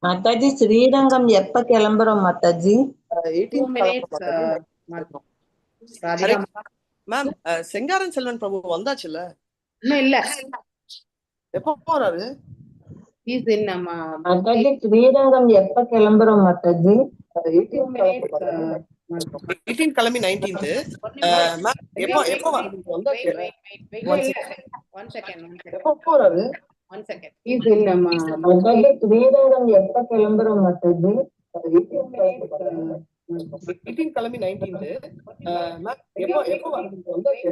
மாதாஜி ஸ்ரீரங்கம் எப்ப கிளம்புறோம் Mataji? 2 minutes. Radhika ma'am செங்காரன் Selvan பிரபு வந்தாச்சுல்ல? இன்னும் இல்ல. எப்போ போறாரு? He's in மாதாஜி ஸ்ரீரங்கம் எப்ப கிளம்புறோம் மாதாஜி? 2 minutes. 18 கிளம்பி 19th. மேம் எப்போ வந்தாச்சு? One second. எப்போ போறாரு? One second. He's in Mataji Srirangam எப்ப கிளம்புறோம் மாதாஜி? 18 கிளம்பி 19th. மேம் எப்போ வந்தாச்சு?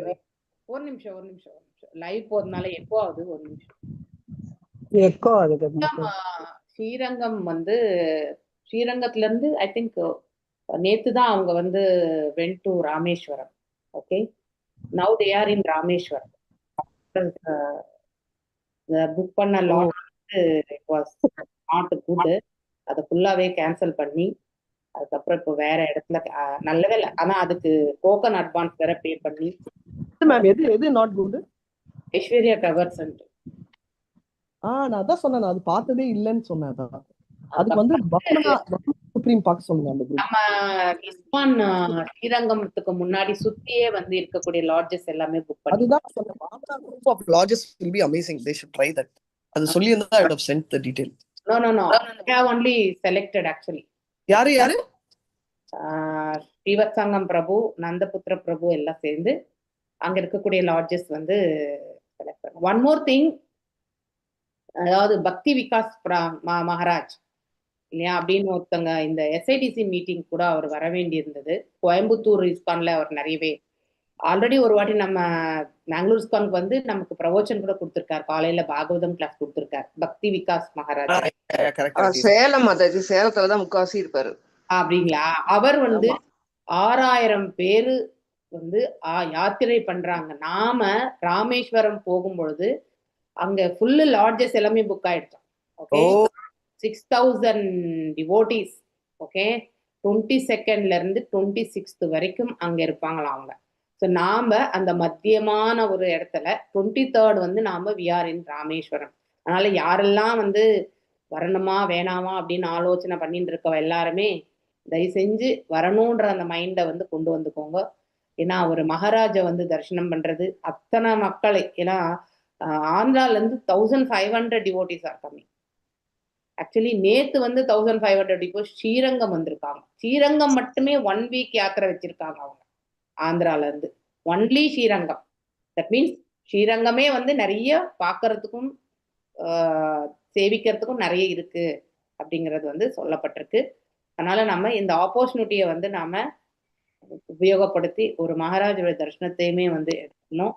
ஒரு நிமிஷம். லைவ் போறதுனால எப்போ ஆகுது? ஒரு நிமிஷம். எக்கோ ஆகுது. ஸ்ரீரங்கம் வந்து ஸ்ரீரங்கத்துல இருந்து ஐ திங்க் நேத்து தான் அவங்க வந்து went to Rameswaram. Okay, now they are in Rameswaram. Book பண்ண லாட் வாஸ் நாட் குட். அதை ஃபுல்லாவே கேன்சல் பண்ணி அதுக்கப்புறம் இப்போ வேற இடத்துல நல்ல வேலை. ஆனா அதுக்கு டோக்கன் அட்வான்ஸ் வேற பே பண்ணி. மேம் எது நாட் குட்? ஐஸ்வர்யா டவர்ஸ். நான் அதான் சொன்னேன், அது பார்த்ததே இல்லைன்னு சொன்னேன். அதுக்கு வந்து சுப்ரீம் பார்க்க சொல்லுங்க. அந்த நம்ம இஸ்மான் ஸ்ரீரங்கத்துக்கு முன்னாடி சுத்தியே வந்து இருக்கக்கூடிய லாட்ஜஸ் எல்லாமே புக் பண்ணி. அதுதான் சொன்னேன், Bhavana group of lodges will be amazing, they should try that. அது சொல்லி இருந்தா I would have sent the detail. No, I have only selected actually. யாரு ஸ்ரீவத்சங்கம் பிரபு, நந்தபுத்திர பிரபு எல்லாம் சேர்ந்து அங்க இருக்கக்கூடிய லாட்ஜஸ் வந்து செலக்ட் பண்ண. ஒன் மோர் திங், அதாவது பக்தி விகாஸ் மகாராஜ் இல்லையா அப்படின்னு ஒருத்தங்க இந்த எஸ்ஐடிசி மீட்டிங் கூட அவர் வர வேண்டி இருந்தது. கோயம்புத்தூர் இஸ்கான்ல அவர் நிறையவே ஆல்ரெடி ஒரு வாட்டி நம்ம மேங்களூர் இஸ்கானுக்கு வந்து நமக்கு பிரவோச்சன் கூட கொடுத்திருக்காரு. காலையில பாகவதம் கிளாஸ் கொடுத்திருக்காரு பக்தி விகாஸ் மகாராஜ். சேலம் மாதாஜி, சேலத்துலதான் முக்காசி இருப்பாரு. அப்படிங்களா? அவர் வந்து 6000 பேரு வந்து யாத்திரை பண்றாங்க. நாம ராமேஸ்வரம் போகும்பொழுது அங்க ஃபுல்லு லாட்ஜஸ் எல்லாமே புக் ஆயிடுச்சோம். Okay, 6000 devotees. ஓகே, 22nd இருந்து 26th வரைக்கும் அங்க இருப்பாங்களாம் அவங்க. ஸோ நாம அந்த மத்தியமான ஒரு இடத்துல 23rd வந்து நாம வி ஆர் இன் ராமேஸ்வரம். அதனால யாரெல்லாம் வந்து வரணுமா வேணாமா அப்படின்னு ஆலோசனை பண்ணிட்டு இருக்கவ எல்லாருமே தயவு செஞ்சு வரணுன்ற அந்த மைண்டை வந்து கொண்டு வந்துக்கோங்க. ஏன்னா ஒரு மகாராஜா வந்து தரிசனம் பண்றது அத்தனை மக்களை, ஏன்னா ஆந்திரால இருந்து 1500 டிவோட்டிஸ் ஆர் கம்மிங். ஆக்சுவலி நேத்து வந்து 1500 டிவோட்டிஸ் ஸ்ரீரங்கம் வந்திருக்காங்க. ஸ்ரீரங்கம் மட்டுமே 1 வீக் யாத்திரை வச்சிருக்காங்க அவங்க ஆந்திரால இருந்து. ஒன்லி ஸ்ரீரங்கம். தட் மீன்ஸ் ஸ்ரீரங்கமே வந்து நிறைய பார்க்கறதுக்கும் சேவிக்கிறதுக்கும் நிறைய இருக்கு அப்படிங்கிறது வந்து சொல்லப்பட்டிருக்கு. அதனால நம்ம இந்த ஆப்பர்ச்சுனிட்டியை வந்து நாம உபயோகப்படுத்தி ஒரு மகாராஜோட தரிசனத்தையுமே வந்து எடுக்கணும்.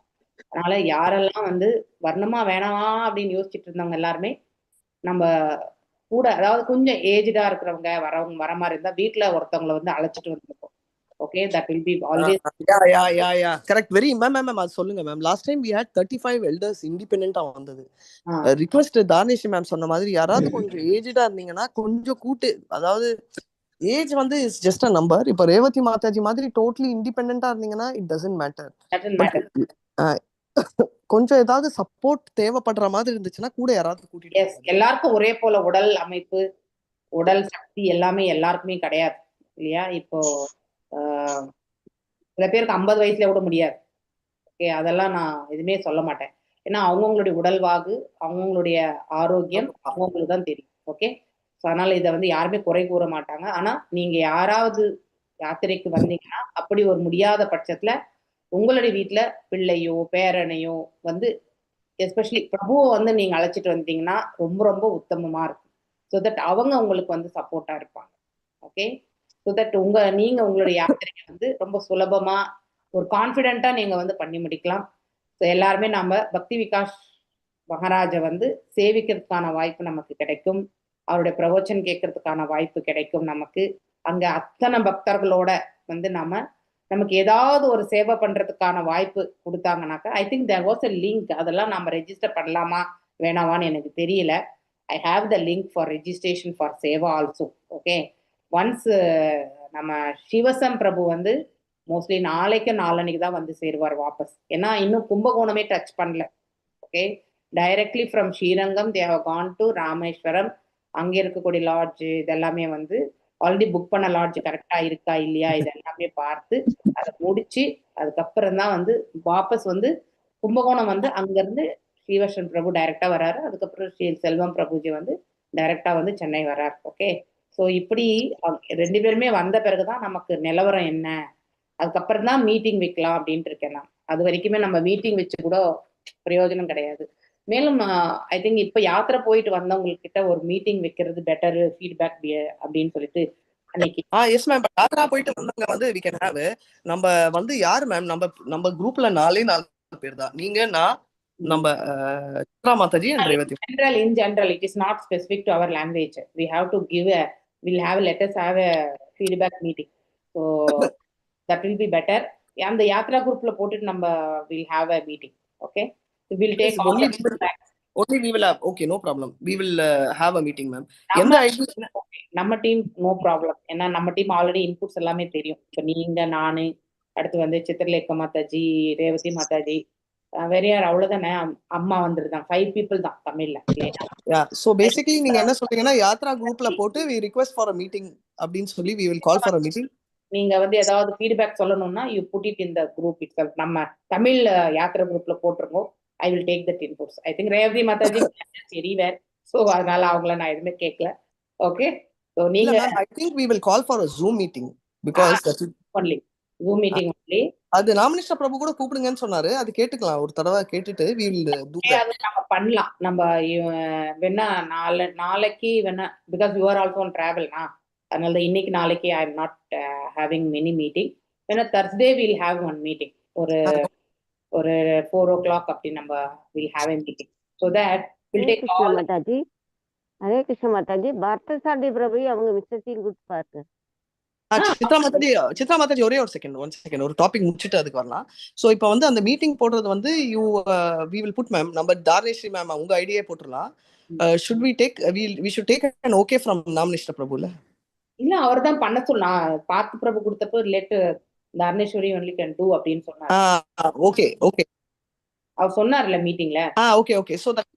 அதனால யாரெல்லாம் வந்து வரணுமா வேணாமா அப்படின்னு யோசிச்சுட்டு இருந்தவங்க எல்லாருமே நம்ம கூட, அதாவது கொஞ்சம் ஏஜ்டா இருக்கிறவங்க வர மாதிரி இருந்தா வீட்டுல ஒருத்தவங்களை வந்து அழைச்சிட்டு வந்துருக்கோம். Okay, that will be always. Yeah, correct. Very ma'am அது சொல்லுங்க ma'am. Last time we had 35 elders இண்டிபெண்டன்ட்டா வந்தது. ரிக்வெஸ்ட் தானேஷ் மேம் சொன்ன மாதிரி யாராவது கொஞ்சம் ஏஜ்டா இருந்தீங்கன்னா கொஞ்சம் கூட்டு, அதாவது ஏஜ் வந்து இஸ் ஜஸ்ட் a number. இப்போ ரேவதி மாதாஜி மாதிரி டோட்டலி இண்டிபெண்டன்ட்டா இருந்தீங்கன்னா it doesn't matter. கொஞ்சம் ஏதாவது சப்போர்ட் தேவைப்படுற மாதிரி இருந்துச்சுன்னா கூட யாராவது கூட்டிட்டு. எல்லாருக்கும் ஒரே போல உடல் அமைப்பு, உடல் சக்தி எல்லாமே எல்லாருக்குமே கிடையாது இல்லையா? இப்போ சில பேருக்கு 50 வயசுல கூட முடியாது. ஓகே, அதெல்லாம் நான் எதுவுமே சொல்ல மாட்டேன். ஏன்னா அவங்கவுங்களுடைய உடல்வாகு, அவங்கவுங்களுடைய ஆரோக்கியம் அவங்களுக்கு தான் தெரியும். ஓகே, ஸோ அதனால இதை வந்து யாருமே குறை கூற மாட்டாங்க. ஆனா நீங்க யாராவது யாத்திரைக்கு வந்தீங்கன்னா அப்படி ஒரு முடியாத பட்சத்துல உங்களுடைய வீட்டுல பிள்ளையோ பேரனையோ வந்து எஸ்பெஷலி பிரபுவை வந்து நீங்க அழைச்சிட்டு வந்தீங்கன்னா ரொம்ப ரொம்ப உத்தமமா இருக்கும். ஸோ தட் அவங்க உங்களுக்கு வந்து சப்போர்ட்டா இருப்பாங்க. ஓகே, ஸோ தட் நீங்க உங்களுடைய யாத்திரையை வந்து ரொம்ப சுலபமா ஒரு கான்ஃபிடென்ட்டா நீங்க வந்து பண்ணி முடிக்கலாம். ஸோ எல்லாருமே நாம பக்தி விகாஸ் மகாராஜை வந்து சேவிக்கிறதுக்கான வாய்ப்பு நமக்கு கிடைக்கும். அவருடைய பிரவச்சன் கேட்கறதுக்கான வாய்ப்பு கிடைக்கும் நமக்கு. அங்க அத்தனை பக்தர்களோட வந்து நமக்கு ஏதாவது ஒரு சேவை பண்றதுக்கான வாய்ப்பு கொடுத்தாங்கனாக்கா I think there was a link. அதெல்லாம் நம்ம ரெஜிஸ்டர் பண்ணலாமா வேணாமான்னு எனக்கு தெரியல. I have the link for registration for seva also. Okay, once நம்ம சிவசம் பிரபு வந்து மோஸ்ட்லி நாளைக்கு நாளன்னைக்கு தான் வந்து சேருவார் வாபஸ். ஏன்னா இன்னும் கும்பகோணமே டச் பண்ணல. Okay, directly from Srirangam they have gone to Rameswaram. அங்க இருக்கக்கூடிய லாட்ஜ் இதெல்லாமே வந்து ஆல்ரெடி புக் பண்ண லாட்ஜ் கரெக்டா இருக்கா இல்லையா இது எல்லாமே பார்த்து அதை முடிச்சு அதுக்கப்புறம் தான் வந்து வாபஸ் வந்து கும்பகோணம் வந்து அங்கிருந்து ஸ்ரீவர்ஷன் பிரபு டைரக்டா வராரு. அதுக்கப்புறம் ஸ்ரீ செல்வம் பிரபுஜி வந்து டைரக்டா வந்து சென்னை வராரு. ஓகே, ஸோ இப்படி 2 பேருமே வந்த பிறகுதான் நமக்கு நிலவரம் என்ன, அதுக்கப்புறம் தான் மீட்டிங் வைக்கலாம் அப்படின்ட்டு இருக்கேன் நான். அது வரைக்குமே நம்ம மீட்டிங் வச்சு கூட பிரயோஜனம் கிடையாது. மேலும் ஐ திங்க் இப்ப யாத்திரை போயிட்டு வந்தவங்க கிட்ட ஒரு மீட்டிங் வைக்கிறது பெட்டர், ஃபீட்பேக் அப்படின்னு சொல்லிட்டு அன்னைக்கு. Yes ma'am. யாத்திரா போயிட்டு வந்தவங்க வந்து we can have நம்ம வந்து யாரு மேம், நம்ம குரூப்ல 4 பேர் தான். நீங்க, நான், நம்ம Chitra Mataji and Revathi. In general it is not specific to our language. We have to give let us have a feedback meeting, so that will be better. And the yatra groupல போட்டுட்டு நம்ம will have a meeting. Okay, so we'll take all the feedback. Only we will have, okay, no problem. We will have a meeting, ma'am. நம்ம team no problem. ஏன்னா நம்ம team already inputs எல்லாமே தெரியும். இப்போ நீங்க, நானு, அடுத்து வந்து சித்திரலேகா மாதாஜி, ரேவதி மாதாஜி, வேற யார், அவ்வளவுதானே, அம்மா வந்துருதான். 5 people தான் தமிழ்ல. So basically நீங்க என்ன சொல்றீங்கன்னா யாத்ரா குரூப்ல போட்டு we request for a meeting அப்படின்னு சொல்லி we will call for a meeting. நீங்க வந்து ஏதாவது ஃபீட்பேக் சொல்லணும்னா you put it in the group itself. நம்ம தமிழ் யாத்ரா குரூப்ல போட்டுருங்க. I will take that inputs. I think Revathi Mataji anywhere, so அதனால அவங்கள நான் எதுவுமே கேட்கல. ஓகே, so நீங்க I think we will call for a Zoom meeting because that is only Zoom meeting only. அது நாமினிஸ்டர் பிரபு கூட கூப்பிடுங்கன்னு சொன்னாரு. அது கேட்டுக்கலாம், ஒரு தடவை கேட்டுட்டு we will do that. அது நம்ம பண்ணலாம். நம்ம வேணா நாளைக்கு வேணா, because you are also on travel na, அதனால இன்னைக்கு நாளைக்கு I am not having many meeting. வேணா Thursday we'll have one meeting. ஒரு 4 o'clock அப்படி நம்ம will have a meeting, so that we'll take all. Mataji, Hare Krishna Mataji. Parthasarathy பிரபு அவங்க மிஸ்ஸஸையும் கூப்பிட்டு பாருங்க. சித்ரா மாதாஜி ஒரே ஒரு செகண்ட் ஒரு டாபிக் முடிச்சுட்டு அதுக்கு வரலாம். சோ இப்போ வந்து அந்த மீட்டிங் போடுறது வந்து we will put மேம், நம்ம தாரணேஸ்வரி மேம் உங்க ஐடியா போட்டுறலாம். should we should take an okay from நாமினிஸ்டர் பிரபுல? இல்ல, அவர் தான் பண்ண சொன்னா. பார்த்து பிரபு கொடுத்தப்போ let Dharaneshwari only can do அப்படின்னு சொன்னார். ஓகே அவர் சொன்னார்ல மீட்டிங்ல. Okay so that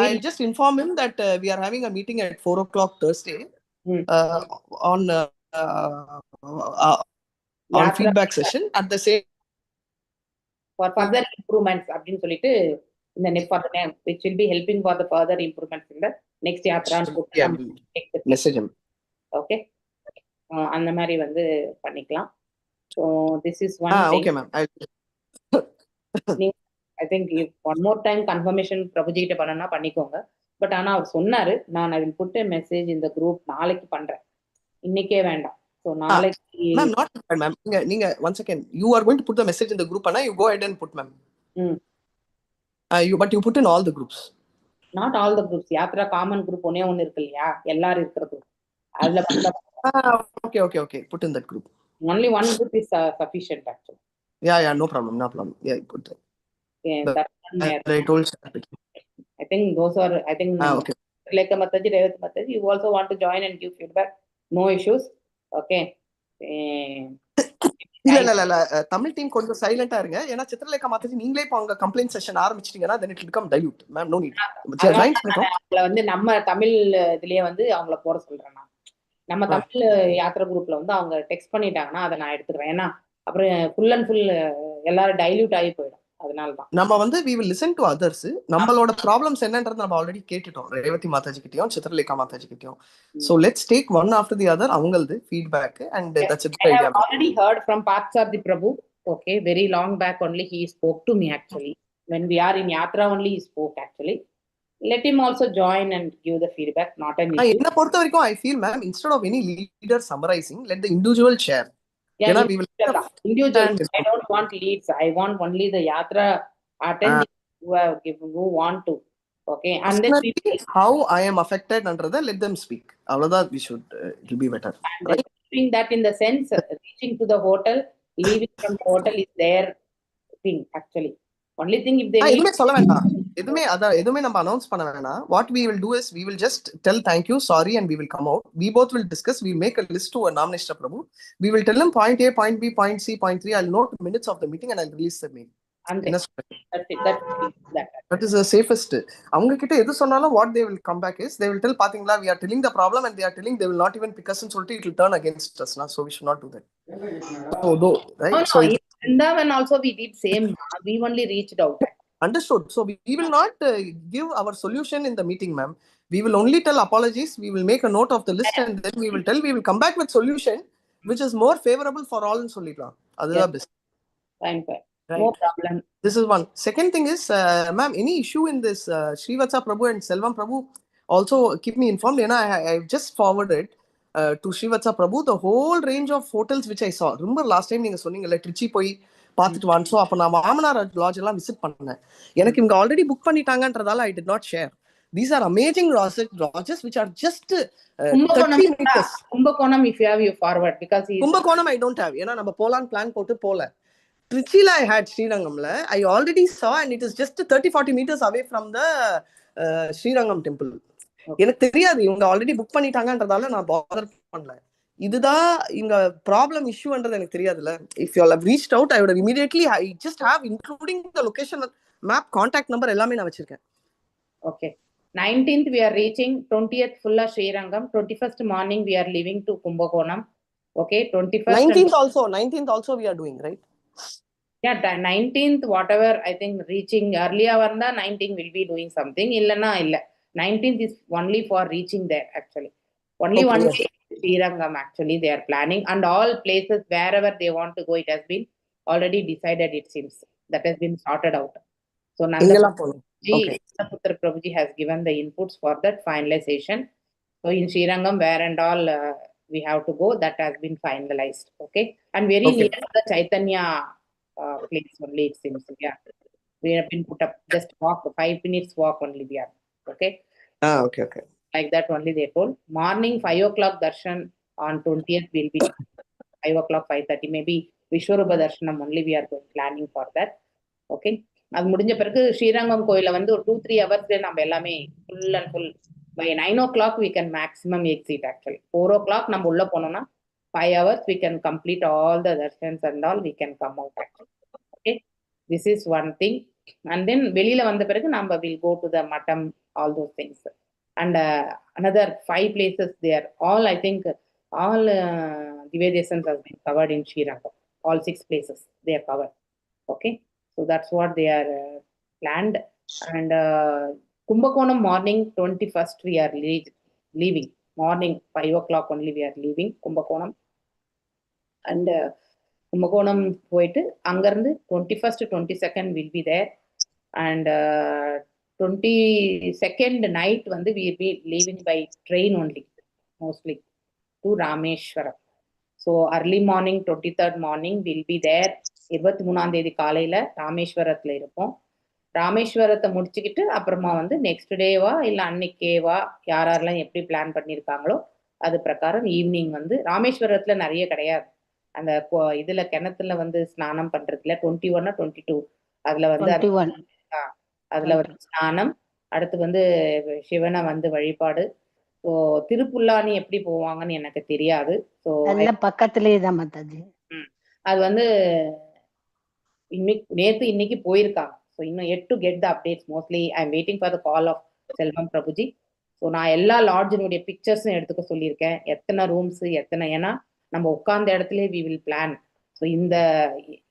I'll just inform him that we are having a meeting at 4 o'clock Thursday on feedback session at the same for further improvements அப்படின்னு சொல்லிட்டு இந்த which will be helping for the further improvements in the next yatra message him. Okay, அந்த மாதிரி வந்து பண்ணிக்கலாம். So this is one thing. Okay ma'am, I think if one more time confirmation Prabhuji கிட்ட பண்ணனா பண்ணிக்கோங்க. பட் ஆனா அவர் சொன்னாரு, நான் I will put a message in the group, நாளைக்கு பண்றேன், இன்னைக்கே வேண்டாம். So நாளைக்கு ma'am, not ma'am, நீங்க one second, you are going to put the message in the group and you go ahead and put ma'am. But you put in all the groups. Not all the groups. Yatra common group ஒண்ணே ஒன்னு இருக்கு இல்லையா, எல்லாரும் இருக்கிற group, அதுல okay put in that group. Only one group is sufficient actually. Yeah, no problem. Yeah, put that. That I told. I think those are, I think okay. Like Mataji, Revati Mataji, you also want to join and give feedback, no issues. Okay. இல்ல Tamil team கொஞ்சம் சைலண்டா இருங்க. ஏன்னா சித்ரலேகா மாதாஜி நீங்களே இப்ப உங்க complaint session ஆரம்பிச்சிட்டீங்கன்னா then it will become dilute. Ma'am, no need. அவங்கள வந்து நம்ம தமிழ் இதுலயே வந்து அவங்கள போட சொல்றேன் நான். நம்ம தமிழ் யாத்ரா குரூப்ல வந்து அவங்க டெக்ஸ்ட் பண்ணிட்டாங்கன்னா அதை நான் எடுத்துக்கிறேன். ஏன்னா அப்புறம் ஃபுல் அண்ட் ஃபுல் எல்லாரும் டைல்யூட் ஆகி போயிடும். அதனாலதான் நம்ம வந்து we will listen to others. நம்மளோட ப்ராப்ளம்ஸ் என்னன்றது நம்ம ஆல்ரெடி கேட்டுட்டோம் ரேவதி மாதாஜி கிட்டயும் சித்ரலேகா மாதாஜி கிட்டயும். So let's take one after the other அவங்களது feedback and that's a good idea. I have already heard from Parthasarathy Prabhu. Okay, very long back only he spoke to me actually. When we are in yatra only he spoke actually. Let him also join and give the feedback, not an issue. என்ன பொறுத்த வரைக்கும் I feel ma'am, instead of any leader summarizing, let the individual share. Yeah, we will individual. I don't want leads. I want only the yatra attending who want to. Okay, and then how I am affected under let them speak. Avladha we should it will be better. Right? Doing that in the sense reaching to the hotel, leaving from the hotel is their thing actually. Only thing if they எதுமே சொல்ல வேண்டாம், எதுமே நம்ம announce பண்ண வேண்டாம். What we will do is we will just tell thank you, sorry, and we will come out. We both will discuss. We will make a list to a Naminishra Prabhu. We will tell him point A, point B, point C, point 3. I'll note minutes of the meeting and I'll release the mail. அந்தே என்ன சொல்றீங்க? that. That is the safest. அவங்க கிட்ட எது சொன்னாலும் what they will come back is they will tell பாத்தீங்களா we are telling the problem and they are telling they will not even pick us ன்னு சொல்லிட்டு it will turn against us na, so we should not do that. So though, right? No, So in Vrindavan also we did same. We only reached out. understood. So we will not give our solution in the meeting, ma'am. We will only tell apologies. We will make a note of the list and then we will tell we will come back with solution which is more favorable for all ன்னு சொல்லிடலாம். அதுதான் best. Fine. Right. No problem. This is one. Second thing is, ma'am, any issue in this Srivatsa Prabhu and Selvam Prabhu also keep me informed. You know, I've just forwarded to Srivatsa Prabhu the whole range of hotels which I saw. Remember last time நீங்க சொன்னீங்கல்ல ட்ரிச்சி போய் பார்த்துட்டு வான். So அப்போ நான் மாமனார் lodge எல்லாம் visit பண்ணேன். எனக்கு இவங்க ஆல்ரெடி புக் பண்ணிட்டாங்கன்றதால I did not share. These are amazing lodges which are just 30 meters. Kumbakonam if you have you forward because Kumbakonam I don't have. ஏன்னா நம்ம போலான்னு பிளான் போட்டு போல. Trichila I had Srirangamla. I already saw and it is just 30-40 meters away from the Srirangam temple. எனக்கு தெரியாது இவங்க already book பண்ணிட்டாங்கன்றதால நான் father பண்ணல. இதுதான் இங்க ப்ராப்ளம் இஷ்யூன்றது எனக்கு தெரியாதுல்ல. If you all have reached out I would immediately I just have including the location map contact number எல்லாமே நான் வச்சிருக்கேன். Okay. 19th we are reaching, 20th full Srirangam, 21st morning we are leaving to Kumbakonam. Okay, 21st 19th also we are doing, right? Yeah, 19th whatever I think reaching earlier vanda 19th will be doing something illana illa 19th is only for reaching there actually only okay, one yes. day Srirangam actually they are planning and all places wherever they want to go it has been already decided it seems that has been sorted out. So Nandaputra Prabhuji has given the inputs for that finalization. So in Srirangam where and all we have to go that has been finalized. Okay, and very near the Chaitanya place only it seems. Yeah, we have been put up just walk 5 minutes walk only we are. Okay, okay like that only they told. Morning 5 o'clock darshan on 20th will be 5 o'clock 5:30 maybe Vishwarupa darshanam only we are planning for that. Okay, அது முடிஞ்ச பிறகு ஸ்ரீரங்கம் கோயில வந்து ஒரு 2-3 ஹவர்ஸ்ல நம்ம எல்லாமே full and full by 9 o'clock we can maximum exit actually. 4 o'clock நம்ம உள்ள போனோம்னா 5 hours we can complete all the darshans and all we can come out actually. Okay, this is one thing. And then வெளியில வந்த பிறகு நம்ம will go to the matam all those things and another 5 places there all I think all Divyadesans has been covered in Srirangam, all 6 places they are covered. Okay, so that's what they are planned. And Kumbakonam morning 21st we are leaving morning 5 o'clock only we are leaving Kumbakonam and Kumbakonam போயிட்டு அங்கிருந்து 21st 22nd will be there and 22nd night வந்து we will be leaving by train only mostly to Rameshwaram. So early morning 23rd morning will be there. 23ஆம் தேதி காலையில ராமேஸ்வரத்துல இருப்போம். ராமேஸ்வரத்தை முடிச்சுக்கிட்டு அப்புறமா வந்து நெக்ஸ்ட் டேவா இல்ல அன்னைக்கேவா யாரெல்லாம் எப்படி பிளான் பண்ணியிருக்காங்களோ அது பிரகாரம் ஈவினிங் வந்து ராமேஸ்வரத்துல நிறைய கிடையாது. அந்த இதுல கிணத்துல வந்து ஸ்நானம் பண்றதுல 21 22 அதுல வந்து அதுல வந்து ஸ்நானம் அடுத்து வந்து சிவனை வந்து வழிபாடு. ஸோ திருப்புல்லானி எப்படி போவாங்கன்னு எனக்கு தெரியாது. ஸோ பக்கத்துலயே தான் மாதாஜி. அது வந்து இன்னைக்கு போயிருக்காங்க. ஸோ இன்னும் yet to get the updates. Mostly I am waiting for the call of Selvam Prabhuji. So நான் எல்லா லாட்ஜினுடைய பிக்சர்ஸும் எடுத்துக்க சொல்லியிருக்கேன். எத்தனை ரூம்ஸ் எத்தனை, ஏன்னா நம்ம உட்கார்ந்த இடத்துல we will plan. ஸோ இந்த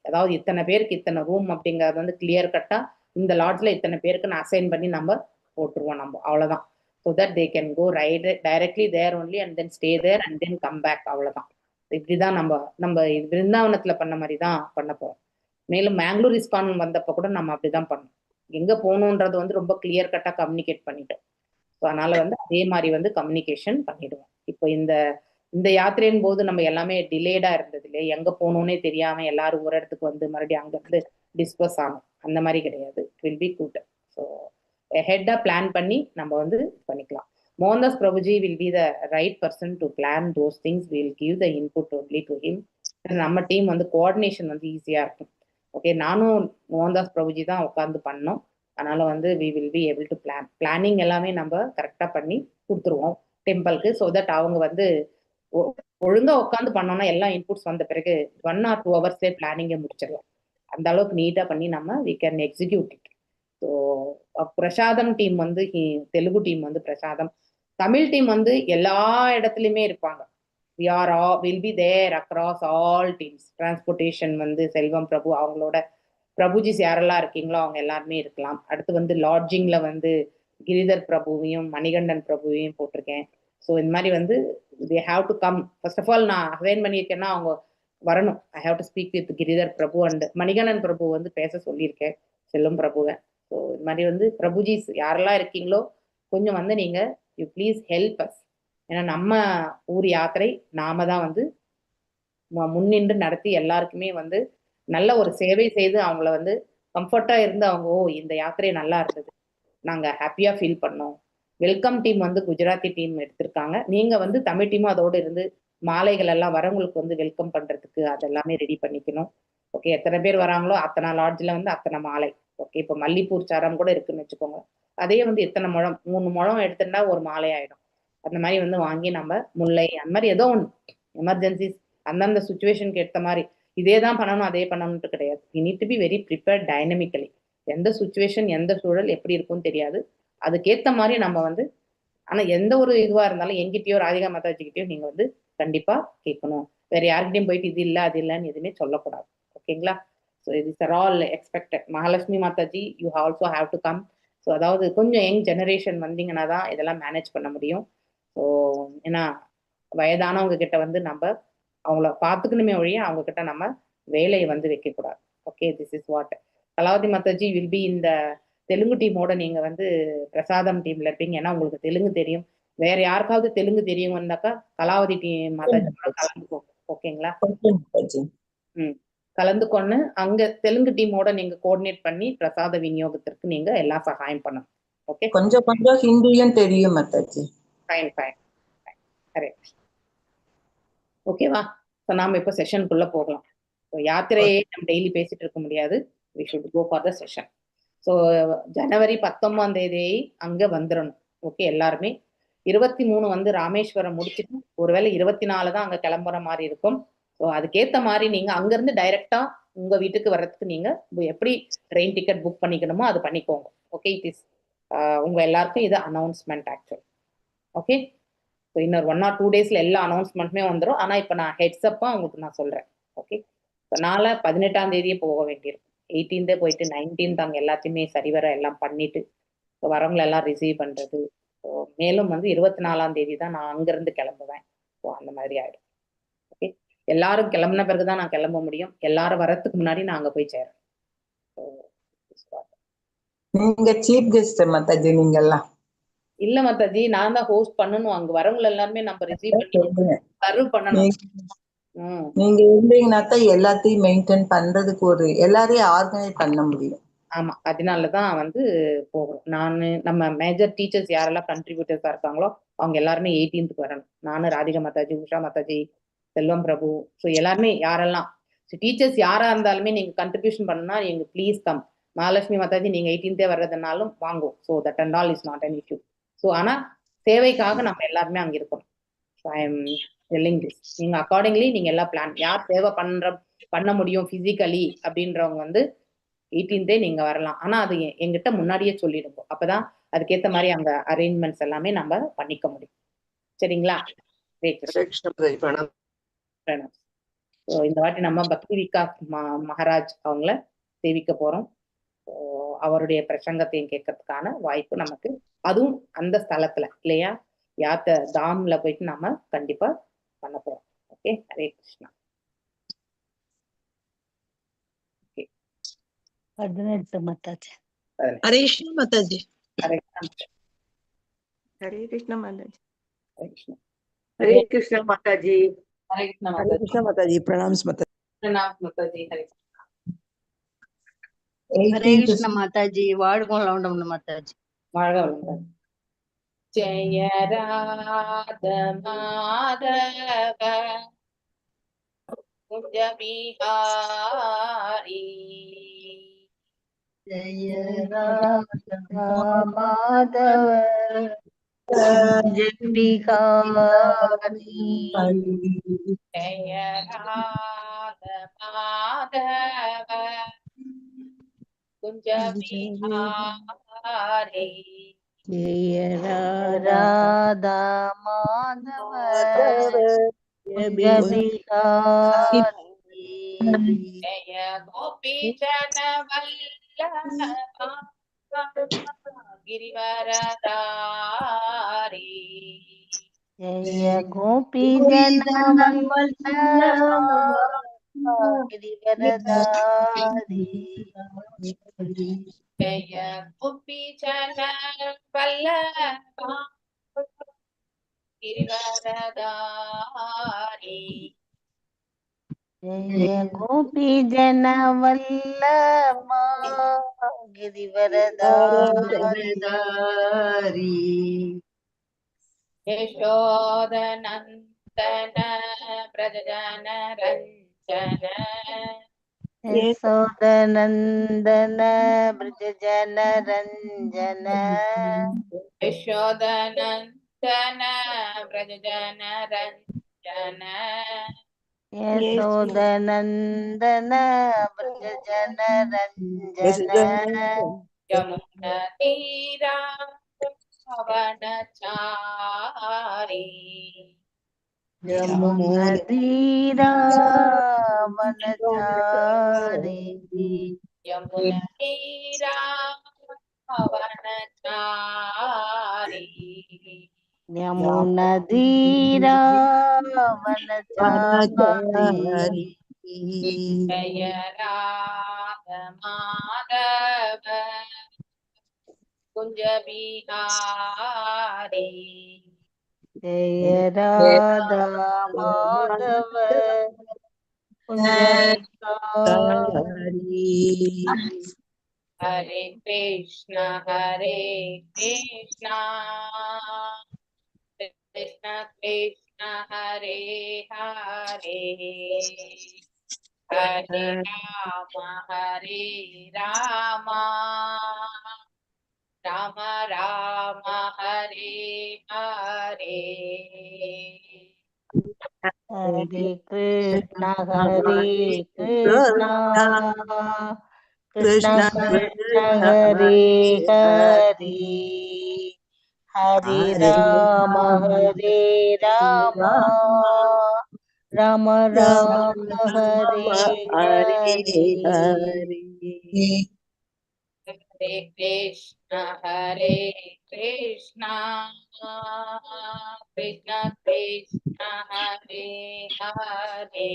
அதாவது இத்தனை பேருக்கு இத்தனை ரூம் அப்படிங்கிறது வந்து கிளியர் கட்டா இந்த லாட்ஜ்ல இத்தனை பேருக்கு நான் அசைன் பண்ணி நம்ம போட்டுருவோம் நம்ம அவ்வளவுதான். So that they can go directly there only and then stay there and then come back அவ்வளவுதான். இப்படிதான் நம்ம விருந்தாவனத்துல பண்ண மாதிரி தான் பண்ண போறோம். மேலும் மேங்களூர் இஸ்கான் வந்தப்ப கூட நம்ம அப்படிதான் பண்ணோம். எங்க போகணுன்றது வந்து ரொம்ப கிளியர் கட்டா கம்யூனிகேட் பண்ணிட்டோம். ஸோ அதனால வந்து அதே மாதிரி வந்து கம்யூனிகேஷன் பண்ணிடுவோம். இப்போ இந்த யாத்திரையின் போது நம்ம எல்லாமே டிலேடா இருந்தது இல்லையா, எங்க போகணும்னே தெரியாம எல்லாரும் ஒரு இடத்துக்கு வந்து மறுபடியும் அங்க இருந்து டிஸ்பஸ் ஆகும், அந்த மாதிரி கிடையாது. It will be good. So ஹெட்டா பிளான் பண்ணி நம்ம வந்து பண்ணிக்கலாம். Mohandas Prabhuji will be the right person to plan those things. We will give the input only to him. நம்ம டீம் வந்து கோஆர்டினேஷன் வந்து ஈஸியா இருக்கும். ஓகே, நானும் மோகன்தாஸ் பிரபுஜி தான் உட்காந்து பண்ணோம். அதனால வந்து we will be able to plan. Planning எல்லாமே நம்ம கரெக்டா பண்ணி கொடுத்துருவோம் டெம்பிளுக்கு. ஸோ தட் அவங்க வந்து ஒழுங்கா உட்காந்து பண்ணோம்னா எல்லா இன்புட்ஸ் வந்த பிறகு 1 or 2 ஹவர்ஸ்லேயே பிளானிங்கை முடிச்சிடலாம். அந்த அளவுக்கு நீட்டா பண்ணி நம்ம we can execute it. So பிரசாதம் டீம் வந்து தெலுங்கு டீம் வந்து பிரசாதம், தமிழ் டீம் வந்து எல்லா இடத்துலையுமே இருப்பாங்க. Will be there across all teams. Transportation வந்து செல்வம் பிரபு, அவங்களோட பிரபுஜிஸ் யாரெல்லாம் இருக்கீங்களோ அவங்க எல்லாருமே இருக்கலாம். அடுத்து வந்து லாட்ஜிங்ல வந்து கிரிதர் பிரபுவையும் மணிகண்டன் பிரபுவையும் போட்டிருக்கேன். ஸோ இந்த மாதிரி வந்து they have to come. First of all நான் அசைன் பண்ணியிருக்கேன்னா அவங்க வரணும். I have to speak with Giridhar Prabhu and Manikandan Prabhu வந்து பேச சொல்லியிருக்கேன், செல்வம் பிரபுவை. ஸோ இது மாதிரி வந்து பிரபுஜிஸ் யாரெல்லாம் இருக்கீங்களோ கொஞ்சம் வந்து நீங்க யூ ப்ளீஸ் ஹெல்ப் அஸ். ஏன்னா நம்ம ஊர் யாத்திரை நாம தான் வந்து முன்னின்று நடத்தி எல்லாருக்குமே வந்து நல்ல ஒரு சேவை செய்து அவங்கள வந்து கம்ஃபர்ட்டா இருந்து அவங்க இந்த யாத்திரை நல்லா இருந்தது, நாங்க ஹாப்பியா ஃபீல் பண்ணோம். வெல்கம் டீம் வந்து குஜராத்தி டீம் எடுத்திருக்காங்க. நீங்க வந்து தமிழ் டீமும் அதோடு இருந்து மாலைகள் எல்லாம் வரவங்களுக்கு வந்து வெல்கம் பண்றதுக்கு அதெல்லாமே ரெடி பண்ணிக்கணும். ஓகே, எத்தனை பேர் வராங்களோ அத்தனை லாட்ஜில் வந்து அத்தனை மாலை. ஓகே, இப்போ மல்லிப்பூர் சாரம் கூட இருக்குன்னு வச்சுக்கோங்க, அதே வந்து எத்தனை முழம், 3 முழம் எடுத்துட்டா ஒரு மாலை ஆயிடும். அந்த மாதிரி வந்து வாங்கி நம்ம முல்லை அந்த மாதிரி ஏதோ ஒன்று எமர்ஜென்சிஸ் அந்தந்த சுச்சுவேஷனுக்கு ஏற்ற மாதிரி இதே தான் பண்ணணும் அதே பண்ணணும்ட்டு கிடையாது. You need to be very prepared dynamically. எந்த சுச்சுவேஷன் எந்த சூழல் எப்படி இருக்கும்னு தெரியாது, அதுக்கேற்ற மாதிரி நம்ம வந்து ஆனால் எந்த ஒரு இதுவாக இருந்தாலும் எங்கிட்டயோ ராதிகா மாதாஜிக்கிட்டயோ நீங்கள் வந்து கண்டிப்பாக கேட்கணும். வேற யார்கிட்டையும் போயிட்டு இது இல்லை அது இல்லைன்னு எதுவுமே சொல்லக்கூடாது. ஓகேங்களா? So it's are all expected. Mahalakshmi Mataji you also have to come. So அதாவது கொஞ்சம் யங் ஜெனரேஷன் வந்தீங்கன்னா தான் இதெல்லாம் மேனேஜ் பண்ண முடியும். ஸோ ஏன்னா வயதானவங்க கிட்ட வந்து நம்ம அவங்கள பார்த்துக்கணுமே ஒழிய அவங்க கிட்ட நம்ம வேலையை வந்து வைக்கக்கூடாது. Okay, this is what. Kalavathi Mataji will be இந்த தெலுங்கு டீமோட நீங்க வந்து பிரசாதம் டீம்ல இருப்பீங்க. ஏன்னா உங்களுக்கு தெலுங்கு தெரியும். வேற யாருக்காவது தெலுங்கு தெரியும் வந்தாக்கா கலாவதி டீம் மாதாஜி கலந்துக்கோங்க. ஓகேங்களா? கலந்துக்கொண்டு அங்க தெலுங்கு டீமோட நீங்க கோஆர்டினேட் பண்ணி பிரசாத விநியோகத்திற்கு நீங்க எல்லா சகாயம் பண்ணணும். ஓகே, கொஞ்சம் கொஞ்சம் ஹிந்தியும் தெரியும் Mataji. Fine fine fine, correct. ஓகேவா? ஸோ நாம இப்போ செஷனுக்குள்ள போகலாம். ஸோ யாத்திரையே நம்ம டெய்லி பேசிட்டு இருக்க முடியாது. We should go for the session. So ஜனவரி 19 அங்க வந்துடணும். ஓகே, எல்லாருமே 23 வந்து ராமேஸ்வரம் முடிச்சுட்டு ஒருவேளை 24 தான் அங்க கிளம்புற மாதிரி இருக்கும். ஸோ அதுக்கேற்ற மாதிரி நீங்க அங்கிருந்து டைரக்டா உங்க வீட்டுக்கு வர்றதுக்கு நீங்க எப்படி ட்ரெயின் டிக்கெட் புக் பண்ணிக்கணுமோ அது பண்ணிக்கோங்க. ஓகே, இட் இஸ் உங்க எல்லாருக்கும் இது அனௌன்ஸ்மெண்ட் ஆக்சுவல். ஓகே, ஸோ இன்னொரு 1 or 2 daysல எல்லா அனௌன்ஸ்மெண்ட்டுமே வந்துடும். ஆனால் இப்போ நான் ஹெட்ஸ்அப்பா உங்களுக்கு நான் சொல்றேன். ஓகே, ஸோ நாளை 18ஆம் தேதியே போக வேண்டியிருக்கும். 18 போயிட்டு 19 அங்கே எல்லாத்தையுமே சரிவர எல்லாம் பண்ணிட்டு ஸோ வரவங்களை எல்லாம் ரிசீவ் பண்றது. ஸோ மேலும் வந்து 24ஆம் தேதி தான் நான் அங்கிருந்து கிளம்புவேன். ஸோ அந்த மாதிரி ஆயிடும். ஓகே, எல்லாரும் கிளம்புன பிறகுதான் நான் கிளம்ப முடியும். எல்லாரும் வரத்துக்கு முன்னாடி நான் அங்க போய் சேரேன். நீங்க சீஃப் கெஸ்ட் மாதாஜி. நீங்க எல்லாம் இல்ல மாதாஜி, நான் தான் ஹோஸ்ட் பண்ணணும். அங்க வரவங்க எல்லாருமே நம்ம ரிசீவ் பண்ணி சர்வ் பண்ணணும். நீங்க இருந்தீங்கன்னா தான் எல்லாத்தையும் மெயின்டைன் பண்றதுக்கு ஒரு எல்லாரையும் ஆர்கனைஸ் பண்ண முடியும். ஆமா, அதனாலதான் வந்து போகிறோம். நம்ம மேஜர் டீச்சர்ஸ் யாரெல்லாம் கண்ட்ரிபியூட்டர்ஸா இருக்காங்களோ அவங்க எல்லாருமே 18th வரணும். நானும் ராதிகா மாதாஜி, உஷா மாதாஜி, செல்வம் பிரபு, ஸோ எல்லாருமே யாரெல்லாம் டீச்சர்ஸ் யாரா இருந்தாலுமே நீங்க கண்ட்ரிபியூஷன் பண்ணா நீங்க ப்ளீஸ் கம். மகாலட்சுமி மாதாஜி நீங்க 18th வர்றதுனாலும் வாங்குவோம். So that and all is not an issue. So ஆனா சேவைக்காக நம்ம எல்லாருமே அங்க இருக்கணும். So I am telling this. நீங்க அக்கார்டிங்லி நீங்க எல்லாம் பிளான் யார் சேவை பண்ண முடியும் பிசிக்கலி அப்படின்றவங்க வந்து 18th நீங்க வரலாம். ஆனா அது எங்கிட்ட முன்னாடியே சொல்லிடுங்க. அப்பதான் அதுக்கேற்ற மாதிரி அங்க அரேஞ்ச்மெண்ட்ஸ் எல்லாமே நம்ம பண்ணிக்க முடியும். சரிங்களா? இந்த வாட்டி நம்ம பக்தி விகாஸ் மகாராஜ் அவங்கள சேவிக்க போறோம். அவருடைய பிரசங்கத்தையும் கேட்கறதுக்கான வாய்ப்பு நமக்கு அதுவும் அந்த ஸ்தலத்துல இல்லையா யாத்த தாம்ல போயிட்டு நாம கண்டிப்பா பண்ண போறோம். ஓகே, ஹரே கிருஷ்ணா. 18 மாதாஜி. ஹரே கிருஷ்ணா மாதாஜி. ஹரே கிருஷ்ணா. ஹரே கிருஷ்ணா மாதாஜி. ஹரே கிருஷ்ணா. ஹரே கிருஷ்ணா மாதாஜி. ஹரே கிருஷ்ணா ஹரே மாதாஜி. கிருஷ்ணா மாதாஜி. பிரணாம்ஸ் மாதாஜி. பிரணாம் மாதாஜி. ஹரே ஹரே கிருஷ்ண மாதாஜி. வாழ்க வளமுடன் மாதாஜி. வாழ்க வளமுடன். ஜெய ராத மாதவ குஞ்ச பிஹாரி. ஜெய ராத மாதவ குஞ்ச பிஹாரி. ஜெய ராத மாதவ कुंज बिहारी जय राधा माधव कुंज बिहारी जय गोपी जन वल्लभा गिरिवरधारी जय गोपी जन वल्लभा गिरिवरधारी जय गोपी जन वल्लभा गिरिवरधारी जय गोपी जन वल्लभा गिरिवरधारी यशोदनन्दन व्रजजन रञ्जन यशोदनन्दन ब्रज जन रञ्जन यशोदनन्दन व्रजजन रञ्जन यशोदनन्दन ब्रज जन रञ्जन यमुनतीरा वनचारी यमुनतीरा वनचारी यमुनतीरा वनचारी यमुनतीरा वनचारी जय राधा माधव कुंज बिहारी जय राधा माधव कुंज बिहारी हरे कृष्ण कृष्ण कृष्ण हरे हरे हरे राम राम राम हरे हरे हरे कृष्ण कृष्ण कृष्ण हरे हरे हरे राम राम राम हरे हरे हरे कृष्ण कृष्ण कृष्ण हरे हरे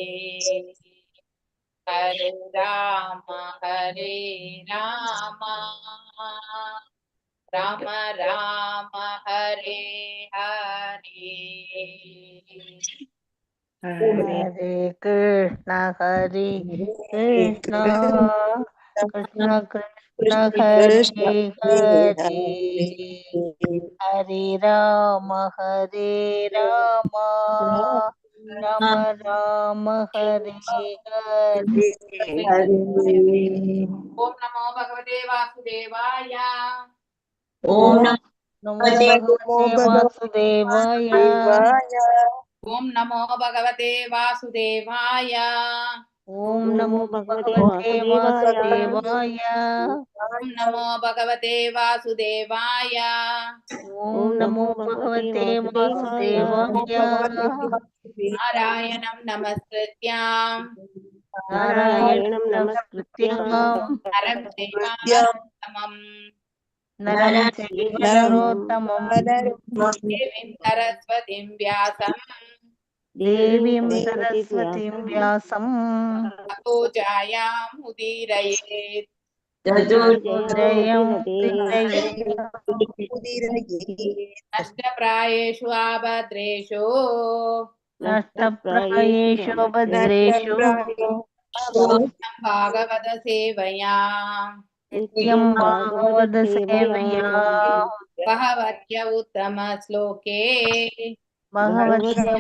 हरे राम राम राम हरे हरे हरे कृष्ण कृष्ण कृष्ण कृष्ण हरे हरे हरे राम राम राम हरे हरे ओम नमो भगवते वासुदेवाय ओम नमो भगवते वासुदेवाय ओम नमो भगवते वासुदेवाय ओम नमो भगवते वासुदेवाय ओम नमो भगवते वासुदेवाय ओम नमो भगवते वासुदेवाय नारायणं नमस्कृत्यां नारायणं नमस्कृत्य नरं चैव नरोत्तमं नरं चैव नरोत्तमं देवीं सरस्वतीं व्यासं देवीं सरस्वतीं व्यासं ततो जायामुदीरयेत् नष्टप्रायेषु आभद्रेषु नष्टप्रायेषु भद्रेषु नित्यं भागवत सेवया नित्यं भागवत सेवया भगवत्य उत्तमश्लोके भगवत्या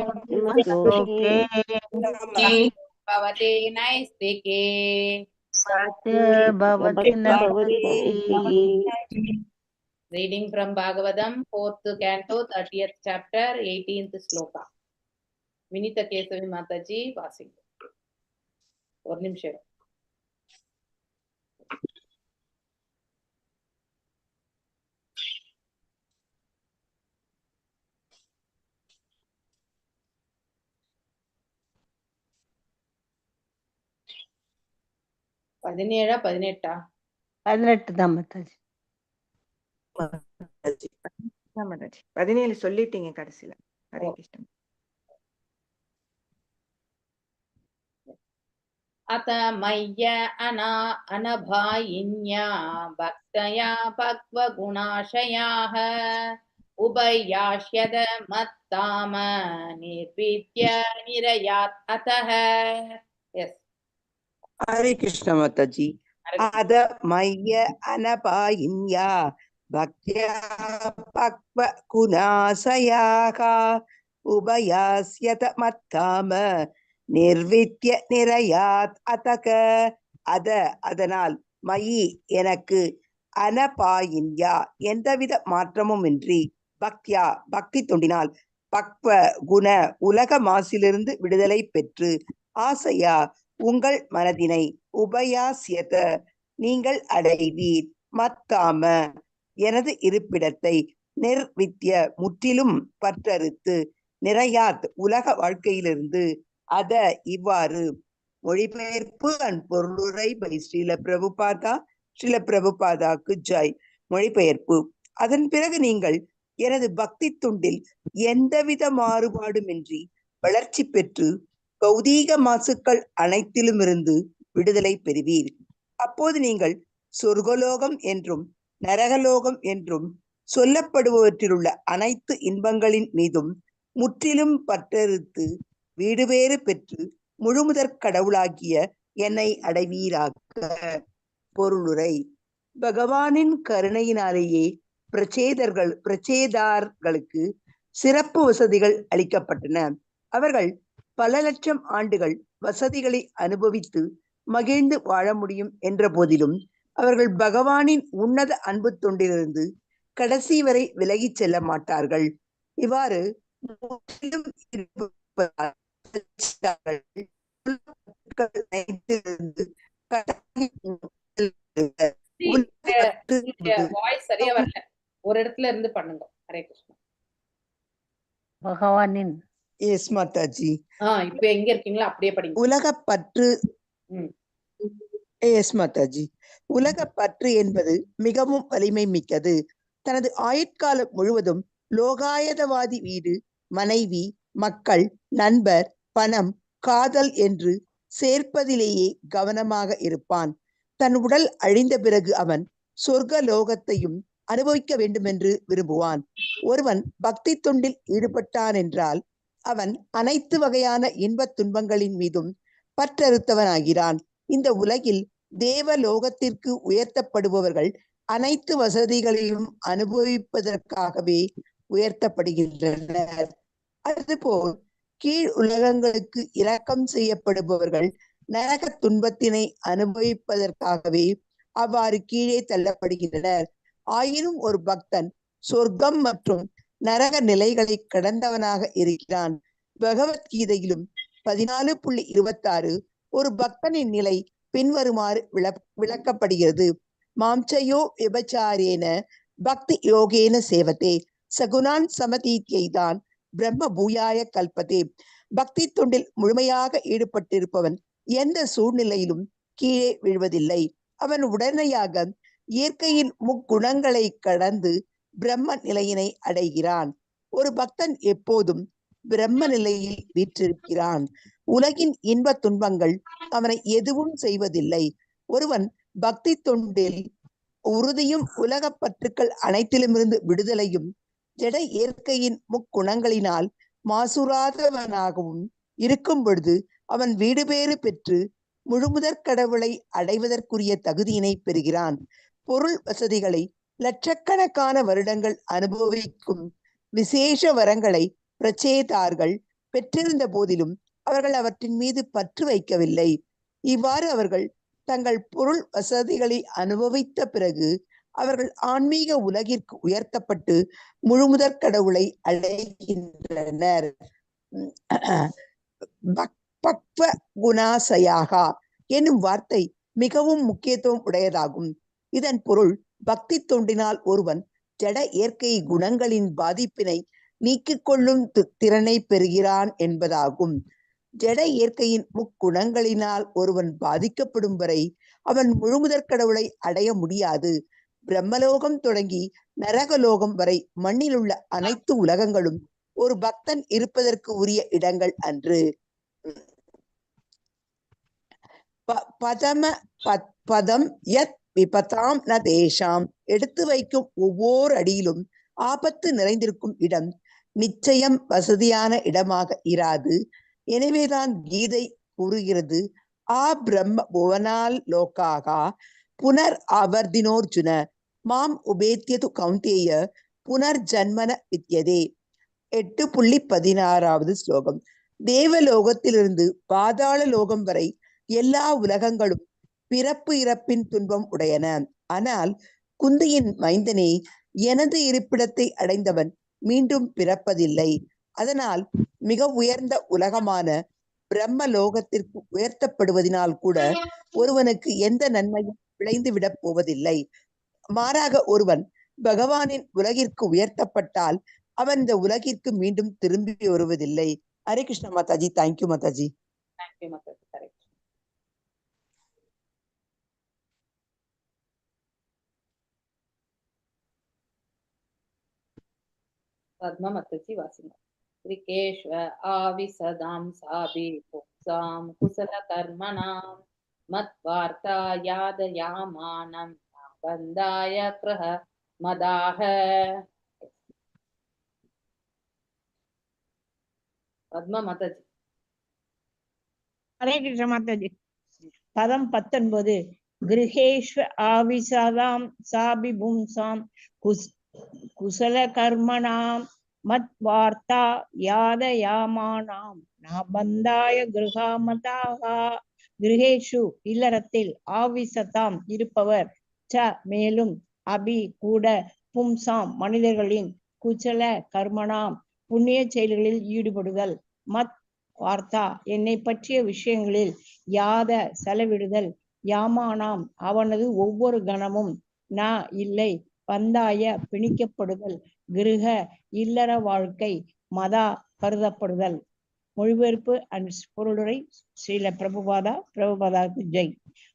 श्लोके भवते नैस्तिके सत्य भवति नैष्ठिकी Reading from Bhagavatam, 4th canto, 30th chapter, 18th sloka. Vinita Kesavi Mataji, passing. ஒரு நிமிஷம் 17 18 18 தான் மாதாஜி. மாதாஜி 17 சொல்லிட்டீங்க கடைசியில. ஹரே கிருஷ்ணா. அத மைய அனபாயின்யா பக்தயா பக்வ குணாஷயாஹ உபயாஷ்யத மத்தாம நிர்வித்ய நிரயாத் அதஹ. Yes, Hare Krishna Mataji. Ada Maya Anapayinya Bhaktya Pakva Kunasayaha Ubayasyata Mattama Nirvitya Nirayat Ataka. அதனால் மயி எனக்கு அனபாயின்யா எந்தவித மாற்றமுமின்றி பக்தியா பக்தி தொண்டினால் பக்வ குண உலக மாசிலிருந்து விடுதலை பெற்று ஆசையா உங்கள் மனதினை உபயாசியத நீங்கள் அடைவீர் மத்தாம எனது இருப்பிடத்தை நிர்வித்ய முற்றிலும் பற்றறுத்து நிறையாத் உலக வாழ்க்கையிலிருந்து அத இவ்வாறு. மொழிபெயர்ப்பு அண்ட் பொருளுரை பை ஸ்ரீல பிரபுபாதாக்கு ஜாய். மொழிபெயர்ப்பு. அதன் பிறகு நீங்கள் எனது பக்தி துண்டில் எந்தவித மாறுபாடுமின்றி வளர்ச்சி பெற்று பௌதீக மாசுக்கள் அனைத்திலுமிருந்து விடுதலை பெறுவீர். அப்போது நீங்கள் சொர்க்கலோகம் என்றும் நரகலோகம் என்றும் சொல்லப்படுபவற்றிலுள்ள அனைத்து இன்பங்களின் மீதும் முற்றிலும் பற்றறுத்து வீடு வேறு பெற்று முழுமுதற் கடவுளாகிய என்னை அடைவீராக. பொருளுரை. பகவானின் கருணையினாலேயே பிரச்சேதார்களுக்கு சிறப்பு வசதிகள் அளிக்கப்பட்டன. அவர்கள் பல லட்சம் ஆண்டுகள் வசதிகளை அனுபவித்து மகிழ்ந்து வாழ முடியும் என்ற போதிலும் அவர்கள் பகவானின் உன்னத அன்பு தொண்டிலிருந்து கடைசி வரை விலகிச் செல்ல மாட்டார்கள். இவ்வாறு வாய்ஸ் சரியா வரல, ஒரு இடத்துல இருந்து பண்ணுங்க. ஹரே கிருஷ்ணா. பகவானின் எஸ் மாதாஜி. இப்ப எங்க இருக்கீங்களோ அப்படியே படிங்க. உலகப்பற்று. எஸ் மாதாஜி. உலகப்பற்று என்பது மிகவும் வலிமை மிக்கது. தனது ஆயுட்காலம் முழுவதும் லோகாயதவாதி வீடு, மனைவி, மக்கள், நண்பர், பணம், காதல் என்று சேர்ப்பதிலேயே கவனமாக இருப்பான். தன் உடல் அழிந்த பிறகு அவன் சொர்க்க லோகத்தையும் அனுபவிக்க வேண்டும் என்று விரும்புவான். ஒருவன் பக்தி தொண்டில் ஈடுபட்டான் என்றால் அவன் அனைத்து வகையான இன்பத் துன்பங்களின் மீதும் பற்றறுத்தவனாகிறான். இந்த உலகில் தேவ லோகத்திற்கு உயர்த்தப்படுபவர்கள் அனைத்து வசதிகளையும் அனுபவிப்பதற்காகவே உயர்த்தப்படுகின்றனர். அதுபோல் கீழ் உலகங்களுக்கு இரக்கம் செய்யப்படுபவர்கள் நரக துன்பத்தினை அனுபவிப்பதற்காகவே அவ்வாறு கீழே தள்ளப்படுகின்றனர். ஆயினும் ஒரு பக்தன் சொர்க்கம் மற்றும் நரக நிலைகளை கடந்தவனாக இருக்கிறான். பகவத்கீதையிலும் 14.26 ஒரு பக்தனின் நிலை பின்வருமாறு விளக்கப்படுகிறது. மாம்சயோ விபச்சாரேன பக்தி யோகேன சேவத்தே சகுணான் சமதீத்யைதான் பிரம்ம பூயாய கல்பதே. பக்தி தொண்டில் முழுமையாக ஈடுபட்டிருப்பவன் எந்த சூழ்நிலையிலும் கீழே விழுவதில்லை. அவன் உடனடியாக இயற்கையின் முக்குணங்களை கடந்து பிரம்ம நிலையினை அடைகிறான். ஒரு பக்தன் எப்போதும் பிரம்ம நிலையில் வீற்றிருக்கிறான். உலகின் இன்ப துன்பங்கள் அவனை எதுவும் செய்வதில்லை. ஒருவன் பக்தி தொண்டில் உறுதியும் உலக பற்றுக்கள் அனைத்திலுமிருந்து விடுதலையும் ஜட இயற்கையின் முக்குணங்களினால் மாசுராதவனாகவும் இருக்கும் பொழுது அவன் வீடு பேறு பெற்று முழுமுதற் கடவுளை அடைவதற்குரிய தகுதியினை பெறுகிறான். பொருள் வசதிகளை லட்சக்கணக்கான வருடங்கள் அனுபவிக்கும் விசேஷ வரங்களை பிரச்சேதார்கள் பெற்றிருந்த போதிலும் அவர்கள் அவற்றின் மீது பற்று வைக்கவில்லை. இவ்வாறு அவர்கள் தங்கள் பொருள் வசதிகளை அனுபவித்த பிறகு அவர்கள் ஆன்மீக உலகிற்கு உயர்த்தப்பட்டு முழுமுதற் கடவுளை அடைகின்றனர். பக்வ குணாசயாகா என்னும் வார்த்தை மிகவும் முக்கியத்துவம் உடையதாகும். இதன் பொருள் பக்தி தொண்டினால் ஒருவன் ஜட இயற்கை குணங்களின் பாதிப்பினை நீக்கிக் கொள்ளும் திறனை பெறுகிறான் என்பதாகும். ஜட இயற்கையின் முக்குணங்களினால் ஒருவன் பாதிக்கப்படும் வரை அவன் முழுமுதற் கடவுளை அடைய முடியாது. பிரம்மலோகம் தொடங்கி நரகலோகம் வரை மண்ணில் உள்ள அனைத்து உலகங்களும் ஒரு பக்தன் இருப்பதற்கு உரிய இடங்கள் அன்று. பதம் யத் விபதாம் ந தேஷாம். எடுத்து வைக்கும் ஒவ்வொரு அடியிலும் ஆபத்து நிறைந்திருக்கும் இடம் நிச்சயம் வசதியான இடமாக இராது. எனவேதான் கீதை கூறுகிறது, ஆ பிரம்ம புவனால் லோகாகா புனர் ஆவர்தினோர்ஜுன மாம் உபேத்தியது கௌந்தேய புனர் ஜன்மன வித்யதே. 8.16 ஸ்லோகம். தேவலோகத்திலிருந்து பாதாள லோகம் வரை எல்லா உலகங்களும் பிறப்பு இறப்பின் துன்பம் உடையன. ஆனால் குந்தியின் மைந்தனே, எனது இருப்பிடத்தை அடைந்தவன் மீண்டும் பிறப்பதில்லை. அதனால் மிக உயர்ந்த உலகமான பிரம்ம லோகத்திற்கு உயர்த்தப்படுவதனால் கூட ஒருவனுக்கு எந்த நன்மையும் விளைந்து விடப் போவதில்லை. மாறாக ஒருவன் பகவானின் உலகிற்கு உயர்த்தப்பட்டால் அவன் இந்த உலகிற்கு மீண்டும் திரும்பி வருவதில்லை. Hare Krishna Mataji. Thank you Mataji. Thank you Mataji. Correct. Padma Mataji வாசிங்க. ரிகேஷ்வ ஆவிசதாம் சாபி புக்ஸாம் குசல கர்மணாம் மத்வார்த்தா யாதயாமானம் பந்தாய கிரஹ மதாக. பத்மா மாதாஜி. ஹரே கிருஷ்ண மாதாஜி. பதம் 19. கிருஹேஷ்வ ஆவிசதாம் சாபி பும்சாம் குசல கர்மணாம் மத் வார்த்தா யாதயாமானாம் நாபந்தாய கிருஹாமதாகா. கிருஹேஷு இல்லறத்தில், ஆவிசதாம் இருப்பவர், ச மேலும், அபி கூட, பும்சாம் மனிதர்களின், குசல கர்மணாம் புண்ணிய செயல்களில் ஈடுபடுதல், மத் வார்த்தா என்னை பற்றிய விஷயங்களில், யாத செலவிடுதல், யாமானாம் அவனது ஒவ்வொரு கணமும், நா இல்லை, பந்தாய பிணிக்கப்படுதல், கிருஹ இல்லற வாழ்க்கை, மதா கருதப்படுதல். மொழிபெயர்ப்பு அண்ட் பொருளுரை ஸ்ரீல பிரபுபாதாக்கு ஜெய்.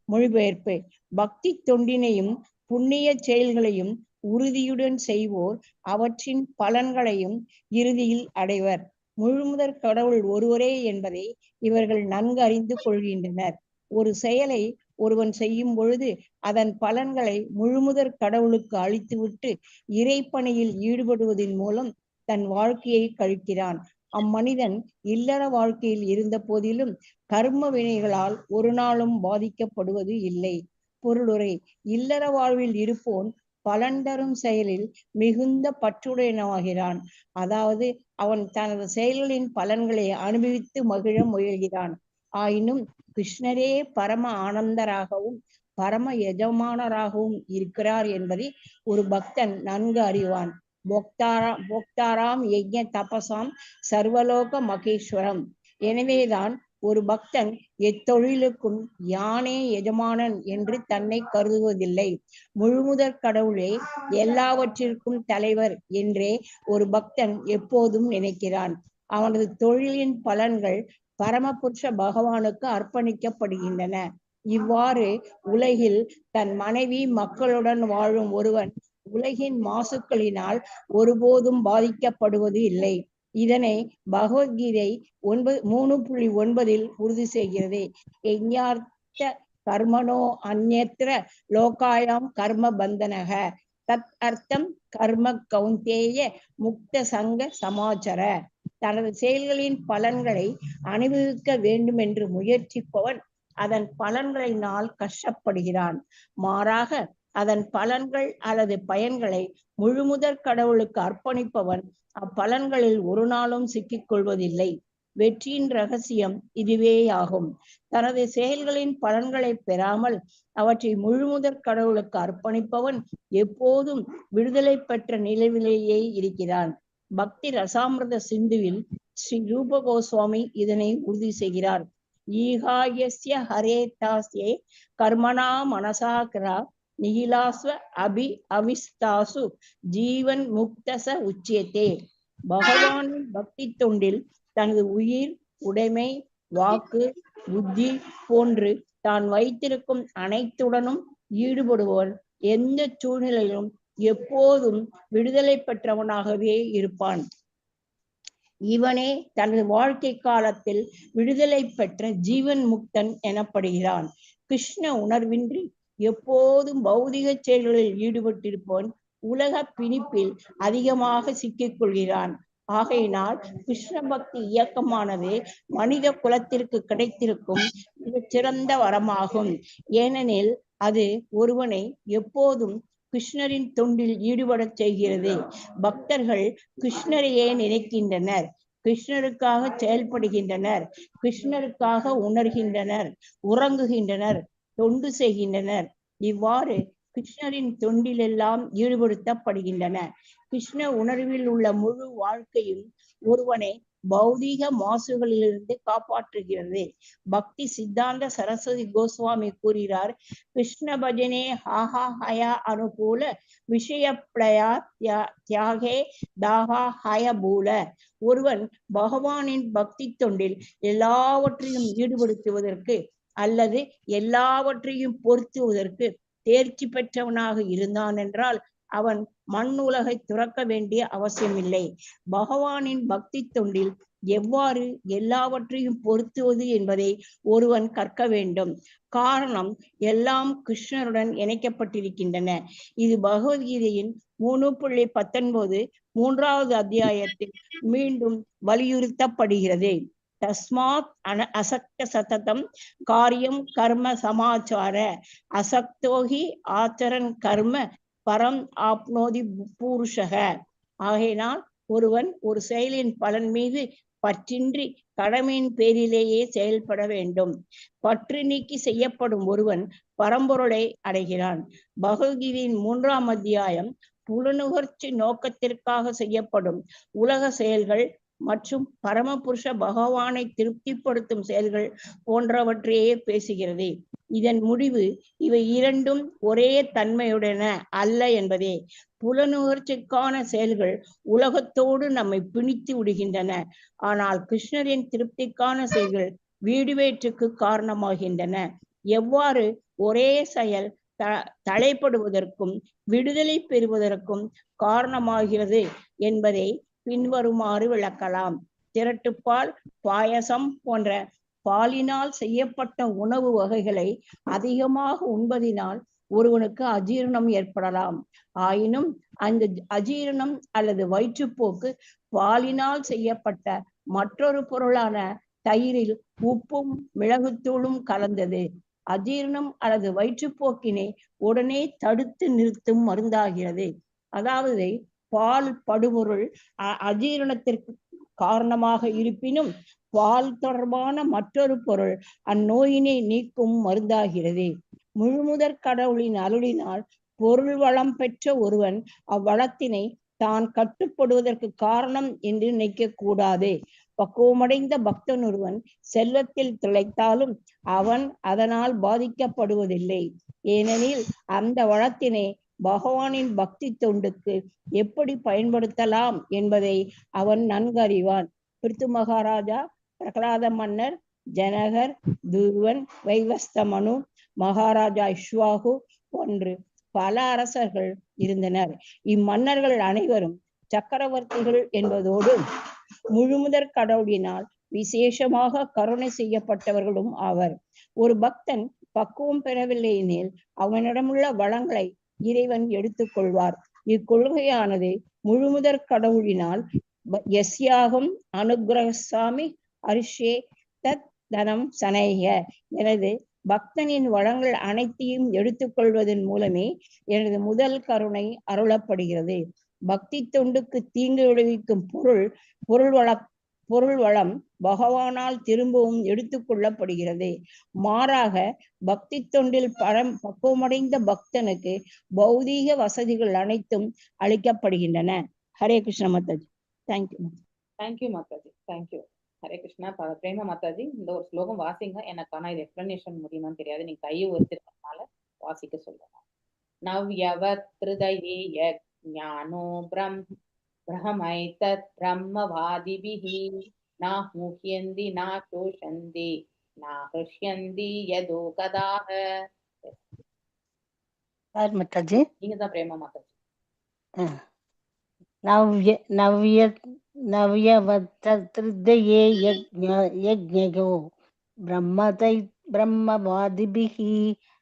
மொழிபெயர்ப்பு. பக்தி தொண்டினையும் புண்ணிய செயல்களையும் உறுதியுடன் செய்வோர் அவற்றின் பலன்களையும் இறுதியில் அடைவர். முழுமுதற் கடவுள் ஒருவரே என்பதை இவர்கள் நன்கு அறிந்து கொள்கின்றனர். ஒரு செயலை ஒருவன் செய்யும் பொழுது அதன் பலன்களை முழுமுதற் கடவுளுக்கு அளித்துவிட்டு இறைப்பணியில் ஈடுபடுவதன் மூலம் தன் வாழ்க்கையை கழிக்கிறான். அம்மனிதன் இல்லற வாழ்க்கையில் இருந்த போதிலும் கர்ம வினைகளால் ஒரு நாளும் பாதிக்கப்படுவது இல்லை. பொருளுரை. இல்லற வாழ்வில் இருப்போன் பலன் தரும் செயலில் மிகுந்த பற்றுடையனாகிறான். அதாவது அவன் தனது செயல்களின் பலன்களை அனுபவித்து மகிழ முயல்கிறான். ஆயினும் கிருஷ்ணரே பரம ஆனந்தராகவும் பரம எஜமானராகவும் இருக்கிறார் என்பதை ஒரு பக்தன் நன்கு அறிவான். போக்தாராம் யஜ்ஞ தபசாம் சர்வலோக மகேஸ்வரம். எனவேதான் ஒரு பக்தன் எத்தொழிலுக்கும் யானே எஜமானன் என்று தன்னை கருதுவதில்லை. முழுமுதற் கடவுளே எல்லாவற்றிற்கும் தலைவர் என்றே ஒரு பக்தன் எப்போதும் நினைக்கிறான். அவனது தொழிலின் பலன்கள் பரமபுருஷ பகவானுக்கு அர்ப்பணிக்கப்படுகின்றன. இவ்வாறு உலகில் தன் மனைவி மக்களுடன் வாழும் ஒருவன் உலகின் மாசுக்களினால் ஒருபோதும் பாதிக்கப்படுவது இல்லை. இதனை பகவத்கீதை 3.9 உறுதி செய்கிறது. யஜ்ஞார்த்த கர்மணோ அந்யத்ர லோகாயாம் கர்ம பந்தனக தத் அர்த்தம் கர்ம கௌந்தேய முக்த சங்க சமாச்சர. தனது செயல்களின் பலன்களை அனுபவிக்க வேண்டும் என்று முயற்சிப்பவன் அதன் பலன்களினால் கஷ்டப்படுகிறான். மாறாக அதன் பலன்கள் அல்லது பயன்களை முழுமுதற் கடவுளுக்கு அர்ப்பணிப்பவன் அப்பலன்களில் ஒரு நாளும் சிக்கிக் கொள்வதில்லை. வெற்றியின் ரகசியம் இதுவேயாகும். தனது செயல்களின் பலன்களை பெறாமல் அவற்றை முழுமுதற் கடவுளுக்கு அர்ப்பணிப்பவன் எப்போதும் விடுதலை பெற்ற நிலையிலேயே இருக்கிறான். பக்தி ரசாமிரத சிந்துவில் ஸ்ரீ ரூப கோஸ்வாமி இதனை உறுதி செய்கிறார். ஈகாயஸ்ய ஹரே தாஸ்யே கர்மணா மனசாகிரா நிகிலாஸ்வ அபி அவிஸ்தாசு ஜீவன் முக்தச உச்சியத்தே. பகவானின் பக்தி தொண்டில் தனது உயிர், உடைமை, வாக்கு, புத்தி போன்று தான் வைத்திருக்கும் அனைத்துடனும் ஈடுபடுபவன் எந்த சூழ்நிலையிலும் எப்போதும் விடுதலை பெற்றவனாகவே இருப்பான். இவனே தனது வாழ்க்கை காலத்தில் விடுதலை பெற்ற ஜீவன் முக்தன் எனப்படுகிறான். கிருஷ்ண உணர்வின்றி எப்போதும் பௌதிக செயல்களில் ஈடுபட்டிருப்பவன் உலக பிணிப்பில் அதிகமாக சிக்கிக் கொள்கிறான். ஆகையினால் கிருஷ்ண பக்தி இயக்கமானது மனித குலத்திற்கு கிடைத்திருக்கும் மிகச் சிறந்த வரமாகும். ஏனெனில் அது ஒருவனை எப்போதும் கிருஷ்ணரின் தொண்டில் ஈடுபடச் செய்கிறது. பக்தர்கள் கிருஷ்ணரையே நினைக்கின்றனர், கிருஷ்ணருக்காக செயல்படுகின்றனர், கிருஷ்ணருக்காக உணர்கின்றனர், உறங்குகின்றனர், தொண்டு செய்கின்றனர். இவ்வாறு கிருஷ்ணரின் தொண்டிலெல்லாம் ஈடுபடுத்தப்படுகின்றன. கிருஷ்ண உணர்வில் உள்ள முழு வாழ்க்கையும் ஒருவனை பௌதீக மாசுகளிலிருந்து காப்பாற்றுகிறது. பக்தி சித்தாந்த சரஸ்வதி கோஸ்வாமி கூறுகிறார், கிருஷ்ண பஜனே ஹாஹா ஹயா அனுகூல விஷயப்ளயா தியாகே தாகா ஹய பூல. ஒருவன் பகவானின் பக்தி தொண்டில் எல்லாவற்றையும் ஈடுபடுத்துவதற்கு அல்லது எல்லாவற்றையும் பொருத்துவதற்கு தேர்ச்சி பெற்றவனாக இருந்தான் என்றால் அவன் மண் உலகை துறக்க வேண்டிய அவசியமில்லை. பகவானின் பக்தி தொண்டில் எவ்வாறு எல்லாவற்றையும் பொருத்துவது என்பதை ஒருவன் கற்க வேண்டும். காரணம், எல்லாம் கிருஷ்ணருடன் இணைக்கப்பட்டிருக்கின்றன. இது பகவத்கீதையின் 3.19 3வது அத்தியாயத்தில் மீண்டும் வலியுறுத்தப்படுகிறது. தஸ்மாத் அசக்த சததம் காரியம் கர்ம சமாச்சார அசக்தோகி ஆச்சரன் கர்ம பரம் ஆப்னோதி பூருஷக. ஆகையினால் ஒருவன் ஒரு செயலின் பலன் மீது பற்றின்றி கடமையின் பேரிலேயே செயல்பட வேண்டும். பற்று நீக்கி செய்யப்படும் ஒருவன் பரம்பொருளை அடைகிறான். பகவத்கீதையின் 3ஆம் அத்தியாயம் புலனுகர்ச்சி நோக்கத்திற்காக செய்யப்படும் உலக செயல்கள் மற்றும் பரமபுருஷ பகவானை திருப்திப்படுத்தும் செயல்கள் போன்றவற்றையே பேசுகிறது. இதன் முடிவு இவை இரண்டும் ஒரே தன்மையுடன அல்ல என்பதே. புலனுகர்ச்சிக்கான செயல்கள் உலகத்தோடு நம்மை பிணித்து விடுகின்றன. ஆனால் கிருஷ்ணரின் திருப்திக்கான செயல்கள் வீடுவேற்றுக்கு காரணமாகின்றன. எவ்வாறு ஒரே செயல் தலைப்படுவதற்கும் விடுதலை பெறுவதற்கும் காரணமாகிறது என்பதை பின்வருமாறு விளக்கலாம். திரட்டுப்பால், பாயசம் போன்ற பாலினால் செய்யப்பட்ட உணவு வகைகளை அதிகமாக உண்பதினால் ஒருவனுக்கு அஜீரணம் ஏற்படலாம். ஆயினும் அந்த அஜீரணம் அல்லது வயிற்றுப்போக்கு பாலினால் செய்யப்பட்ட மற்றொரு பொருளான தயிரில் உப்பும் மிளகுத்தூளும் கலந்தது. அஜீரணம் அல்லது வயிற்றுப்போக்கினை உடனே தடுத்து நிறுத்தும் மருந்தாகிறது. அதாவது பால் படுபொருள் அஜீரணத்திற்கு காரணமாக இருப்பினும் பால் தொடர்பான மற்றொரு பொருள் அந்நோயினை நீக்கும் மருந்தாகிறது. முழுமுதற் கடவுளின் அருளினால் பொருள் வளம் பெற்ற ஒருவன் அவ்வளத்தினை தான் கட்டுப்படுவதற்கு காரணம் என்று நினைக்க கூடாது. பக்குவமடைந்த பக்தன் ஒருவன் செல்வத்தில் திளைத்தாலும் அவன் அதனால் பாதிக்கப்படுவதில்லை. ஏனெனில் அந்த வளத்தினை பகவானின் பக்தி தொண்டுக்கு எப்படி பயன்படுத்தலாம் என்பதை அவன் நன்கறிவான். பிருத்து மகாராஜா, பிரகலாத மன்னர், ஜனகர், துருவன், வைவஸ்தமனு, மகாராஜா இஷ்வாகு போன்று பல அரசர்கள் இருந்தனர். இம்மன்னர்கள் அனைவரும் சக்கரவர்த்திகள் என்பதோடு முழுமுதற் கடவுளினால் விசேஷமாக கருணை செய்யப்பட்டவர்களும் ஆவர். ஒரு பக்தன் பக்குவம் பெறவில்லை எனில் அவனிடமுள்ள வளங்களை இறைவன் எடுத்துக்கொள்வார். இக்கொள்கையானது முழுமுதற் கடவுளினால் யஸ்யாகம் அனுகிரகசாமி அரிஷே தத் தனம் சனைக. எனது பக்தனின் வளங்கள் அனைத்தையும் எடுத்துக்கொள்வதன் மூலமே எனது முதல் கருணை அருளப்படுகிறது. பக்தி தொண்டுக்கு தீங்கு விளைவிக்கும் பொருள் வளம் பகவானால் திரும்பவும் எடுத்துக்கொள்ளப்படுகிறது. மாறாக பக்தி தொண்டில் பக்குவமடைந்த பக்தனுக்கு பௌதீக வசதிகள் அனைத்தும் அளிக்கப்படுகின்றன. Hare Krishna Mataji. Thank you. Thank you Mataji, thank you. Hare Krishna. Prema Mataji, இந்த ஒரு ஸ்லோகம் வாசிங்க. எனக்கு ஆனா இது எக்ஸ்பிளனேஷன் முடியுமான்னு தெரியாது. நீங்க கையை ஒருத்திருக்கனால வாசிக்க சொல்லுங்க. நவ்யவத் ஹிருதயே ஞானோ பிரஹமைதத் பிரம்மவாதிபிஹி நா முஹ்யந்தி நா சோஷந்தி न हृष्यन्ति यदो कदाः. யார் மாதாஜி? நீங்க தான் பிரேமா மாதாஜி. நவ்ய நவ்ய நவ்யவத்ருதயே யஜ்ஞோ பிரம்மதை பிரம்மவாதிபிः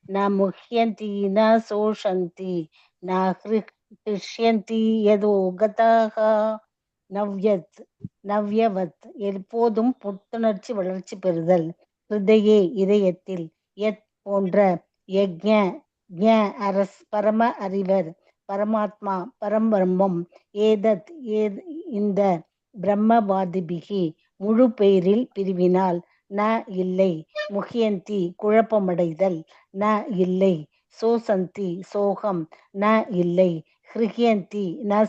ந முஹ்யந்தி ந சோஷந்தி ந ஹ்ருஷ்யந்தி யதோ கதாः. நவ்யவத் எப்போதும் புத்துணர்ச்சி வளர்ச்சி பெறுதல். ஹிருதயே இதயத்தில். யத் போன்ற. யஜ்ஞ அரஸ் பரம அறிவர் பரமாத்மா பரம்பிரம்மம். ஏதத் இந்த பிரம்மவாதிபிகி முழு பெயரில் பிரிவினால். ந இல்லை. முஹ்யந்தி குழப்பமடைதல். ந இல்லை. சோசந்தி சோகம். ந இல்லை. ஹ்ருஹ்யந்தி ந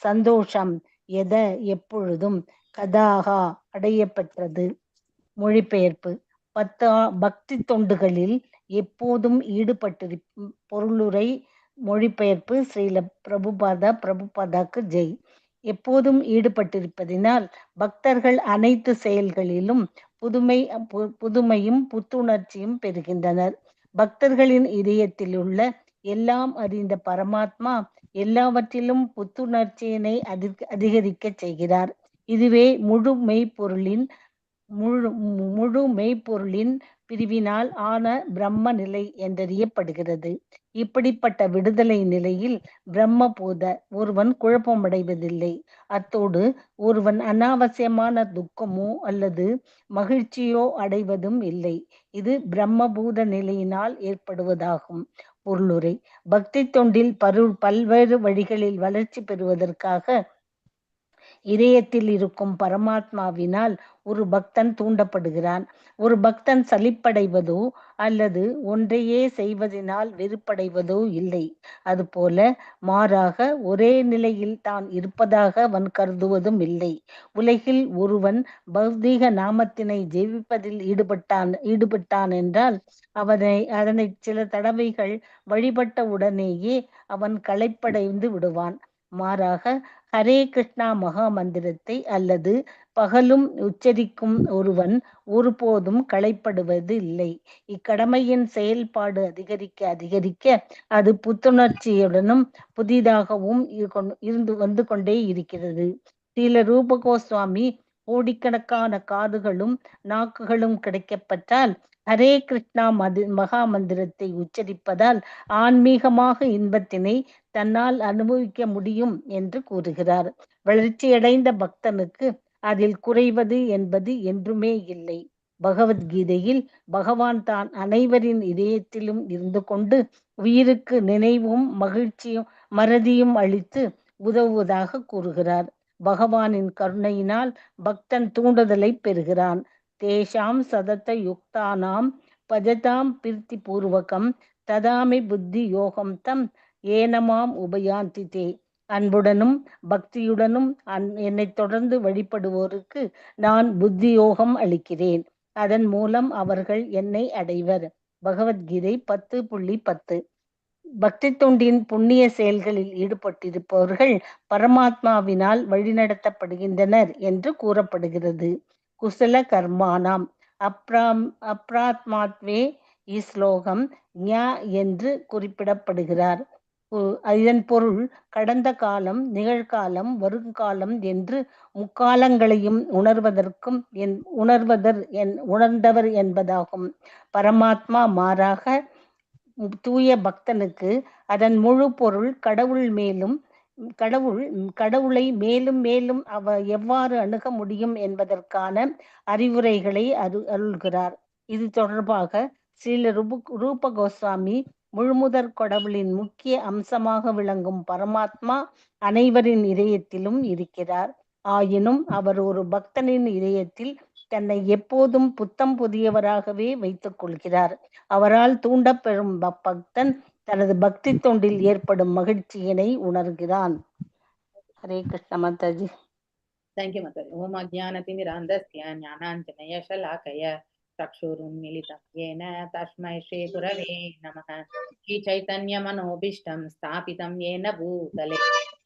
சந்தோஷம். எத எப்பொழுதும். கதாகா அடையப்பெற்றது. மொழிபெயர்ப்பு. பக்தி தொண்டுகளில் எப்போதும் பொருளுரை மொழிபெயர்ப்பு ஸ்ரீல பிரபுபாதாக்கு ஜெய். எப்போதும் ஈடுபட்டிருப்பதினால் பக்தர்கள் அனைத்து செயல்களிலும் புதுமையும் புத்துணர்ச்சியும் பெறுகின்றனர். பக்தர்களின் இதயத்தில் உள்ள எல்லாம் அறிந்த பரமாத்மா எல்லாவற்றிலும் புத்துணர்ச்சியினை அதிகரிக்க செய்கிறார். இதுவே முழு மெய்ப்பொருளின் பிரிவினால் ஆன பிரம்ம நிலை என்றறியப்படுகிறது. இப்படிப்பட்ட விடுதலை நிலையில் பிரம்மபூத ஒருவன் குழப்பமடைவதில்லை. அத்தோடு ஒருவன் அனாவசியமான துக்கமோ அல்லது மகிழ்ச்சியோ அடைவதும் இல்லை. இது பிரம்மபூத நிலையினால் ஏற்படுவதாகும். பொருளுரை. பக்தி தொண்டில் பல்வேறு வழிகளில் வளர்ச்சி பெறுவதற்காக இதயத்தில் இருக்கும் பரமாத்மாவினால் ஒரு பக்தன் தூண்டப்படுகிறான். ஒரு பக்தன் சலிப்படைவதோ அல்லது ஒன்றையே செய்வதனால் வெறுப்படைவதோ இல்லை. அதுபோல மாறாக ஒரே நிலையில் தான் இருப்பதாக அவன் கருதுவதும் இல்லை. உலகில் ஒருவன் பௌதீக நாமத்தினை ஜெபிப்பதில் ஈடுபட்டான் என்றால் அதனை சில தடவைகள் வழிபட்ட உடனேயே அவன் களைப்படைந்து விடுவான். மாறாக ஹரே கிருஷ்ணா மகா மந்திரத்தை அல்லது பகலும் உச்சரிக்கும் ஒருவன் ஒருபோதும் களைப்படுவது இல்லை. இக்கடமையின் செயல்பாடு அதிகரிக்க அது புத்துணர்ச்சியுடனும் புதிதாகவும் வந்து கொண்டே இருக்கிறது. ஸ்ரீல ரூப கோஸ்வாமி கோடிக்கணக்கான காதுகளும் நாக்குகளும் கிடைக்கப்பட்டால் ஹரே கிருஷ்ணா மகா மந்திரத்தை உச்சரிப்பதால் ஆன்மீகமாக இன்பத்தினை தன்னால் அனுபவிக்க முடியும் என்று கூறுகிறார். வளர்ச்சியடைந்த பக்தனுக்கு அதில் குறைவது என்பது என்றுமே இல்லை. பகவத்கீதையில் பகவான் தான் அனைவரின் இதயத்திலும் இருந்து கொண்டு உயிருக்கு நினைவும் மகிழ்ச்சியும் மறதியும் அளித்து உதவுவதாக கூறுகிறார். பகவானின் கருணையினால் பக்தன் தூண்டுதலை பெறுகிறான். தேஷாம் சதத யுக்தானாம் பஜதாம் பிரித்தி பூர்வகம் ததாமி புத்தி யோகம் தம் ஏனமாம் உபயாந்தி தே. அன்புடனும் பக்தியுடனும் என்னை தொடர்ந்து வழிபடுவோருக்கு நான் புத்தி யோகம் அளிக்கிறேன். அதன் மூலம் அவர்கள் என்னை அடைவர். பகவத்கீதை 10.10. பக்தி தொண்டின் புண்ணிய செயல்களில் ஈடுபட்டிருப்பவர்கள் பரமாத்மாவினால் வழிநடத்தப்படுகின்றனர் என்று கூறப்படுகிறது. குசல கர்மானாம் அப்ராத்மாத்வே இஸ்லோகம் ஞா என்று குறிப்பிடப்படுகிறார். இதன் பொருள் கடந்த காலம், நிகழ்காலம், வருங்காலம் என்று முக்காலங்களையும் உணர்ந்தவர் என்பதாகும். பரமாத்மா மாறாக தூய பக்தனுக்கு அதன் முழு பொருள் கடவுளை மேலும் மேலும் எவ்வாறு அணுக முடியும் என்பதற்கான அறிவுரைகளை அருள்கிறார். இது தொடர்பாக ஸ்ரீல ரூப கோஸ்வாமி முழுமுதற் கடவுளின் முக்கிய அம்சமாக விளங்கும் பரமாத்மா அனைவரின் இதயத்திலும் இருக்கிறார். ஆயினும் அவர் ஒரு பக்தனின் இதயத்தில் தன்னை எப்போதும் புத்தம் புதியவராகவே வைத்துக் கொள்கிறார். அவரால் தூண்டப்பெறும் பக்தன் தனது பக்தி தொண்டில் ஏற்படும் மகிழ்ச்சியினை உணர்கிறான். ஹரே கிருஷ்ண மாதாஜி. தேங்க்யூ மாதாஜி. ஓம் அஜ்ஞானதிமிராந்தஸ்ய ஞானாஞ்சனய ஷலாகய चक्षुरुन्मीलितं येन तस्मै श्रीगुरवे नमः. श्रीचैतन्यमनोभीष्टं स्थापितं येन भूतले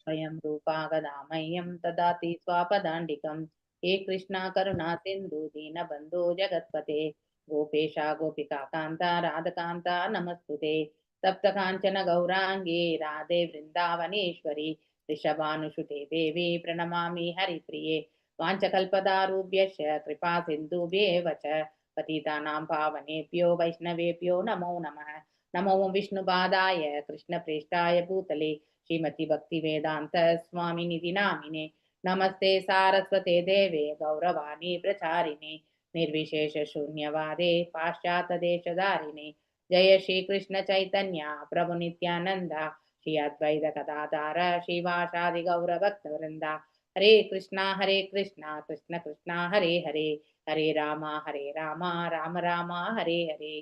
स्वयं रूपा गदामह्यं ददाति स्वापदाण्डिकं हे कृष्णा करुणा सिंधु दीन बंधु जगत्पते गोपेशा गोपिका कांता राधकांता नमस्तुते सप्त कांचन गौरांगे राधे वृंदावनेश्वरी ऋषभानुसुते देवी प्रणमामि हरिप्रिये वाञ्छकल्पदारुभ्यश्च कृपा सिन्धुभ्येव च पतितानां पावनेभ्यो वैष्णवेभ्यो नमो नमः। नमो विष्णुपादाय कृष्णप्रेष्ठाय भूतले श्रीमती भक्तिवेदान्त स्वामिनिधि नामिने नमस्ते सारस्वते देवे गौरवाणी प्रचारिणे निर्विशेष शून्यवादे पाश्चात्यदेशधारिणे जय श्री कृष्ण चैतन्य प्रभु नित्यानंद श्री अद्वैत गदाधर श्रीवासादि गौर भक्तवृंदा हरे कृष्णा कृष्ण कृष्णा हरे हरे हरे राम राम राम हरे हरे।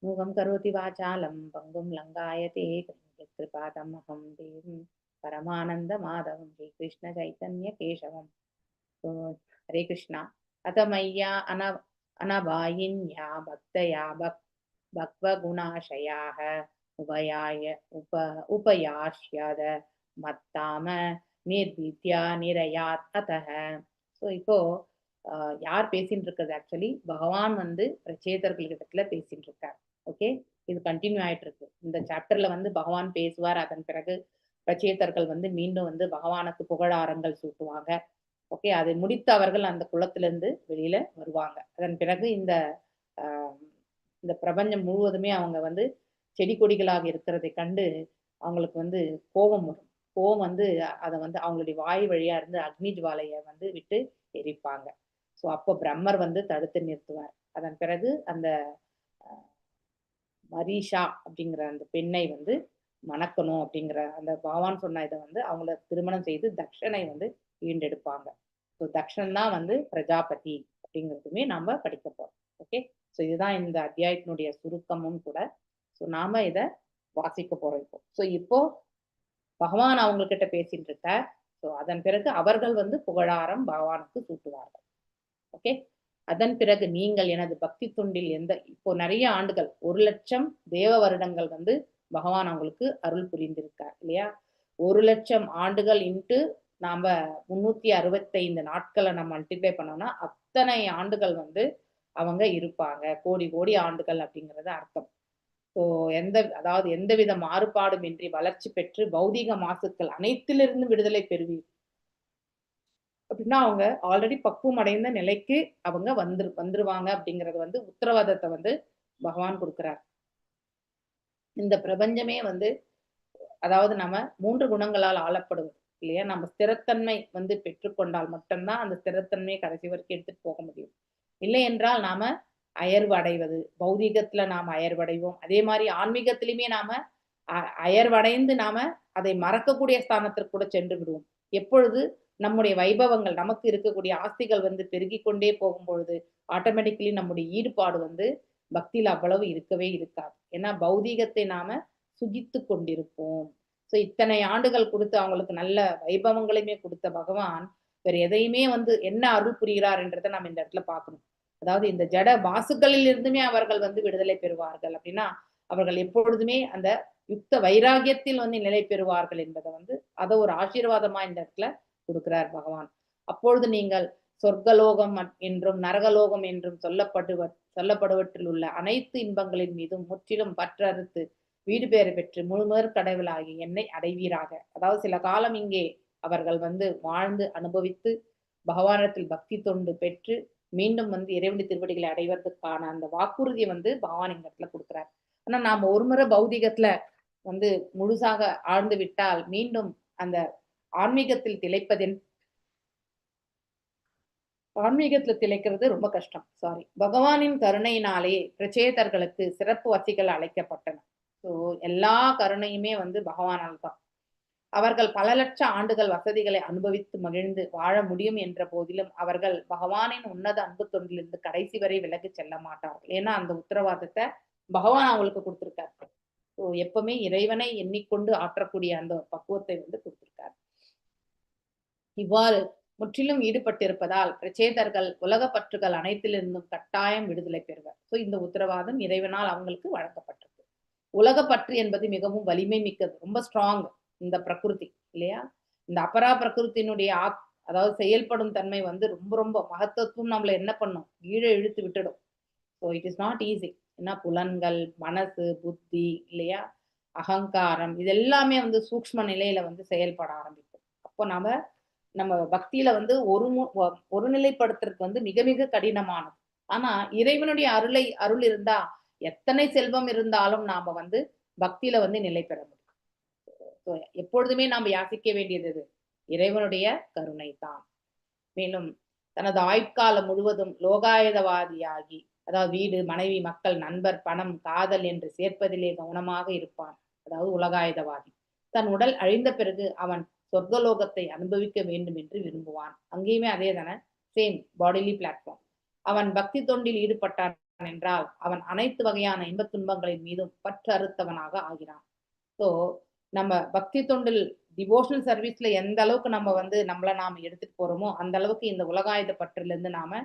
मूगं करोति वाचालं पंगुं लंघायते कृपातमहं देवं परमानन्दमाधवं श्रीकृष्ण चैतन्य केशवम्। हरे कृष्णा। अथ मय्या अनभायिन्या भक्तया भक्वगुणाशयाः उपयास्यद मत्ताम निर्विद्या निरयात् अतः। ஸோ இப்போ யார் பேசிட்டு இருக்கிறது? ஆக்சுவலி பகவான் வந்து பிரச்சேதர்கள்கிட்ட பேசிட்டு இருக்கார். ஓகே, இது கண்டினியூ ஆயிட்டு இருக்கு. இந்த சாப்டர்ல வந்து பகவான் பேசுவார். அதன் பிறகு பிரச்சேதர்கள் வந்து மீண்டும் வந்து பகவானுக்கு புகழாரங்கள் சூட்டுவாங்க. ஓகே, அதை முடித்து அவர்கள் அந்த குளத்திலிருந்து வெளியில வருவாங்க. அதன் பிறகு இந்த பிரபஞ்சம் முழுவதுமே அவங்க வந்து செடி கொடிகளாக இருக்கிறதை கண்டு அவங்களுக்கு வந்து கோபம் வரும். கோபம் வந்து அதை வந்து அவங்களுடைய வாய் வழியா இருந்து அக்னி ஜுவாலையை வந்து விட்டு எரிப்பாங்க. ஸோ அப்போ பிரம்மர் வந்து தடுத்து நிறுத்துவார். அதன் பிறகு அந்த மரீஷா அப்படிங்கிற அந்த பெண்ணை வந்து மணக்கணும் அப்படிங்கிற அந்த பகவான் சொன்ன இதை வந்து அவங்கள திருமணம் செய்து தக்ஷனை வந்து ஈண்டெடுப்பாங்க. ஸோ தக்ஷன் தான் வந்து பிரஜாபதி அப்படிங்கிறதுமே நாம படிக்க போறோம். ஓகே, ஸோ இதுதான் இந்த அத்தியாயத்தினுடைய சுருக்கமும் கூட. ஸோ நாம இதை வாசிக்க போறோம் இப்போ. ஸோ இப்போ பகவான் அவங்கக்கிட்ட பேசிட்டு இருக்கார். ஸோ அதன் பிறகு அவர்கள் வந்து புகழாரம் பகவானுக்கு சூட்டுவார்கள். ஓகே, அதன் பிறகு நீங்கள் எனது பக்தி தொண்டில் இப்போ நிறைய ஆண்டுகள் 1,00,000 தேவ வருடங்கள் வந்து பகவான் அவங்களுக்கு அருள் புரிந்திருக்கார் இல்லையா? 1,00,000 ஆண்டுகள் இன்ட்டு நாம 365 நாட்களை நம்ம மல்டிப்ளை பண்ணோம்னா அத்தனை ஆண்டுகள் வந்து அவங்க இருப்பாங்க. கோடி கோடி ஆண்டுகள் அப்படிங்கிறது அர்த்தம். ஸோ அதாவது எந்தவித மாறுபாடும் இன்றி வளர்ச்சி பெற்று பௌதிக மாசுக்கள் அனைத்திலிருந்து விடுதலை பெறுவீர் அப்படின்னா அவங்க ஆல்ரெடி பக்குவம் அடைந்த நிலைக்கு அவங்க வந்துருவாங்க அப்படிங்கறது வந்து உத்தரவாதத்தை வந்து பகவான் கொடுக்கிறார். இந்த பிரபஞ்சமே வந்து அதாவது நம்ம 3 குணங்களால் ஆளப்படுவது இல்லையா? நம்ம ஸ்திரத்தன்மை வந்து பெற்றுக்கொண்டால் மட்டும்தான் அந்த ஸ்திரத்தன்மையை கடைசி வரைக்கும் எடுத்துட்டு போக முடியும். இல்லை என்றால் நாம அயர்வு அடைவது, பௌதீகத்துல நாம அயர்வடைவோம். அதே மாதிரி ஆன்மீகத்திலுமே நாம அயர்வடைந்து நாம அதை மறக்கக்கூடிய ஸ்தானத்திற்கு கூட சென்று விடுவோம். எப்பொழுது நம்முடைய வைபவங்கள் நமக்கு இருக்கக்கூடிய ஆஸ்திகள் வந்து பெருகி கொண்டே போகும் பொழுது ஆட்டோமேட்டிக்கலி நம்முடைய ஈடுபாடு வந்து பக்தியில அவ்வளவு இருக்கவே இருக்காது. ஏன்னா பௌதீகத்தை நாம சுகித்து கொண்டிருப்போம். ஸோ இத்தனை ஆண்டுகள் கொடுத்து அவங்களுக்கு நல்ல வைபவங்களையுமே கொடுத்த பகவான் வேற எதையுமே வந்து என்ன அருள் புரிகிறார் என்றதை நம்ம இந்த இடத்துல பார்க்கணும். அதாவது இந்த ஜட வாசுகளில் இருந்துமே அவர்கள் வந்து விடுதலை பெறுவார்கள் அப்படின்னா அவர்கள் எப்பொழுதுமே அந்த யுக்த வைராகியத்தில் வந்து நிலை பெறுவார்கள் என்பதை வந்து அதை ஒரு ஆசீர்வாதமா இந்த இடத்துல கொடுக்கிறார் பகவான். அப்பொழுது நீங்கள் சொர்க்கலோகம் என்றும் நரகலோகம் என்றும் சொல்லப்படுவற்றில் உள்ள அனைத்து இன்பங்களின் மீதும் முற்றிலும் பற்றறுத்து வீடு பேறு பெற்று முழுமுதற் கடவுளாகி என்னை அடைவீராக. அதாவது சில காலம் இங்கே அவர்கள் வந்து வாழ்ந்து அனுபவித்து பகவானத்தில் பக்தி தொண்டு பெற்று மீண்டும் வந்து இறைவனி திருவடிகளை அடைவதற்கான அந்த வாக்குறுதியை வந்து பகவான் இந்த இடத்துல கொடுக்கிறார். ஆனா நாம ஒரு முறை பௌதிகத்துல வந்து முழுசாக ஆழ்ந்து விட்டால் மீண்டும் அந்த ஆன்மீகத்தில் திளைக்கிறது ரொம்ப கஷ்டம். சாரி, பகவானின் கருணையினாலே பிரச்சேதர்களுக்கு சிறப்பு வசிகள் அழைக்கப்பட்டன. ஸோ எல்லா கருணையுமே வந்து பகவானால் தான். அவர்கள் பல லட்ச ஆண்டுகள் வசதிகளை அனுபவித்து மகிழ்ந்து வாழ முடியும் என்ற போதிலும் அவர்கள் பகவானின் உன்னத அன்பு தொண்டிலிருந்து கடைசி வரை விலகி செல்ல மாட்டார்கள். ஏன்னா அந்த உத்தரவாதத்தை பகவான் அவங்களுக்கு கொடுத்திருக்காரு. ஸோ எப்பவுமே இறைவனை எண்ணிக்கொண்டு ஆற்றக்கூடிய அந்த பக்குவத்தை வந்து கொடுத்திருக்காரு. இவ்வாறு முற்றிலும் ஈடுபட்டிருப்பதால் பிரச்சேதர்கள் உலக பற்றுகள் அனைத்திலிருந்தும் கட்டாயம் விடுதலை பெறுவர். ஸோ இந்த உத்தரவாதம் இறைவனால் அவங்களுக்கு வழங்கப்பட்டிருக்கு. உலக பற்று என்பது மிகவும் வலிமை மிக்கது, ரொம்ப ஸ்ட்ராங் இந்த பிரகிருதி இல்லையா? இந்த அபரா பிரகிருத்தினுடைய அதாவது செயல்படும் தன்மை வந்து ரொம்ப ரொம்ப மகத்துவம் நம்மள என்ன பண்ணும், கீழே இழுத்து விட்டுடும். So it is not easy. ஏன்னா புலன்கள், மனசு, புத்தி இல்லையா, அகங்காரம், இது எல்லாமே வந்து சூக்ஷ்ம நிலையில வந்து செயல்பட ஆரம்பிக்கும். அப்போ நம்ம பக்தியில வந்து ஒருநிலைப்படுத்துறதுக்கு வந்து மிக மிக கடினமானது. ஆனா இறைவனுடைய அருள் இருந்தா எத்தனை செல்வம் இருந்தாலும் நாம வந்து பக்தியில வந்து நிலை பெற முடியும். So, எப்பொழுதுமே நாம் யாசிக்க வேண்டியது இறைவனுடைய கருணை தான். மேலும் தனது ஆயுட்காலம் முழுவதும் லோகாயுதவாதியாகி, அதாவது வீடு, மனைவி, மக்கள், நண்பர், பணம், காதல் என்று சேர்ப்பதிலே கவனமாக இருப்பான். அதாவது உலகாயுதவாதி. தன் உடல் அழிந்த பிறகு அவன் சொர்க்கலோகத்தை அனுபவிக்க வேண்டும் என்று விரும்புவான். அங்கேயுமே அதே தானே, சேம் பாடிலி பிளாட்ஃபார்ம். அவன் பக்தி தொண்டில் ஈடுபட்டான் என்றால் அவன் அனைத்து வகையான இன்பத் துன்பங்களின் மீதும் பற்றறுத்தவனாக ஆகிறான். ஸோ நம்ம பக்தி தொண்டில் டிவோஷனல் சர்வீஸ்ல எந்த அளவுக்கு நம்ம வந்து நம்மள நாம எடுத்துட்டு போறோமோ அந்த அளவுக்கு இந்த உலகாயுத பற்றிலிருந்து நாம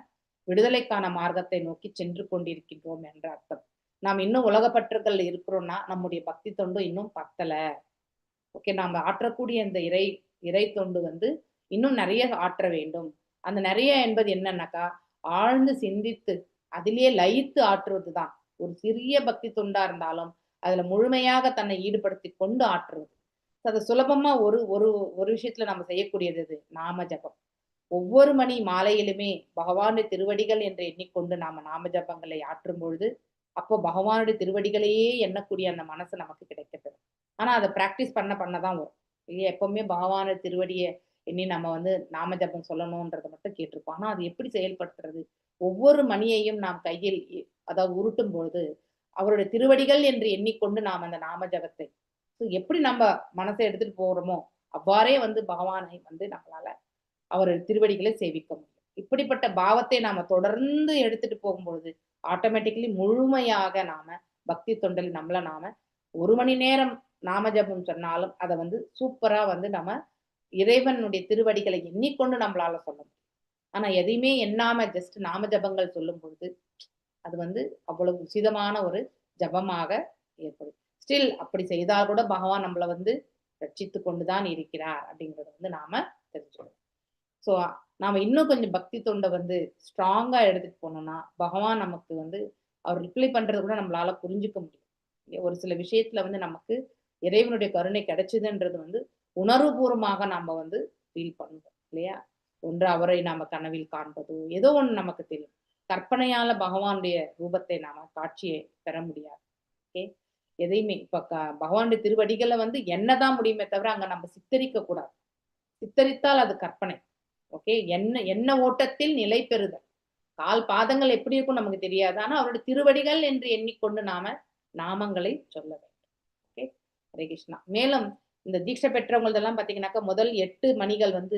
விடுதலைக்கான மார்க்கத்தை நோக்கி சென்று கொண்டிருக்கின்றோம் என்ற அர்த்தம். நாம் இன்னும் உலகப்பற்றுகள் இருக்கிறோம்னா நம்முடைய பக்தி தொண்டு இன்னும் பத்தல. ஓகே, நாம ஆற்றக்கூடிய இந்த இறை தொண்டு வந்து இன்னும் நிறைய ஆற்ற வேண்டும். அந்த நிறைய என்பது என்னன்னாக்கா, ஆழ்ந்து சிந்தித்து அதிலேயே லயித்து ஆற்றுவதுதான். ஒரு சிறிய பக்தி தொண்டா இருந்தாலும் அதுல முழுமையாக தன்னை ஈடுபடுத்தி கொண்டு ஆற்றுவது. அது சுலபமா ஒரு ஒரு ஒரு விஷயத்துல நம்ம செய்யக்கூடியது இது நாம ஜபம். ஒவ்வொரு மணி மாலையிலுமே பகவானுடைய திருவடிகள் என்று எண்ணிக்கொண்டு நாம நாம ஜபங்களை ஆற்றும் பொழுது அப்போ பகவானுடைய திருவடிகளையே எண்ணக்கூடிய அந்த மனசு நமக்கு கிடைக்கப்படும். ஆனா அதை பிராக்டிஸ் பண்ணதான் வரும் இல்லையா. எப்பவுமே பகவானுடைய திருவடியை எண்ணி நம்ம வந்து நாம ஜபம் சொல்லணும்ன்றதை மட்டும் கேட்டிருப்போம். ஆனா அது எப்படி செயல்படுத்துறது? ஒவ்வொரு மணியையும் நாம் கையில் அதாவது உருட்டும் பொழுது அவருடைய திருவடிகள் என்று எண்ணிக்கொண்டு நாம் அந்த நாம ஜபத்தை எப்படி நம்ம மனசை எடுத்துட்டு போறோமோ அவ்வாறே வந்து பகவானை வந்து நம்மளால அவருடைய திருவடிகளை சேவிக்க முடியும். இப்படிப்பட்ட பாவத்தை நாம தொடர்ந்து எடுத்துட்டு போகும்பொழுது ஆட்டோமேட்டிக்கலி முழுமையாக நாம பக்தி தொண்டில் நம்மள நாம 1 மணி நேரம் நாம ஜபம் சொன்னாலும் அதை வந்து சூப்பரா வந்து நம்ம இறைவனுடைய திருவடிகளை எண்ணிக்கொண்டு நம்மளால சொல்ல முடியும். ஆனா எதையுமே எண்ணாம ஜஸ்ட் நாம ஜபங்கள் சொல்லும் பொழுது அது வந்து அவ்வளவு உசிதமான ஒரு ஜபமாக ஏற்படும். ஸ்டில் அப்படி செய்தால் கூட பகவான் நம்மளை வந்து ரட்சித்து கொண்டுதான் இருக்கிறார் அப்படிங்கறத வந்து நாம தெரிஞ்சுக்கணும். ஸோ நாம இன்னும் கொஞ்சம் பக்தி தொண்டை வந்து ஸ்ட்ராங்கா எடுத்துட்டு போனோம்னா பகவான் நமக்கு வந்து அவர் ரிப்ளை பண்றது கூட நம்மளால புரிஞ்சுக்க முடியும். ஒரு சில விஷயத்துல வந்து நமக்கு இறைவனுடைய கருணை கிடைச்சதுன்றது வந்து உணர்வுபூர்வமாக நாம வந்து ஃபீல் பண்ணுவோம் இல்லையா. ஒன்று அவரை நாம கனவில் காண்பதோ ஏதோ ஒன்று நமக்கு தெரியும். கற்பனையால பகவானுடைய ரூபத்தை நாம காட்சியை பெற முடியாது. ஓகே, எதையுமே இப்ப பகவானுடைய திருவடிகளை வந்து என்னதான் முடியுமே தவிர அங்க நம்ம சித்தரிக்க கூடாது. சித்தரித்தால் அது கற்பனை. ஓகே, என்ன ஓட்டத்தில் நிலை பெறுதல். கால் பாதங்கள் எப்படி இருக்கும் நமக்கு தெரியாது. ஆனா அவருடைய திருவடிகள் என்று எண்ணிக்கொண்டு நாம நாமங்களை சொல்ல வேண்டும். ஓகே, ஹரே கிருஷ்ணா. மேலும் இந்த தீட்சை பெற்றவங்களதெல்லாம் பாத்தீங்கன்னாக்கா முதல் 8 மணிகள் வந்து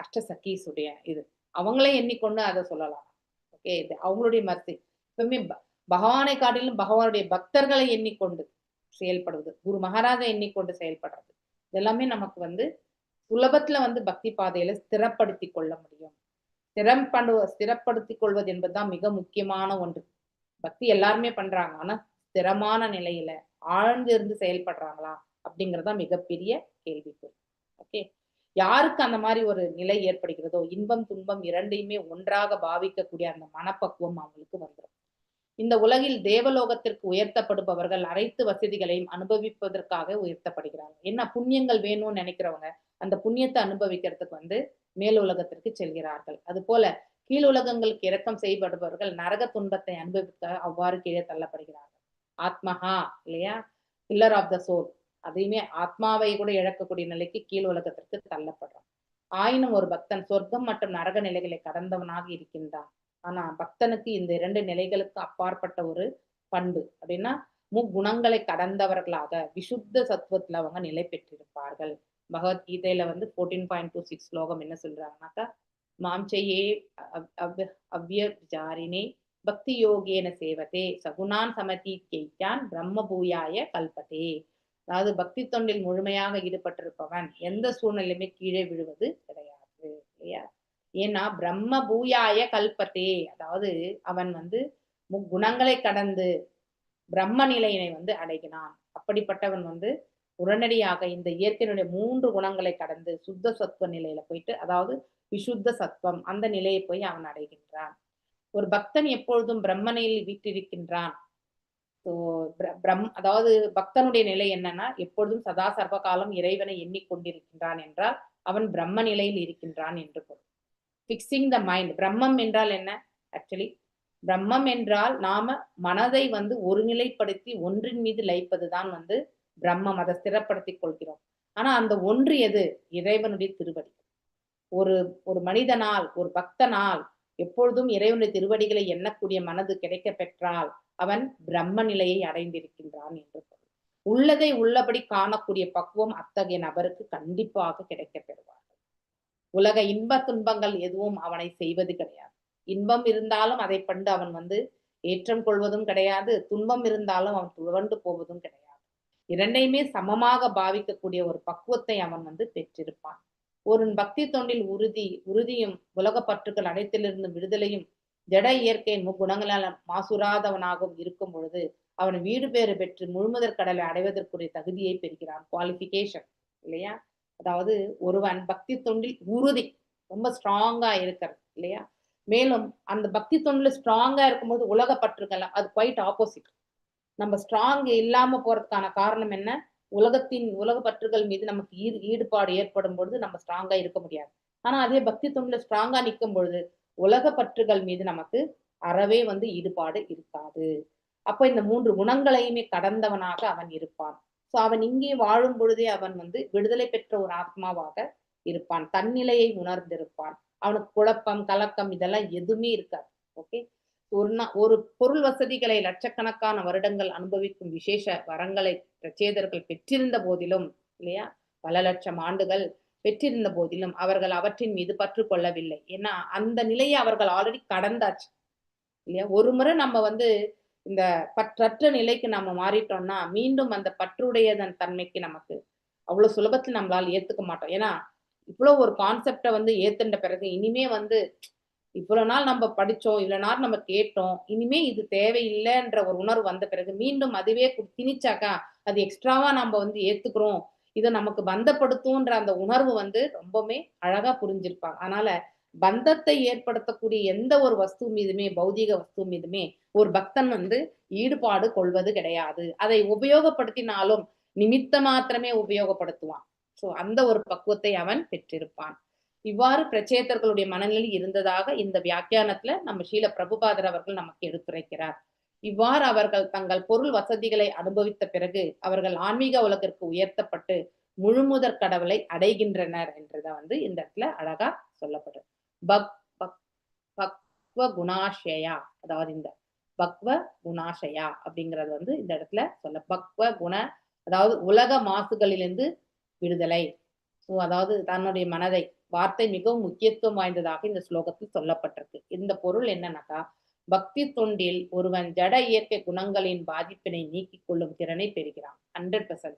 அஷ்டசக்கீஸுடைய இது அவங்களே எண்ணிக்கொண்டு அதை சொல்லலாம். ஓகே, இது அவங்களுடைய மர்த்தி. எப்பவுமே பகவானை காட்டிலும் பகவானுடைய பக்தர்களை எண்ணிக்கொண்டு செயல்படுவது, குரு மகாராஜா எண்ணிக்கொண்டு செயல்படுறது, இதெல்லாமே நமக்கு வந்து சுலபத்துல வந்து பக்தி பாதையில ஸ்திரப்படுத்தி கொள்ள முடியும். ஸ்திரப்படுத்திக் கொள்வது என்பதுதான் மிக முக்கியமான ஒன்று. பக்தி எல்லாருமே பண்றாங்க, ஆனா ஸ்திரமான நிலையில ஆழ்ந்து இருந்து செயல்படுறாங்களா அப்படிங்கறதா மிகப்பெரிய கேள்விக்குறி. ஓகே, யாருக்கு அந்த மாதிரி ஒரு நிலை ஏற்படுகிறதோ இன்பம் துன்பம் இரண்டையுமே ஒன்றாக பாவிக்கக்கூடிய அந்த மனப்பக்குவம் அவங்களுக்கு வந்துடும். இந்த உலகில் தேவலோகத்திற்கு உயர்த்தப்படுபவர்கள் அனைத்து வசதிகளையும் அனுபவிப்பதற்காக உயர்த்தப்படுகிறார்கள். என்ன புண்ணியங்கள் வேணும்னு நினைக்கிறவங்க அந்த புண்ணியத்தை அனுபவிக்கிறதுக்கு வந்து மேல் உலகத்திற்கு செல்கிறார்கள். அது போல கீழ் உலகங்களுக்கு இரக்கம் செய்யப்படுபவர்கள் நரக துன்பத்தை அனுபவிக்க அவ்வாறு கீழே தள்ளப்படுகிறார்கள். ஆத்மஹா இல்லையா, பில்லர் ஆஃப் த சோல், அதையுமே ஆத்மாவை கூட இழக்கக்கூடிய நிலைக்கு கீழ் உலகத்திற்கு தள்ளப்படுறான். ஆயினும் ஒரு பக்தன் சொர்க்கம் மற்றும் நரக நிலைகளை கடந்தவனாக இருக்கின்றான். ஆனா பக்தனுக்கு இந்த 2 நிலைகளுக்கு அப்பாற்பட்ட ஒரு பண்பு அப்படின்னா முக்குணங்களை கடந்தவர்களாக விசுத்த சத்துவத்துல அவங்க நிலை பெற்றிருப்பார்கள். பகவத்கீதையில வந்து 14.26 ஸ்லோகம் என்ன சொல்றாங்கன்னாக்கா, மாம்சையே அவ்யஜாரினே பக்தி யோகேன சேவதே சகுணான் சமதீத்யான் பிரம்ம பூயாய கல்பதே. அதாவது பக்தி தொண்டில் முழுமையாக ஈடுபட்டிருப்பவன் எந்த சூழ்நிலையுமே கீழே விழுவது கிடையாது இல்லையா. ஏன்னா பிரம்ம பூயாய கல்பத்தே, அதாவது அவன் வந்து முக்குணங்களை கடந்து பிரம்ம நிலையினை வந்து அடைகிறான். அப்படிப்பட்டவன் வந்து உடனடியாக இந்த இயற்கையினுடைய 3 குணங்களை கடந்து சுத்த சத்துவ நிலையில போயிட்டு, அதாவது விசுத்த சத்துவம் அந்த நிலையை போய் அவன் அடைகின்றான். ஒரு பக்தன் எப்பொழுதும் பிரம்மனில் வீற்றிருக்கின்றான். ஸோ அதாவது பக்தனுடைய நிலை என்னன்னா, எப்பொழுதும் சதா சர்வ காலம் இறைவனை எண்ணிக்கொண்டிருக்கின்றான் என்றால் அவன் பிரம்ம நிலையில் இருக்கின்றான் என்று பொருள். Fixing the mind. பிரம்மம் என்றால் என்ன? ஆக்சுவலி பிரம்மம் என்றால் நாம மனதை வந்து ஒருநிலைப்படுத்தி ஒன்றின் மீது லயிப்பதுதான் வந்து பிரம்மம். அதை ஸ்திரப்படுத்திக் கொள்கிறோம். ஆனா அந்த ஒன்று எது? இறைவனுடைய திருவடி. ஒரு ஒரு மனிதனால், ஒரு பக்தனால் எப்பொழுதும் இறைவனுடைய திருவடிகளை எண்ணக்கூடிய மனது கிடைக்க பெற்றால் அவன் பிரம்ம நிலையை அடைந்திருக்கின்றான் என்று பொருள். உள்ளதை உள்ளபடி காணக்கூடிய பக்குவம் அத்தகைய நபருக்கு கண்டிப்பாக கிடைக்க பெறுவார்கள். உலக இன்ப துன்பங்கள் எதுவும் அவனை செய்வது கிடையாது. இன்பம் இருந்தாலும் அதை கண்டு அவன் வந்து ஏற்றம் கொள்வதும் கிடையாது, துன்பம் இருந்தாலும் அவன் துவண்டு போவதும் கிடையாது. இரண்டையுமே சமமாக பாவிக்கக்கூடிய ஒரு பக்குவத்தை அவன் வந்து பெற்றிருப்பான். ஒரு பக்தி தொண்டில் உறுதியும் உலக பற்றுக்கள் அனைத்திலிருந்து விடுதலையும் ஜட இயற்கையின் முக்குணங்களால் மாசுராதவனாகவும் இருக்கும் பொழுது அவன் வீடு பேறு பெற்று முழுமுதற் கடலை அடைவதற்குரிய தகுதியை பெறுகிறான். குவாலிஃபிகேஷன் இல்லையா? அதாவது ஒருவன் பக்தி தொண்டில் உறுதி ரொம்ப ஸ்ட்ராங்கா இருக்கிறது இல்லையா? மேலும் அந்த பக்தி தொண்டில ஸ்ட்ராங்கா இருக்கும்போது உலக பற்றுக்கள் அது குவைட் ஆப்போசிட். நம்ம ஸ்ட்ராங் இல்லாம போறதுக்கான காரணம் என்ன? உலக பற்றுகள் மீது நமக்கு ஈடுபாடு ஏற்படும் பொழுது நம்ம ஸ்ட்ராங்கா இருக்க முடியாது. ஆனா அதே பக்தி தொண்டில ஸ்ட்ராங்கா நிற்கும் பொழுது உலக பற்றுகள் மீது நமக்கு அறவே வந்து ஈடுபாடு இருக்காது. அப்ப இந்த 3 குணங்களையுமே கடந்தவனாக அவன் இருப்பான். சோ அவன் இங்கே வாழும் பொழுதே அவன் வந்து விடுதலை பெற்ற ஒரு ஆத்மாவாக இருப்பான். தன்னிலையை உணர்ந்திருப்பான். அவனுக்கு குழப்பம், கலக்கம் இதெல்லாம் எதுவுமே இருக்காது. ஓகே. ஒரு பொருள் வசதிகளை லட்சக்கணக்கான வருடங்கள் அனுபவிக்கும் விசேஷ வரங்களை பிரச்சேதர்கள் பெற்றிருந்த போதிலும் இல்லையா, பல லட்சம் ஆண்டுகள் பெற்றிருந்த போதிலும் அவர்கள் அவற்றின் மீது பற்று கொள்ளவில்லை. ஏன்னா அந்த நிலையை அவர்கள் ஆல்ரெடி கடந்தாச்சு இல்லையா? ஒரு முறை நம்ம வந்து இந்த பற்றற்ற நிலைக்கு நம்ம மாறிட்டோம்னா மீண்டும் அந்த பற்றுடையதன் தன்மைக்கு நமக்கு அவ்வளவு சுலபத்தில் நம்மளால ஏத்துக்க மாட்டோம். ஏன்னா இவ்வளவு ஒரு கான்செப்டை வந்து ஏத்துண்ட பிறகு இனிமே வந்து இவ்வளவு நாள் நம்ம படிச்சோம், இவ்வளவு நாள் நம்ம கேட்டோம், இனிமே இது தேவையில்லைன்ற ஒரு உணர்வு வந்த பிறகு மீண்டும் அதுவே திணிச்சாக்கா அது எக்ஸ்ட்ராவா நம்ம வந்து ஏத்துக்கிறோம், இதை நமக்கு பந்தப்படுத்தும்ன்ற அந்த உணர்வு வந்து ரொம்பவுமே அழகா புரிஞ்சிருப்பாங்க. அதனால பந்தத்தை ஏற்படுத்தக்கூடிய எந்த ஒரு வஸ்து மீதுமே, பௌதீக வஸ்து மீதுமே ஒரு பக்தன் வந்து ஈடுபாடு கொள்வது கிடையாது. அதை உபயோகப்படுத்தினாலும் நிமித்த மாத்திரமே உபயோகப்படுத்துவான். சோ அந்த ஒரு பக்குவத்தை அவன் பெற்றிருப்பான். இவ்வாறு பிரச்சேதர்களுடைய மனநிலை இருந்ததாக இந்த வியாக்கியானத்துல நம்ம ஸ்ரீல பிரபுபாதர் அவர்கள் நமக்கு எடுத்துரைக்கிறார். இவ்வாறு அவர்கள் தங்கள் பொருள் வசதிகளை அனுபவித்த பிறகு அவர்கள் ஆன்மீக உலகிற்கு உயர்த்தப்பட்டு முழுமுதற் கடவுளை அடைகின்றனர் என்றத வந்து இந்த இடத்துல அழகா சொல்லப்படுது. பக்வ குணாஷயா, அதாவது இந்த பக்வ குணாஷயா அப்படிங்கிறது வந்து இந்த இடத்துல சொல்ல பக்வ குண, அதாவது உலக மாசுகளிலிருந்து விடுதலை. அதாவது தன்னுடைய மனதை, வார்த்தை மிகவும் முக்கியத்துவம் வாய்ந்ததாக இந்த ஸ்லோகத்தில் சொல்லப்பட்டிருக்கு. இந்த பொருள் என்னன்னாக்கா, பக்தி தொண்டில் ஒருவன் ஜட இயற்கை குணங்களின் பாதிப்பினை நீக்கிக் கொள்ளும் திறனை பெறுகிறான். 100%.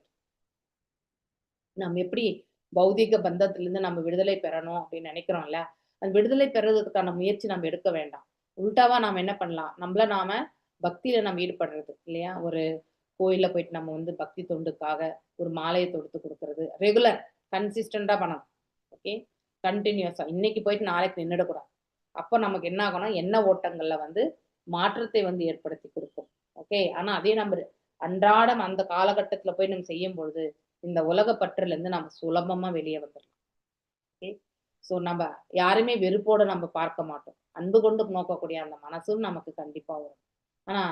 நம்ம எப்படி பௌதிக பந்தத்திலிருந்து நம்ம விடுதலை பெறணும் அப்படின்னு நினைக்கிறோம்ல, அந்த விடுதலை பெறதுக்கான முயற்சி நம்ம எடுக்க வேண்டாம். உள்டாவா நாம என்ன பண்ணலாம், நாம பக்தியில நம்ம ஈடுபடுறது இல்லையா? ஒரு கோயில்ல போயிட்டு நம்ம வந்து பக்தி தொண்டுக்காக ஒரு மாலையை தொடுத்து கொடுக்கறது, ரெகுலர் கன்சிஸ்டண்டா பண்ணணும். ஓகே, கண்டினியூஸா இன்னைக்கு போயிட்டு நாளைக்கு நின்றுடக்கூடாது. அப்போ நமக்கு என்ன ஆகும்னா எண்ண ஓட்டங்கள்ல வந்து மாற்றத்தை வந்து ஏற்படுத்தி கொடுக்கும். ஓகே, ஆனா அதே நம்ம அன்றாடம் அந்த காலகட்டத்துல போய் நம்ம செய்யும் பொழுது இந்த உலக பற்றுல இருந்து நம்ம சுலபமா வெளியே வந்துடலாம். ஓகே, ஸோ நம்ம யாருமே வெறுப்போட நம்ம பார்க்க மாட்டோம். அன்பு கொண்டு நோக்கக்கூடிய அந்த மனசும் நமக்கு கண்டிப்பா வரும். ஆனா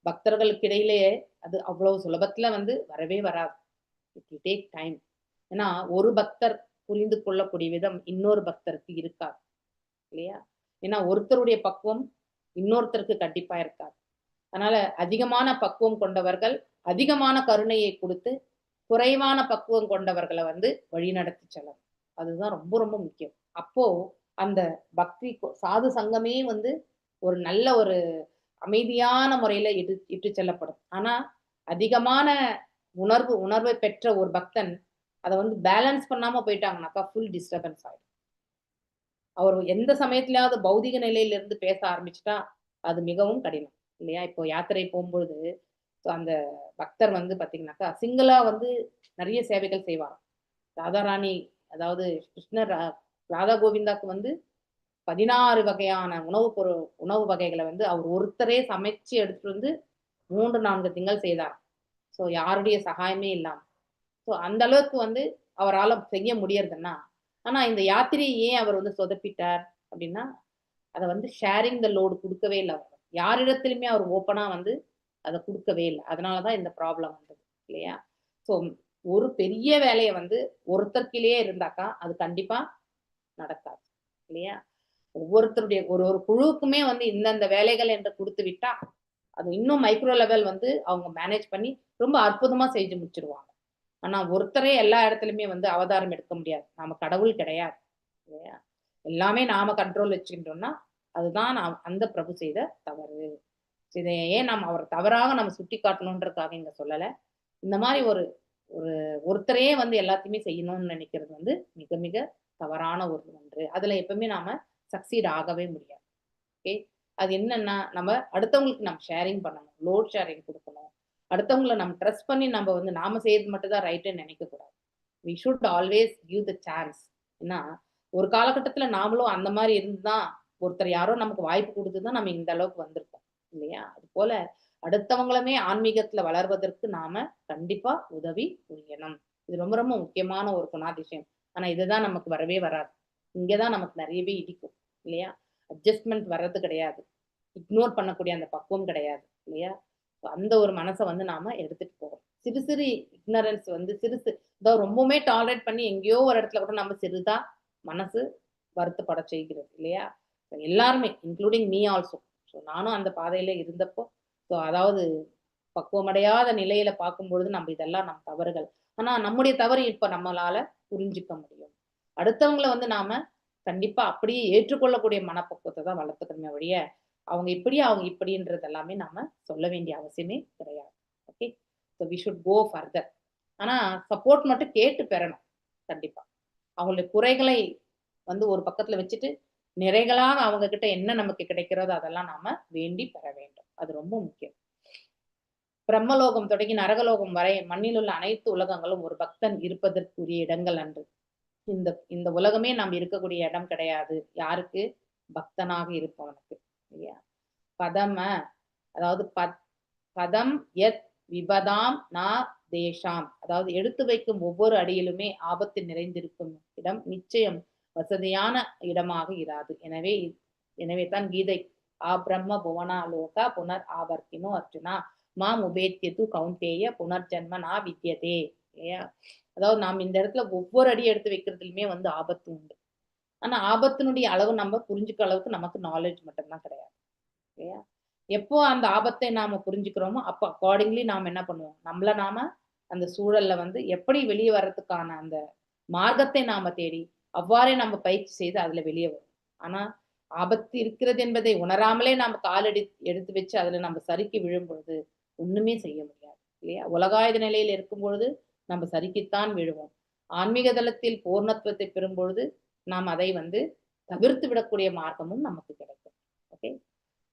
பக்தர்களுக்கு இடையிலேயே அது அவ்வளவு சுலபத்துல வந்து வரவே வராது. It will take time. ஏன்னா ஒரு பக்தர் புரிந்து கொள்ளக்கூடிய விதம் இன்னொரு பக்தருக்கு இருக்காது இல்லையா? ஏன்னா ஒருத்தருடைய பக்குவம் இன்னொருத்தருக்கு கண்டிப்பா இருக்காது. அதனால அதிகமான பக்குவம் கொண்டவர்கள் அதிகமான கருணையை கொடுத்து குறைவான பக்குவம் கொண்டவர்களை வந்து வழி நடத்தி செல்லணும். அதுதான் ரொம்ப ரொம்ப முக்கியம். அப்போ அந்த பக்தி சாது சங்கமே வந்து ஒரு நல்ல ஒரு அமைதியான முறையில இட்டு செல்லப்படும். ஆனா அதிகமான உணர்வை பெற்ற ஒரு பக்தன் அதை வந்து பேலன்ஸ் பண்ணாம போயிட்டாங்கன்னாக்கா ஃபுல் டிஸ்டர்பன்ஸ் ஆயிடும். அவர் எந்த சமயத்திலாவது பௌதிக நிலையில இருந்து பேச ஆரம்பிச்சுட்டா அது மிகவும் கடினம் இல்லையா? இப்போ யாத்திரை போகும்பொழுது அந்த பக்தர் வந்து பாத்தீங்கன்னாக்கா சிங்கிளா வந்து நிறைய சேவைகள் செய்வாராம். ராதாராணி அதாவது கிருஷ்ணர் ராதா கோவிந்தாக்கு வந்து 16 வகையான உணவு வகைகளை வந்து அவர் ஒருத்தரே சமைச்சு எடுத்துட்டு வந்து 3-4 திங்கள் செய்தார். ஸோ யாருடைய சகாயமே இல்லாம. ஸோ அந்த அளவுக்கு வந்து அவரால் செய்ய முடியறதுன்னா, ஆனா இந்த யாத்திரையை ஏன் அவர் வந்து சொதப்பிட்டார் அப்படின்னா, அதை வந்து ஷேரிங் த லோடு கொடுக்கவே இல்லை. அவர் யாரிடத்திலுமே அவர் ஓப்பனா வந்து அதை கொடுக்கவே இல்லை. அதனாலதான் இந்த ப்ராப்ளம் வந்தது இல்லையா? ஸோ ஒரு பெரிய வேலையை வந்து ஒருத்தர்கிலேயே இருந்தாக்கா அது கண்டிப்பா நடக்காது இல்லையா? ஒவ்வொருத்தருடைய ஒரு குழுவுக்குமே வந்து இந்தந்த வேலைகள் என்று கொடுத்து விட்டா அது இன்னும் மைக்ரோ லெவல் வந்து அவங்க மேனேஜ் பண்ணி ரொம்ப அற்புதமா செஞ்சு முடிச்சிருவாங்க. ஆனா ஒருத்தரே எல்லா இடத்துலயுமே வந்து அவதாரம் எடுக்க முடியாது. நாம கடவுள் கிடையாது இல்லையா? எல்லாமே நாம கண்ட்ரோல் வச்சுக்கிட்டோம்னா அதுதான் அந்த பிரபு செய்த தவறு. இதை ஏன் நம்ம அவர் தவறாக நம்ம சுட்டி காட்டணுன்றதுக்காக இங்க சொல்லல. இந்த மாதிரி ஒருத்தரையே வந்து எல்லாத்தையுமே செய்யணும்னு நினைக்கிறது வந்து மிக மிக தவறான ஒன்று. அதுல எப்பவுமே நாம சக்சீட் ஆகவே முடியாது. ஓகே, அது என்னன்னா நம்ம அடுத்தவங்களுக்கு நம்ம ஷேரிங் பண்ணணும், லோட் ஷேரிங் கொடுக்கணும். அடுத்தவங்களை நம்ம ட்ரஸ்ட் பண்ணி நம்ம வந்து நாம செய்யறது மட்டும் தான் ரைட்டுன்னு நினைக்க கூடாது. We should always give the chance. ஏன்னா ஒரு காலகட்டத்துல நாமளும் அந்த மாதிரி இருந்துதான் ஒருத்தர் யாரோ நமக்கு வாய்ப்பு கொடுத்துதான் நம்ம இந்த அளவுக்கு வந்திருக்கோம் இல்லையா? அது போல அடுத்தவங்களுமே ஆன்மீகத்துல வளர்வதற்கு நாம கண்டிப்பா உதவி புரியணும். இது ரொம்ப ரொம்ப முக்கியமான ஒரு குணாதிசயம். ஆனா இதுதான் நமக்கு வரவே வராது. இங்கதான் நமக்கு நிறையவே இடிக்கும் இல்லையா? அட்ஜஸ்ட்மெண்ட் வர்றது கிடையாது, இக்னோர் பண்ணக்கூடிய அந்த பக்குவம் கிடையாது இல்லையா? அந்த ஒரு மனசை வந்து நாம எடுத்துட்டு போறோம். சிறு சிறு இக்னரன்ஸ் வந்து சிறுசு அதாவது ரொம்பவுமே டாலரேட் பண்ணி எங்கேயோ ஒரு இடத்துல கூட நம்ம சிறுதா மனசு வருத்தப்பட செய்கிறது இல்லையா? எல்லாருமே இன்க்ளூடிங் மீ ஆல்சோ. ஸோ நானும் அந்த பாதையில இருந்தப்போ ஸோ அதாவது பக்குவமடையாத நிலையில பார்க்கும்பொழுது நம்ம இதெல்லாம் நம்ம தவறுகள். ஆனா நம்முடைய தவறு இப்ப நம்மளால புரிஞ்சுக்க முடியும். அடுத்தவங்களை வந்து நாம கண்டிப்பா அப்படியே ஏற்றுக்கொள்ளக்கூடிய மனப்பக்குவத்தை தான் வளர்த்துக்கணுமே ஒழிய அவங்க இப்படி அவங்க இப்படின்றது எல்லாமே நாம சொல்ல வேண்டிய அவசியமே கிடையாது. Okay, so we should go further. ஆனா சப்போர்ட் மட்டும் கேட்டு பெறணும் கண்டிப்பா. அவங்களுடைய குறைகளை வந்து ஒரு பக்கத்துல வச்சுட்டு நிறைகளாக அவங்க கிட்ட என்ன நமக்கு கிடைக்கிறதோ அதெல்லாம் நாம வேண்டி பெற வேண்டும். அது ரொம்ப முக்கியம். பிரம்மலோகம் தொடங்கி நரகலோகம் வரை மண்ணில் உள்ள அனைத்து உலகங்களும் ஒரு பக்தன் இருப்பதற்குரிய இடங்கள் அன்று. இந்த உலகமே நாம் இருக்கக்கூடிய இடம் கிடையாது யாருக்கு? பக்தனாக இருப்பவனுக்கு இல்லையா? பதம அதாவது பதம் யத் விபதாம் நா தேஷாம், அதாவது எடுத்து வைக்கும் ஒவ்வொரு அடியிலுமே ஆபத்து நிறைந்திருக்கும் இடம் நிச்சயம் வசதியான இடமாக இராது. எனவே தான் கீதை பிரம்ம புவனா லோகா புனர் ஆவர்த்தினோ அர்ஜுனா மாம் உபேத்தியது கௌந்தேய புனர்ஜன்ம நா வித்யதே இல்லையா? அதாவது நாம் இந்த இடத்துல ஒவ்வொரு அடி எடுத்து வைக்கிறதுலுமே வந்து ஆபத்து உண்டு. ஆனா ஆபத்தினுடைய அளவு நம்ம புரிஞ்சுக்க அளவுக்கு நமக்கு நாலேஜ் மட்டும்தான் கிடையாது இல்லையா? எப்போ அந்த ஆபத்தை நாம புரிஞ்சுக்கிறோமோ அப்போ அக்கார்டிங்லி நாம என்ன பண்ணுவோம், நம்மள நாம அந்த சூழல்ல வந்து எப்படி வெளியே வர்றதுக்கான அந்த மார்க்கத்தை நாம தேடி அவ்வாறே நம்ம பயிற்சி செய்து அதுல வெளியே வரும். ஆனா ஆபத்து இருக்கிறது என்பதை உணராமலே நாம காலடி எடுத்து வச்சு அதுல நம்ம சறுக்கி விழும் பொழுது ஒண்ணுமே செய்ய முடியாது இல்லையா? உலகாயுத நிலையில் இருக்கும் பொழுது நம்ம சறுக்கித்தான் விழுவோம். ஆன்மீக தளத்தில் பூர்ணத்துவத்தை பெறும் பொழுது நாம் அதை வந்து தவிர்த்து விடக்கூடிய மார்க்கமும் நமக்கு கிடைக்கும். ஓகே,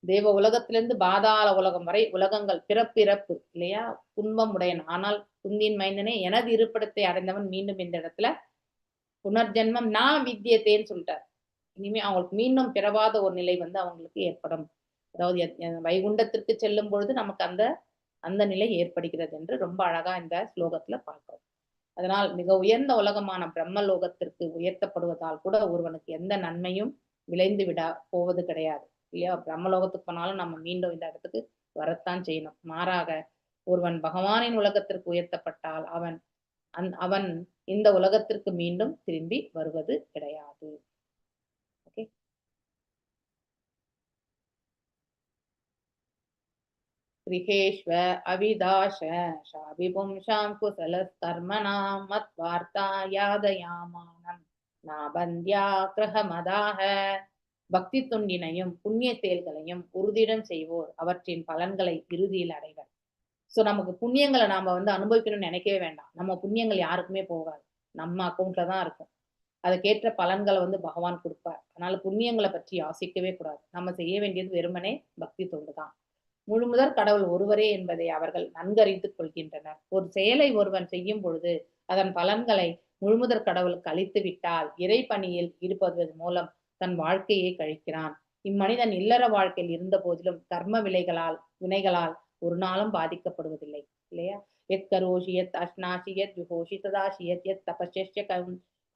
தேவ உலகத்திலிருந்து பாதாள உலகம் வரை உலகங்கள் பிறப்பிறப்பு இல்லையா? துன்பம் உடையன் ஆனால் குந்தின் மைந்தனே எனது இருப்பிடத்தை அடைந்தவன் மீண்டும் இந்த இடத்துல புனர்ஜென்மம் நான் வித்தியத்தேன்னு சொல்லிட்டார். இனிமே அவங்களுக்கு மீண்டும் பிறவாத ஒரு நிலை வந்து அவங்களுக்கு ஏற்படும். அதாவது வைகுண்டத்திற்கு செல்லும் பொழுது நமக்கு அந்த நிலை ஏற்படுகிறது என்று ரொம்ப அழகா இந்த ஸ்லோகத்துல பார்க்கிறோம். அதனால் மிக உயர்ந்த உலகமான பிரம்ம லோகத்திற்கு உயர்த்தப்படுவதால் கூட ஒருவனுக்கு எந்த நன்மையும் விளைந்து விட போவது கிடையாது இல்லையா? பிரம்மலோகத்துக்கு போனாலும் நம்ம மீண்டும் இந்த இடத்துக்கு வரத்தான் செய்யணும். மாறாக ஒருவன் பகவானின் உலகத்திற்கு உயர்த்தப்பட்டால் அவன் இந்த உலகத்திற்கு மீண்டும் திரும்பி வருவது கிடையாது. ஓகே, கிரகேஷ்வ அவிதாஷ ஷாபிபும்ஷாம் குசலஸ்கர்மணாம் மத்வார்த்தா யாதயாமானம் நாபந்தியா கிரகமதாக. பக்தி தொண்டினையும் புண்ணிய செயல்களையும் உறுதியுடன் செய்வோர் அவற்றின் பலன்களை இறுதியில் அடைவர். ஸோ நமக்கு புண்ணியங்களை நாம வந்து அனுபவிக்கணும்னு நினைக்கவே வேண்டாம். நம்ம புண்ணியங்கள் யாருக்குமே போகாது, நம்ம அக்கௌண்ட்ல தான் இருக்கும். அதுக்கேற்ற பலன்களை வந்து பகவான் கொடுப்பார். அதனால புண்ணியங்களை பற்றி யோசிக்கவே கூடாது. நம்ம செய்ய வேண்டியது வெறுமனே பக்தி தொண்டு தான். முழுமுதற் கடவுள் ஒருவரே என்பதை அவர்கள் நன்கறிந்து கொள்கின்றனர். ஒரு செயலை ஒருவன் செய்யும் பொழுது அதன் பலன்களை முழுமுதற் கடவுளுக்கு அளித்து விட்டால் இறை பணியில் ஈடுபடுவதன் மூலம் தன் வாழ்க்கையை கழிக்கிறான். இம்மனிதன் இல்லற வாழ்க்கையில் இருந்த போதிலும் கர்ம வினைகளால் ஒரு நாளும் பாதிக்கப்படுவதில்லை. இல்லையா? எத் கரோஷி யத் அஷ்னாசி யத் ஜுஹோஷி ததாஷி யத் யத் தபஸ்ய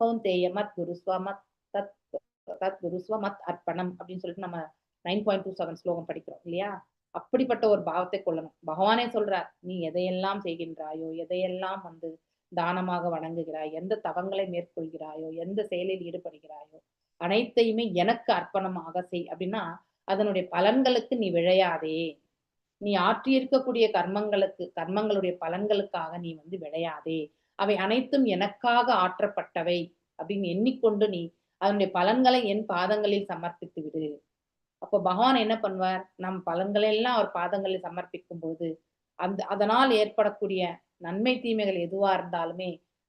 கௌந்தேய மத் குருஸ்வ மத் தத் குருஸ்வ மத் அர்ப்பணம் அப்படின்னு சொல்லிட்டு நம்ம 9.27 ஸ்லோகம் படிக்கிறோம் இல்லையா? அப்படிப்பட்ட ஒரு பாவத்தை கொள்ளணும். பகவானே சொல்றார், நீ எதையெல்லாம் செய்கின்றாயோ, எதையெல்லாம் வந்து தானமாக வணங்குகிறாய், எந்த தவங்களை மேற்கொள்கிறாயோ, எந்த செயலில் ஈடுபடுகிறாயோ, அனைத்தையுமே எனக்கு அர்ப்பணமாக செய் அப்படின்னா அதனுடைய பலன்களுக்கு நீ விழையாதே. நீ ஆற்றியிருக்கக்கூடிய கர்மங்களுடைய பலன்களுக்காக நீ வந்து விழையாதே. அவை அனைத்தும் எனக்காக ஆற்றப்பட்டவை அப்படின்னு எண்ணிக்கொண்டு நீ அதனுடைய பலன்களை என் பாதங்களில் சமர்ப்பித்து விடு. அப்போ பகவான் என்ன பண்ணுவார்? நம் பலன்களை எல்லாம் அவர் பாதங்களில் சமர்ப்பிக்கும் போது அதனால் ஏற்படக்கூடிய நன்மை தீமைகள் எதுவா இருந்தாலுமே,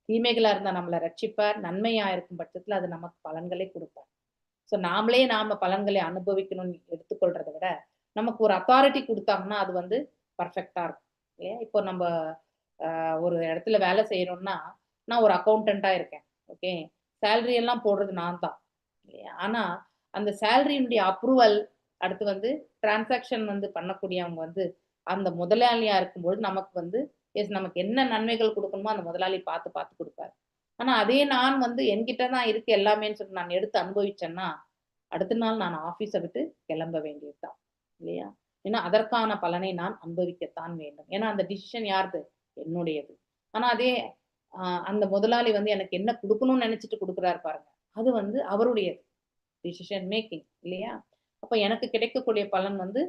தீமைகளா இருந்தா நம்மளை ரட்சிப்பார், நன்மையா இருக்கும் பட்சத்துல அது நமக்கு பலன்களை கொடுப்பார். ஸோ நாம பலன்களை அனுபவிக்கணும்னு எடுத்துக்கொள்றதை விட நமக்கு ஒரு அத்தாரிட்டி கொடுத்தாங்கன்னா அது வந்து பர்ஃபெக்டா இருக்கும் இல்லையா? இப்போ நம்ம ஒரு இடத்துல வேலை செய்யறோம்னா, நான் ஒரு அக்கௌண்டண்டா இருக்கேன், ஓகே, சேலரி எல்லாம் போடுறது நான் தான் இல்லையா? ஆனா அந்த சேலரியினுடைய அப்ரூவல் அடுத்து வந்து டிரான்சாக்ஷன் வந்து பண்ணக்கூடியவங்க வந்து அந்த முதலாளியா இருக்கும்போது நமக்கு வந்து நமக்கு என்ன நன்மைகள் கொடுக்கணுமோ அந்த முதலாளி பார்த்து கொடுப்பாரு. ஆனா அதே நான் வந்து என்கிட்ட தான் இருக்கு எல்லாமேன்னு சொல்லி நான் எடுத்து அனுபவிச்சேன்னா அடுத்த நாள் நான் ஆபீஸை விட்டு கிளம்ப வேண்டியதுதான் இல்லையா? ஏன்னா அதற்கான பலனை நான் அனுபவிக்கத்தான் வேண்டும். ஏன்னா அந்த டிசிஷன் யாருது? என்னுடையது. ஆனா அதே அந்த முதலாளி வந்து எனக்கு என்ன கொடுக்கணும்னு நினைச்சிட்டு கொடுக்குறாரு பாருங்க, அது வந்து அவருடையது, டிசிஷன் மேக்கிங் இல்லையா? அப்ப எனக்கு கிடைக்கக்கூடிய பலன் வந்து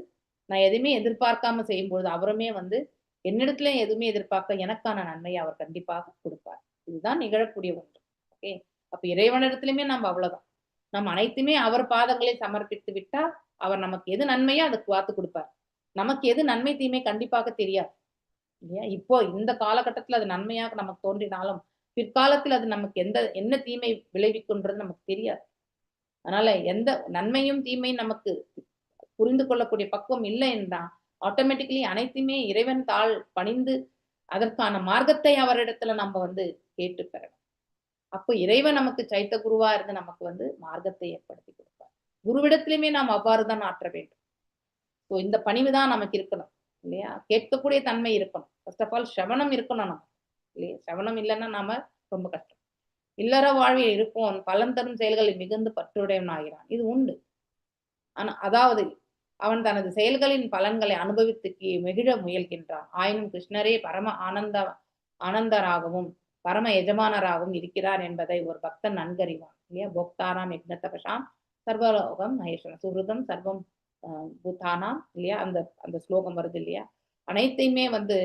நான் எதுவுமே எதிர்பார்க்காம செய்யும்போது அவருமே வந்து என்னிடத்துல எதுவுமே எதிர்பார்க்க எனக்கான நன்மையை அவர் கண்டிப்பாக கொடுப்பார். இதுதான் நிகழக்கூடிய ஒன்று. ஓகே, அப்ப இறைவனிடத்திலுமே நம்ம அவ்வளவுதான், நம்ம அனைத்துமே அவர் பாதங்களை சமர்ப்பித்து விட்டா அவர் நமக்கு எது நன்மையோ அதை பார்த்து கொடுப்பார். நமக்கு எது நன்மை தீமை கண்டிப்பாக தெரியாது இல்லையா? இப்போ இந்த காலகட்டத்துல அது நன்மையாக நமக்கு தோன்றினாலும் பிற்காலத்தில் அது நமக்கு என்ன தீமை விளைவிக்குன்றது நமக்கு தெரியாது. அதனால எந்த நன்மையும் தீமையும் நமக்கு புரிந்து கொள்ளக்கூடிய பக்குவம் இல்லை என்றால் ஆட்டோமேட்டிக்கலி அனைத்துமே இறைவன் தாள் பணிந்து அதற்கான மார்க்கத்தை அவரிடத்துல நம்ம வந்து கேட்டு பெறணும். அப்போ இறைவன் நமக்கு சைத்த குருவா இருந்து நமக்கு வந்து மார்க்கத்தை ஏற்படுத்தி கொடுப்பார். குருவிடத்திலுமே நாம் அவ்வாறுதான் ஆற்ற வேண்டும். ஸோ இந்த பணிவுதான் நமக்கு இருக்கணும் இல்லையா? கேட்கக்கூடிய தன்மை இருக்கணும். ஃபர்ஸ்ட் ஆஃப் ஆல் சிரவணம் இருக்கணும் நம்ம இல்லையா? சிரவணம் இல்லைன்னா நாம ரொம்ப கஷ்டம். இல்லற வாழ்வில் இருப்போன் பலன் தரும் செயல்களில் மிகுந்து பற்றுடையவன் ஆகிறான், இது உண்டு. ஆனா அதாவது அவன் தனது செயல்களின் பலன்களை அனுபவித்து மிகிழ முயல்கின்றான். ஆயினும் கிருஷ்ணரே பரம ஆனந்தராகவும் பரம எஜமானராகவும் இருக்கிறார் என்பதை ஒரு பக்தன் நன்கறிவான் இல்லையா? போக்தாராம் யக்ஞதபசாம் சர்வலோகம் மகேஸ்வரன் சுகிருதம் சர்வம் பூதானாம் இல்லையா? அந்த ஸ்லோகம் வருது இல்லையா? அனைத்தையுமே வந்து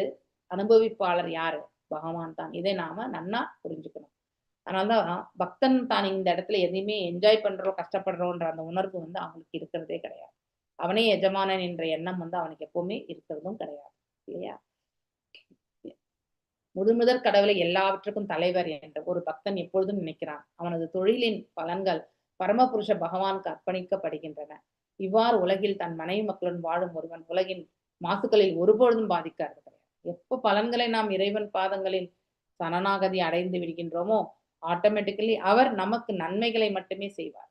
அனுபவிப்பாளர் யாரு? பகவான் தான். இதை நாம நன்னா புரிஞ்சுக்கணும். அதனாலதான் பக்தன் தான் இந்த இடத்துல எதையுமே என்ஜாய் பண்றோம் கஷ்டப்படுறோன்ற அந்த உணர்வு வந்து அவங்களுக்கு இருக்கிறதே கிடையாது. அவனே எஜமானன் என்ற எண்ணம் வந்து அவனுக்கு எப்பவுமே இருக்கிறதும் கிடையாது இல்லையா? முழுமுதற் கடவுளை எல்லாவற்றுக்கும் தலைவர் என்ற ஒரு பக்தன் எப்பொழுதும் நினைக்கிறான். அவனது தொழிலின் பலன்கள் பரமபுருஷ பகவானுக்கு அர்ப்பணிக்கப்படுகின்றன. இவ்வாறு உலகில் தன் மனைவி மக்களுடன் வாழும் ஒருவன் உலகின் மாசுக்களில் ஒருபொழுதும் பாதிக்காது கிடையாது. எப்போ பலன்களை நாம் இறைவன் பாதங்களில் சரணாகதி அடைந்து விடுகின்றோமோ ஆட்டோமேட்டிக்கலி அவர் நமக்கு நன்மைகளை மட்டுமே செய்வார்.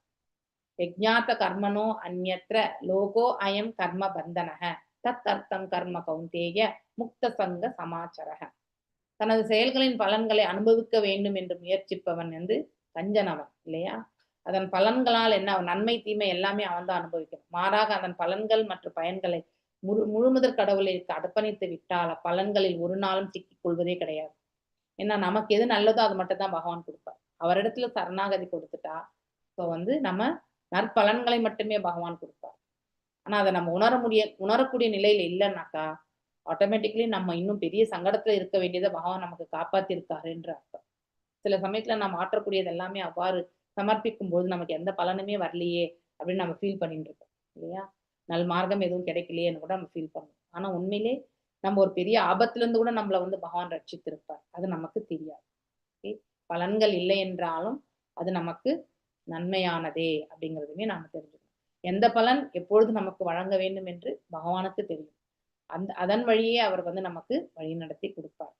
யஜ்ஞாத கர்மனோ அந்யத்ர லோகோ அயம் கர்ம பந்தனக தத் அர்த்தம் கர்ம கௌந்தேய முக்த சங்க சமாச்சரக. தனது செயல்களின் பலன்களை அனுபவிக்க வேண்டும் என்று முயற்சிப்பவன் வந்து கஞ்சனவன் இல்லையா? அதன் பலன்களால் என்ன நன்மை தீமை எல்லாமே அவன் தான் அனுபவிக்கணும். மாறாக அதன் பலன்கள் மற்றும் பயன்களை முழுமுதற் கடவுளுக்கு அர்ப்பணித்து விட்டால் அப்பலன்களில் ஒரு நாளும் சிக்கிக் கொள்வதே கிடையாது. ஏன்னா நமக்கு எது நல்லதோ அது மட்டும் தான் பகவான் கொடுப்பார். அவரிடத்துல சரணாகதி கொடுத்துட்டா இப்போ வந்து நம்ம நற்பலன்களை மட்டுமே பகவான் கொடுப்பார். ஆனா அதை நம்ம உணரக்கூடிய நிலையில இல்லைன்னாக்கா ஆட்டோமேட்டிக்கலி நம்ம இன்னும் பெரிய சங்கடத்துல இருக்க வேண்டியதை பகவான் நமக்கு காப்பாத்தி இருக்காருன்ற அர்த்தம். சில சமயத்துல நம்ம ஆற்றக்கூடியது எல்லாமே அவ்வாறு சமர்ப்பிக்கும் போது நமக்கு எந்த பலனுமே வரலையே அப்படின்னு நம்ம ஃபீல் பண்ணிட்டு இருக்கோம் இல்லையா? நல் மார்க்கம் எதுவும் கிடைக்கலையேன்னு கூட நம்ம ஃபீல் பண்ணுவோம். ஆனா உண்மையிலே நம்ம ஒரு பெரிய ஆபத்துல இருந்து கூட நம்மளை வந்து பகவான் ரட்சித்திருப்பார். அது நமக்கு தெரியாது. பலன்கள் இல்லை என்றாலும் அது நமக்கு நன்மையானதே அப்படிங்கிறதுமே நாம தெரிஞ்சுக்கணும். எந்த பலன் எப்பொழுது நமக்கு வழங்க வேண்டும் என்று பகவானுக்கு தெரியும். அதன் வழியே அவர் வந்து நமக்கு வழி நடத்தி கொடுப்பார்.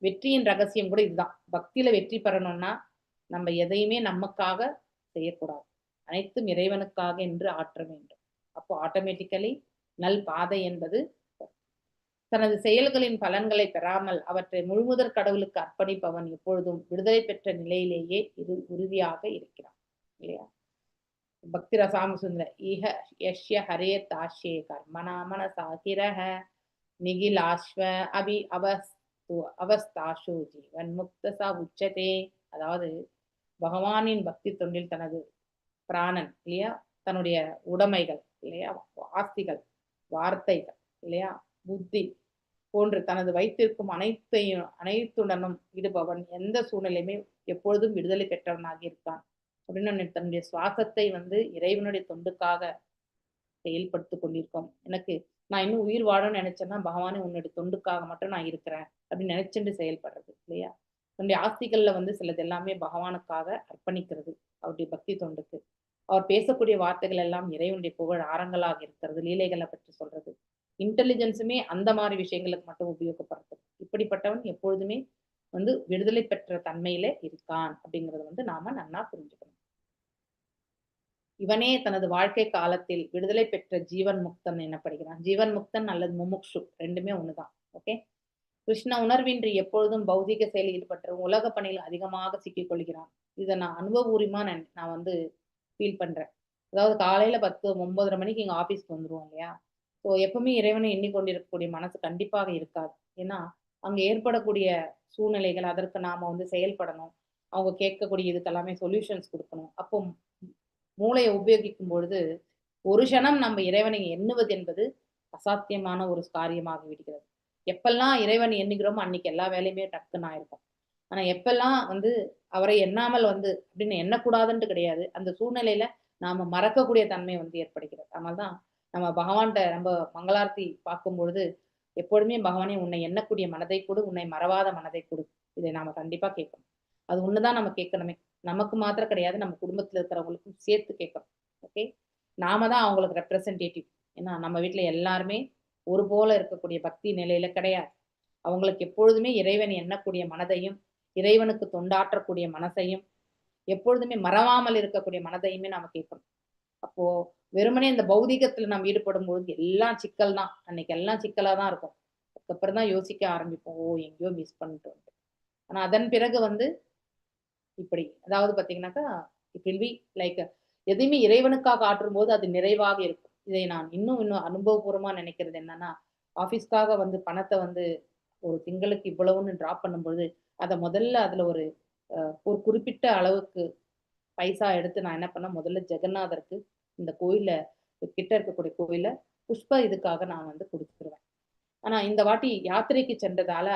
வெற்றியின் ரகசியம் கூட இதுதான். பக்தியில வெற்றி பெறணும்னா நம்ம எதையுமே நமக்காக செய்யக்கூடாது. அனைத்தும் இறைவனுக்காக என்று ஆற்ற வேண்டும். அப்போ ஆட்டோமேட்டிக்கலி நல் பாதை என்பது தனது செயல்களின் பலன்களை பெறாமல் அவற்றை முழுமுதற் கடவுளுக்கு அர்ப்பணிப்பவன் எப்பொழுதும் விடுதலை பெற்ற நிலையிலேயே உறுதியாக இருக்கிறான் இல்லையா? பக்தி ரசாம சுந்தர ஈஹ யஷ்ய ஹரே தாஷ்யே கர்மநாமன சாகிரஹ நிகிலாஸ்வ அபி அவஸ்தாஷு ஜீவன் முக்தசா உச்சதே. அதாவது பகவானின் பக்தி தொண்டில் தனது பிராணன் இல்லையா, தன்னுடைய உடைமைகள் இல்லையா, ஆஸ்திகள், வார்த்தைகள் இல்லையா, புத்தி போன்று தனது வைத்திருக்கும் அனைத்துடனும் ஈடுபவன் எந்த சூழ்நிலையுமே எப்பொழுதும் விடுதலை பெற்றவனாக இருக்கான் அப்படின்னு தன்னுடைய சுவாசத்தை வந்து இறைவனுடைய தொண்டுக்காக செயல்படுத்தி கொண்டிருக்கோம். நான் இன்னும் உயிர் வாழணும்னு நினைச்சேன்னா பகவானே உன்னுடைய தொண்டுக்காக மட்டும் நான் இருக்கிறேன் அப்படின்னு நினைச்சுட்டு செயல்படுறது இல்லையா. தன்னுடைய ஆஸ்திகள்ல வந்து சிலது எல்லாமே பகவானுக்காக அர்ப்பணிக்கிறது, அவருடைய பக்தி தொண்டுக்கு. அவர் பேசக்கூடிய வார்த்தைகள் எல்லாம் இறைவனுடைய புகழ் ஆரங்களாக இருக்கிறது, லீலைகளை பற்றி சொல்றது. இன்டெலிஜென்ஸுமே அந்த மாதிரி விஷயங்களுக்கு மட்டும் உபயோகப்படுறது. இப்படிப்பட்டவன் எப்பொழுதுமே வந்து விடுதலை பெற்ற தன்மையில இருக்கான் அப்படிங்கறது வந்து நாம நன்னா புரிஞ்சுக்கணும். இவனே தனது வாழ்க்கை காலத்தில் விடுதலை பெற்ற ஜீவன் முக்தன் எனப்படுகிறான். ஜீவன் முக்தன் அல்லது முமுக்ஷு ரெண்டுமே ஒண்ணுதான். ஓகே. கிருஷ்ண உணர்வின்றி எப்பொழுதும் பௌதிக செயலில் ஈடுபட்ட உலக பணியில் அதிகமாக சிக்கிக் கொள்கிறான். இதை நான் அனுபவபூர்வமா நான் வந்து ஃபீல் பண்றேன். அதாவது காலையில 10-9:30 மணிக்கு இங்க ஆபீஸ்க்கு வந்துருவோம் இல்லையா. ஸோ எப்பவுமே இறைவனை எண்ணிக்கொண்டிருக்கக்கூடிய மனசு கண்டிப்பாக இருக்காது. ஏன்னா அங்க ஏற்படக்கூடிய சூழ்நிலைகள், அதற்கு நாம வந்து செயல்படணும். அவங்க கேட்கக்கூடிய இதுக்கெல்லாமே சொல்யூஷன்ஸ் கொடுக்கணும். அப்போ மூளையை உபயோகிக்கும் பொழுது ஒரு க்ஷணம் நம்ம இறைவனை எண்ணுவது என்பது அசாத்தியமான ஒரு காரியமாக விடுகிறது. எப்பெல்லாம் இறைவன் எண்ணுகிறோமோ அன்னைக்கு எல்லா வேலையுமே டக்குன்னு ஆயிருக்கும். ஆனா எப்பெல்லாம் வந்து அவரை எண்ணாமல் வந்து அப்படின்னு எண்ணக்கூடாதுன்ட்டு கிடையாது, அந்த சூழ்நிலையில நாம மறக்கக்கூடிய தன்மை வந்து ஏற்படுகிறது. அதனால்தான் நம்ம பகவான்கிட்ட நம்ம மங்களார்த்தி பார்க்கும் பொழுது எப்பொழுதுமே பகவானே உன்னை எண்ணக்கூடிய மனதை கொடு, உன்னை மறவாத மனதை கொடு, இதை நாம கண்டிப்பா கேட்கணும். அது ஒண்ணுதான் நம்ம கேட்கணுமே. நமக்கு மாத்திரம் கிடையாது, நம்ம குடும்பத்துல இருக்கிறவங்களுக்கும் சேர்த்து கேட்கணும். ஓகே. நாம தான் அவங்களுக்கு ரெப்ரசன்டேட்டிவ். ஏன்னா நம்ம வீட்டுல எல்லாருமே ஒரு போல இருக்கக்கூடிய பக்தி நிலையில கிடையாது. அவங்களுக்கு எப்பொழுதுமே இறைவன் எண்ணக்கூடிய மனதையும் இறைவனுக்கு தொண்டாற்றக்கூடிய மனசையும் எப்பொழுதுமே மறவாமல் இருக்கக்கூடிய மனதையுமே நாம கேட்கணும். அப்போ வெறுமனே இந்த பௌதிகத்துல நாம் ஈடுபடும் பொழுது எல்லாம் சிக்கல் தான், அன்னைக்கு எல்லாம் சிக்கலா தான் இருக்கும். அதுக்கப்புறம் தான் யோசிக்க ஆரம்பிப்போம், ஓ எங்கேயோ மிஸ் பண்ணிட்டோம். ஆனா அதன் பிறகு வந்து இப்படி அதாவது பாத்தீங்கன்னாக்கா இட் வில் பி லைக் எதையுமே இறைவனுக்காக ஆற்றும் போது அது நிறைவாக இருக்கும். இதை நான் இன்னும் அனுபவபூர்வமா நினைக்கிறது என்னன்னா, ஆபீஸ்க்காக வந்து பணத்தை வந்து ஒரு திங்களுக்கு இவ்வளவுன்னு டிராப் பண்ணும்போது அதை முதல்ல அதுல ஒரு குறிப்பிட்ட அளவுக்கு பைசா எடுத்து நான் என்ன பண்ண, முதல்ல ஜெகநாதருக்கு இந்த கோயில கிட்ட இருக்கக்கூடிய கோயில புஷ்ப இதுக்காக நான் வந்து கொடுத்துருவேன். ஆனா இந்த வாட்டி யாத்திரைக்கு சென்றதால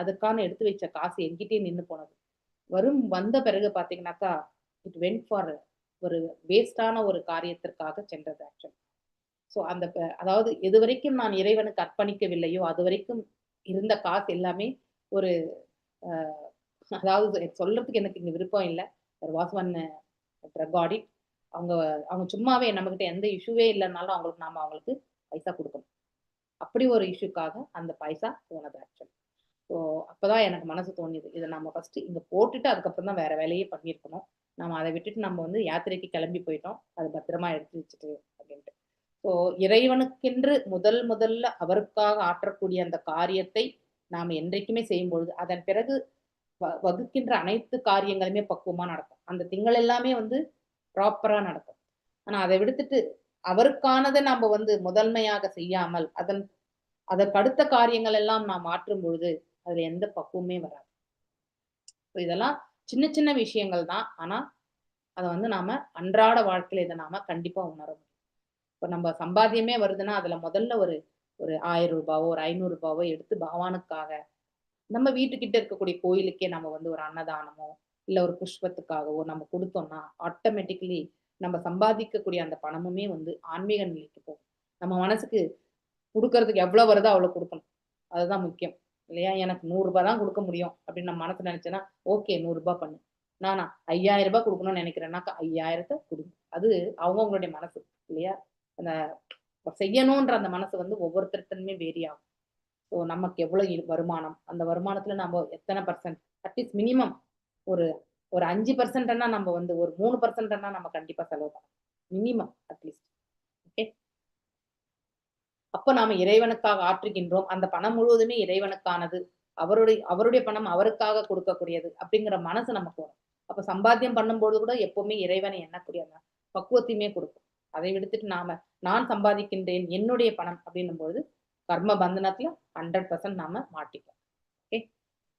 அதுக்கான எடுத்து வச்ச காசு எங்கிட்டே நின்று போனது. வந்த பிறகு பாத்தீங்கன்னாக்கா இட் வென்ட் ஃபார் ஒரு வேஸ்டான ஒரு காரியத்திற்காக சென்றது ஆக்சுவலி. ஸோ அதாவது எது வரைக்கும் நான் இறைவனுக்கு அர்ப்பணிக்கவில்லையோ அது வரைக்கும் இருந்த காசு எல்லாமே ஒரு அதாவது சொல்றதுக்கு எனக்கு இங்க விருப்பம் இல்லை. ஒரு வாஸ் ஒன் ட்ரக் ஆடிட். அவங்க சும்மாவே நம்மகிட்ட எந்த இஷ்யூவே இல்லைன்னாலும் அவங்களுக்கு பைசா கொடுக்கணும். அப்படி ஒரு இஷ்யூக்காக அந்த பைசா போனது ஆக்சுவலி. ஸோ அப்போதான் எனக்கு மனசு தோணியது, இதை நம்ம ஃபர்ஸ்ட் இங்கே போட்டுட்டு அதுக்கப்புறம் தான் வேற வேலையே பண்ணியிருக்கணும். நம்ம அதை விட்டுட்டு நம்ம வந்து யாத்திரைக்கு கிளம்பி போயிட்டோம், அது பத்திரமா எடுத்து வச்சுட்டு அப்படின்ட்டு. ஸோ இறைவனுக்கென்று முதல்ல அவருக்காக ஆற்றக்கூடிய அந்த காரியத்தை நாம் என்றைக்குமே செய்யும் பொழுது அதன் பிறகு வகுக்கின்ற அனைத்து காரியங்களுமே பக்குவமா நடக்கும். அந்த திங்கள் எல்லாமே வந்து ப்ராப்பரா நடக்கும். ஆனா அதை விடுத்துட்டு அவருக்கானதை நம்ம வந்து முதன்மையாக செய்யாமல் அதற்கு அடுத்த காரியங்கள் எல்லாம் நாம் மாற்றும் பொழுது அதுல எந்த பக்குவமே வராது. இதெல்லாம் சின்ன சின்ன விஷயங்கள் தான். ஆனா அதை வந்து நாம அன்றாட வாழ்க்கையில இதை நாம கண்டிப்பா உணர முடியும். இப்போ நம்ம சம்பாத்தியமே வருதுன்னா அதுல முதல்ல ஒரு 1000 ரூபாவோ ஒரு 500 ரூபாவோ எடுத்து பகவானுக்காக நம்ம வீட்டுக்கிட்ட இருக்கக்கூடிய கோயிலுக்கே நம்ம வந்து ஒரு அன்னதானமோ இல்ல ஒரு புஷ்பத்துக்காகவோ நம்ம கொடுத்தோம்னா ஆட்டோமேட்டிக்கலி நம்ம சம்பாதிக்கக்கூடிய அந்த பணமுமே வந்து ஆன்மீக நிலைக்கு போகும். நம்ம மனசுக்கு கொடுக்கறதுக்கு எவ்வளவு வருதோ அவ்வளவு கொடுக்கணும், அதுதான் முக்கியம் இல்லையா. எனக்கு 100 ரூபாய் தான் கொடுக்க முடியும் அப்படின்னு நம்ம மனசு நினைச்சேன்னா ஓகே 100 ரூபாய் பண்ணு. நானா 5000 ரூபாய் கொடுக்கணும்னு நினைக்கிறேன்னாக்கா 5000 கொடுங்க. அது அவங்கவுங்களுடைய மனசு இல்லையா. அந்த செய்யணும்ன்ற அந்த மனசு வந்து ஒவ்வொருத்தருக்குமே வேரி ஆகும். ஸோ நமக்கு எவ்வளவு வருமானம், அந்த வருமானத்துல நம்ம எத்தனை பர்சன்ட், அட்லீஸ்ட் மினிமம் ஒரு ஒரு 5% நம்ம வந்து ஒரு 3% நம்ம கண்டிப்பா செலவு பண்ணணும், மினிமம் அட்லீஸ்ட். ஓகே, அப்ப நாம இறைவனுக்காக ஆற்றுகின்றோம், அந்த பணம் முழுவதுமே இறைவனுக்கானது, அவருடைய பணம் அவருக்காக கொடுக்கக்கூடியது அப்படிங்கிற மனசு நமக்கு வரும். அப்ப சம்பாத்தியம் பண்ணும்போது கூட எப்பவுமே இறைவனை எண்ணக்கூடிய பக்குவத்தையுமே கொடுக்கும். அதை விடுத்துட்டு நான் சம்பாதிக்கின்றேன் என்னுடைய பணம் அப்படின்னும் பொழுது கர்ம பந்தனத்துல 100% நாம மாட்டிப்போம். ஓகே,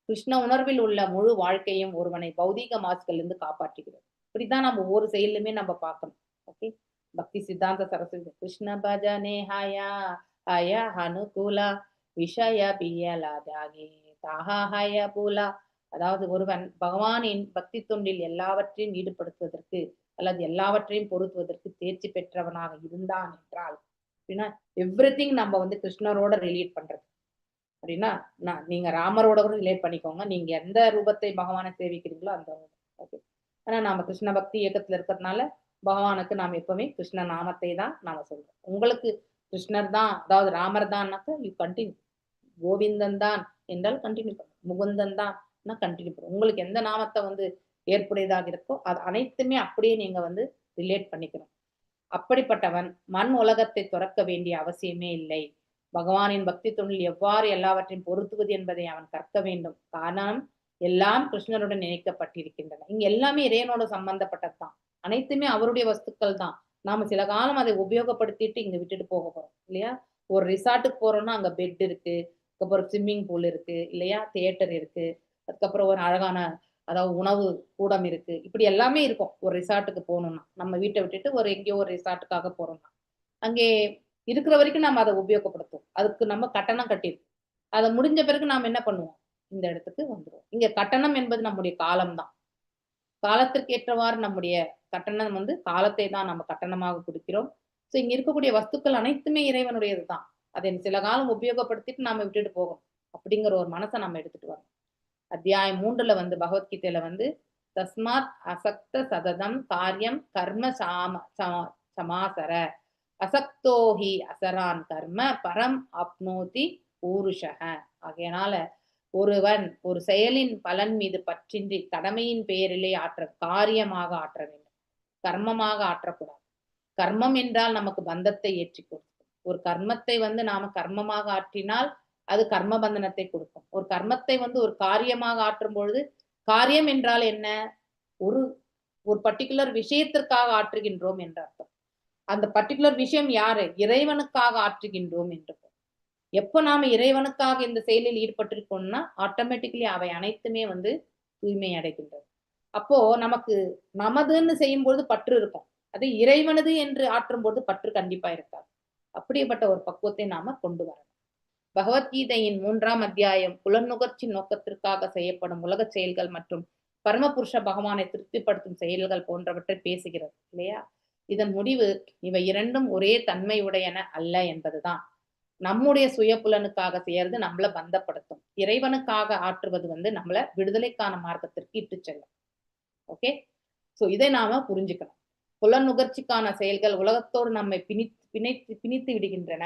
கிருஷ்ண உணர்வில் உள்ள முழு வாழ்க்கையும் ஒருவனை பௌதீக மாசுகள் இருந்து காப்பாற்றுகிறது. இப்படிதான் நம்ம ஒவ்வொரு செயலுமே நம்ம பார்க்கணும். ஓகே, பக்தி சித்தாந்த சரஸ்வதி கிருஷ்ண பஜனே ஹாயா ஹாயா அனுகூலா விஷய பியலாதாகே தாஹா ஹாய பூலா. அதாவது ஒருவன் பகவானின் பக்தி தொண்டில் எல்லாவற்றையும் ஈடுபடுத்துவதற்கு அல்லது எல்லாவற்றையும் பொருத்துவதற்கு தேர்ச்சி பெற்றவனாக இருந்தான் என்றால் அப்படின்னா எவ்ரிதிங் நம்ம வந்து கிருஷ்ணரோட ரிலேட் பண்றது அப்படின்னா நீங்க ராமரோட கூட ரிலேட் பண்ணிக்கோங்க. நீங்க எந்த ரூபத்தை பகவானை சேவிக்கிறீங்களோ அந்த ரூபம். ஓகே, ஆனா நாம கிருஷ்ண பக்தி இயக்கத்துல இருக்கிறதுனால பகவானுக்கு நாம் எப்பவுமே கிருஷ்ண நாமத்தை தான் நாம சொல்றோம். உங்களுக்கு கிருஷ்ணர் தான், அதாவது ராமர் தான்னாக்கா யூ கண்டினியூ, கோவிந்தன் தான் என்றால் கண்டினியூ பண்ணும், முகுந்தன் தான் கண்டினியூ பண்ணும். உங்களுக்கு எந்த நாமத்தை வந்து ஏற்புடையதாக இருக்கோ அது அனைத்துமே அப்படியே நீங்க வந்து ரிலேட் பண்ணிக்கணும். அப்படிப்பட்டவன் மண் உலகத்தை துறக்க வேண்டிய அவசியமே இல்லை. பகவானின் பக்தி தொண்டில் எவ்வாறு எல்லாவற்றையும் பொருத்துவது என்பதை அவன் கற்க வேண்டும். காரணம் எல்லாம் கிருஷ்ணருடன் இணைக்கப்பட்டிருக்கின்றன. இங்க எல்லாமே இறைவனோட சம்பந்தப்பட்டதுதான், அனைத்துமே அவருடைய வஸ்துக்கள் தான். நாம சில காலம் அதை உபயோகப்படுத்திட்டு இங்க விட்டுட்டு போக போறோம் இல்லையா. ஒரு ரிசார்ட்டுக்கு போறோம்னா அங்க பெட் இருக்கு, அதுக்கப்புறம் ஸ்விம்மிங் பூல் இருக்கு இல்லையா, தியேட்டர் இருக்கு, அதுக்கப்புறம் ஒரு அழகான அதாவது உணவு கூடம் இருக்கு, இப்படி எல்லாமே இருக்கும். ஒரு ரிசார்ட்டுக்கு போகணும்னா நம்ம வீட்டை விட்டுட்டு ஒரு எங்கேயோ ஒரு ரிசார்ட்டுக்காக போறோம்னா அங்கே இருக்கிற வரைக்கும் நம்ம அதை உபயோகப்படுத்துவோம். அதுக்கு நம்ம கட்டணம் கட்டிருக்கோம். அதை முடிஞ்ச பிறகு நாம் என்ன பண்ணுவோம், இந்த இடத்துக்கு வந்துடுவோம். இங்க கட்டணம் என்பது நம்முடைய காலம்தான். காலத்திற்கு ஏற்றவாறு நம்முடைய கட்டணம் வந்து காலத்தை தான் நம்ம கட்டணமாக கொடுக்கிறோம். ஸோ இங்க இருக்கக்கூடிய வஸ்துக்கள் அனைத்துமே இறைவனுடையது தான். அதை சில காலம் உபயோகப்படுத்திட்டு நாம விட்டுட்டு போகணும் அப்படிங்கிற ஒரு மனசை நம்ம எடுத்துட்டு வரணும். அத்தியாயம் 3ல வந்து பகவத்கீதையில வந்து தஸ்மாத் அசக்த சததம் காரியம் கர்ம சமாசர அசக்தோஹி அசரான் கர்ம பரம் அப்னோதி பூருஷக. ஆகையனால ஒருவன் ஒரு செயலின் பலன் மீது பற்றின்றி கடமையின் பெயரிலே காரியமாக ஆற்ற வேண்டும், கர்மமாக ஆற்றக்கூடாது. கர்மம் என்றால் நமக்கு பந்தத்தை ஏற்றி கொடுக்கும். ஒரு கர்மத்தை வந்து நாம கர்மமாக ஆற்றினால் அது கர்ம பந்தனத்தை கொடுக்கும். ஒரு கர்மத்தை வந்து ஒரு காரியமாக ஆற்றும் பொழுது, காரியம் என்றால் என்ன, ஒரு பர்டிகுலர் விஷயத்திற்காக ஆற்றுகின்றோம் என்ற அர்த்தம். அந்த பர்டிகுலர் விஷயம் யாரு, இறைவனுக்காக ஆற்றுகின்றோம் என்று. எப்ப நாம இறைவனுக்காக இந்த செயலில் ஈடுபட்டிருக்கோம்னா ஆட்டோமேட்டிக்கலி அவை அனைத்துமே வந்து தூய்மை அடைகின்றது. அப்போ நமக்கு நமதுன்னு செய்யும் பொழுது பற்று இருக்கும், அது இறைவனது என்று ஆற்றும் போது பற்று கண்டிப்பா இருக்காது. அப்படிப்பட்ட ஒரு பக்குவத்தை நாம கொண்டு வரணும். பகவத்கீதையின் 3ஆம் அத்தியாயம் புலநுகர்ச்சி நோக்கத்திற்காக செய்யப்படும் உலக செயல்கள் மற்றும் பரமபுருஷ பகவானை திருப்திப்படுத்தும் செயல்கள் போன்றவற்றை பேசுகிறது இல்லையா. இதன் முடிவு இவை இரண்டும் ஒரே தன்மையுடையன அல்ல என்பதுதான். நம்முடைய சுய புலனுக்காக செய்யறது நம்மள பந்தப்படுத்தும், இறைவனுக்காக ஆற்றுவது வந்து நம்மள விடுதலைக்கான மார்க்கத்திற்கு இட்டு செல்லும். ஓகே, சோ இதை நாம புரிஞ்சுக்கணும். புலநுகர்ச்சிக்கான செயல்கள் உலகத்தோடு நம்மை பிணைத்து விடுகின்றன.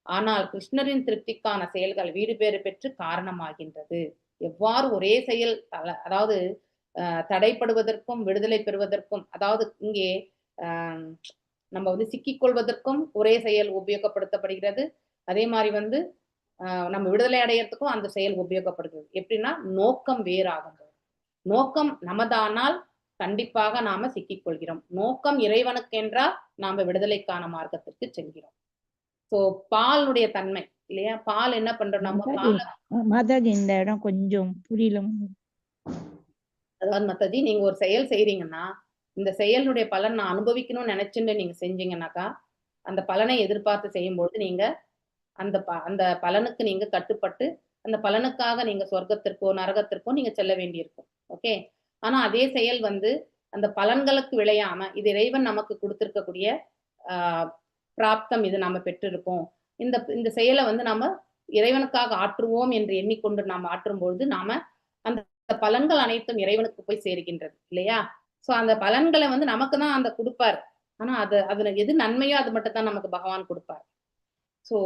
ஆனால் கிருஷ்ணரின் திருப்திக்கான செயல்கள் வீடு பேறு பெற்று காரணமாகின்றது. எவ்வாறு ஒரே செயல் அதாவது தடைப்படுவதற்கும் விடுதலை பெறுவதற்கும், அதாவது இங்கே நம்ம வந்து சிக்கிக்கொள்வதற்கும் ஒரே செயல் உபயோகப்படுத்தப்படுகிறது. அதே மாதிரி வந்து நம்ம விடுதலை அடையறதுக்கும் அந்த செயல் உபயோகப்படுகிறது. எப்படின்னா நோக்கம் வேறாகுது. நோக்கம் நமதானால் கண்டிப்பாக நாம சிக்கிக்கொள்கிறோம். நோக்கம் இறைவனுக்கு என்றால் நாம விடுதலைக்கான மார்க்கத்திற்கு செல்கிறோம். சோ பாலுடைய தன்மை இல்லையா, பால் என்ன பண்றோம் நம்ம மாதாஜி இந்த இடம் கொஞ்சம் புரியல. அதாவது மத்ததி நீங்க ஒரு செயல் செய்றீங்கன்னா இந்த செயலுடைய பலன் நான் அனுபவிக்கணும்னு நினைச்சுட்டு நீங்க செஞ்சீங்கன்னாக்கா அந்த பலனை எதிர்பார்த்து செய்யும்போது நீங்க அந்த பலனுக்கு நீங்க கட்டுப்பட்டு அந்த பலனுக்காக நீங்க சொர்க்கத்திற்கோ நரகத்திற்கோ நீங்க செல்ல வேண்டியிருக்கும். ஓகே, ஆனா அதே செயல் வந்து அந்த பலன்களுக்கு விளையாம இது இறைவன் நமக்கு கொடுத்திருக்கக்கூடிய பிராப்தம், இது நாம பெற்றிருக்கோம், இந்த செயலை வந்து நாம இறைவனுக்காக ஆற்றுவோம் என்று எண்ணிக்கொண்டு நாம ஆற்றும்பொழுது நாம அந்த பலன்கள் அனைத்தும் இறைவனுக்கு போய் சேருகின்றது இல்லையா. சோ அந்த பலன்களை வந்து நமக்கு தான் அந்த கொடுப்பாரு, ஆனா அதுல எது நன்மையோ அது மட்டும் தான் நமக்கு பகவான் கொடுப்பார். சோ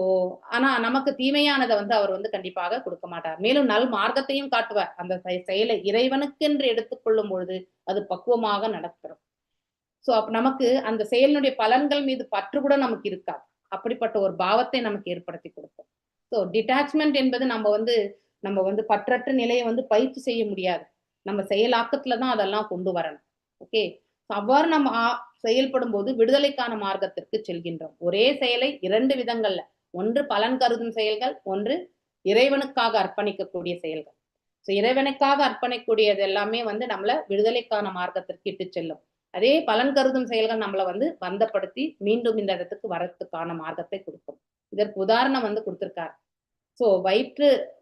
ஆனா நமக்கு தீமையானதை வந்து அவர் வந்து கண்டிப்பாக கொடுக்க மாட்டார். மேலும் நல் மார்க்கத்தையும் காட்டுவார். அந்த செயலை இறைவனுக்கென்று எடுத்துக்கொள்ளும் பொழுது அது பக்குவமாக நடக்கிறோம். சோ அப்ப நமக்கு அந்த செயலினுடைய பலன்கள் மீது பற்று கூட நமக்கு இருக்காது. அப்படிப்பட்ட ஒரு பாவத்தை நமக்கு ஏற்படுத்தி கொடுக்கும். சோ டிட்டாச்மெண்ட் என்பது நம்ம வந்து பற்றற்ற நிலையை வந்து பயிற்சி செய்ய முடியாது. நம்ம செயலாக்கத்துல தான் அதெல்லாம் கொண்டு வரணும். ஓகே, அவ்வாறு நம்ம செயல்படும் போது விடுதலைக்கான மார்க்கத்திற்கு செல்கின்றோம். ஒரே செயலை 2 விதங்கள்ல, ஒன்று பலன் கருதும் செயல்கள், ஒன்று இறைவனுக்காக அர்ப்பணிக்கக்கூடிய செயல்கள். சோ இறைவனுக்காக அர்ப்பணிக்கக்கூடியது எல்லாமே வந்து நம்மள விடுதலைக்கான மார்க்கத்திற்கு இட்டு செல்லும். அதே பலன் கருதும் செயல்கள் நம்மள வந்து பந்தப்படுத்தி மீண்டும் இந்த இடத்துக்கு வரத்துக்கான மார்க்கத்தை கொடுக்கும். இதற்கு உதாரணம் வந்து கொடுத்திருக்காரு. சோ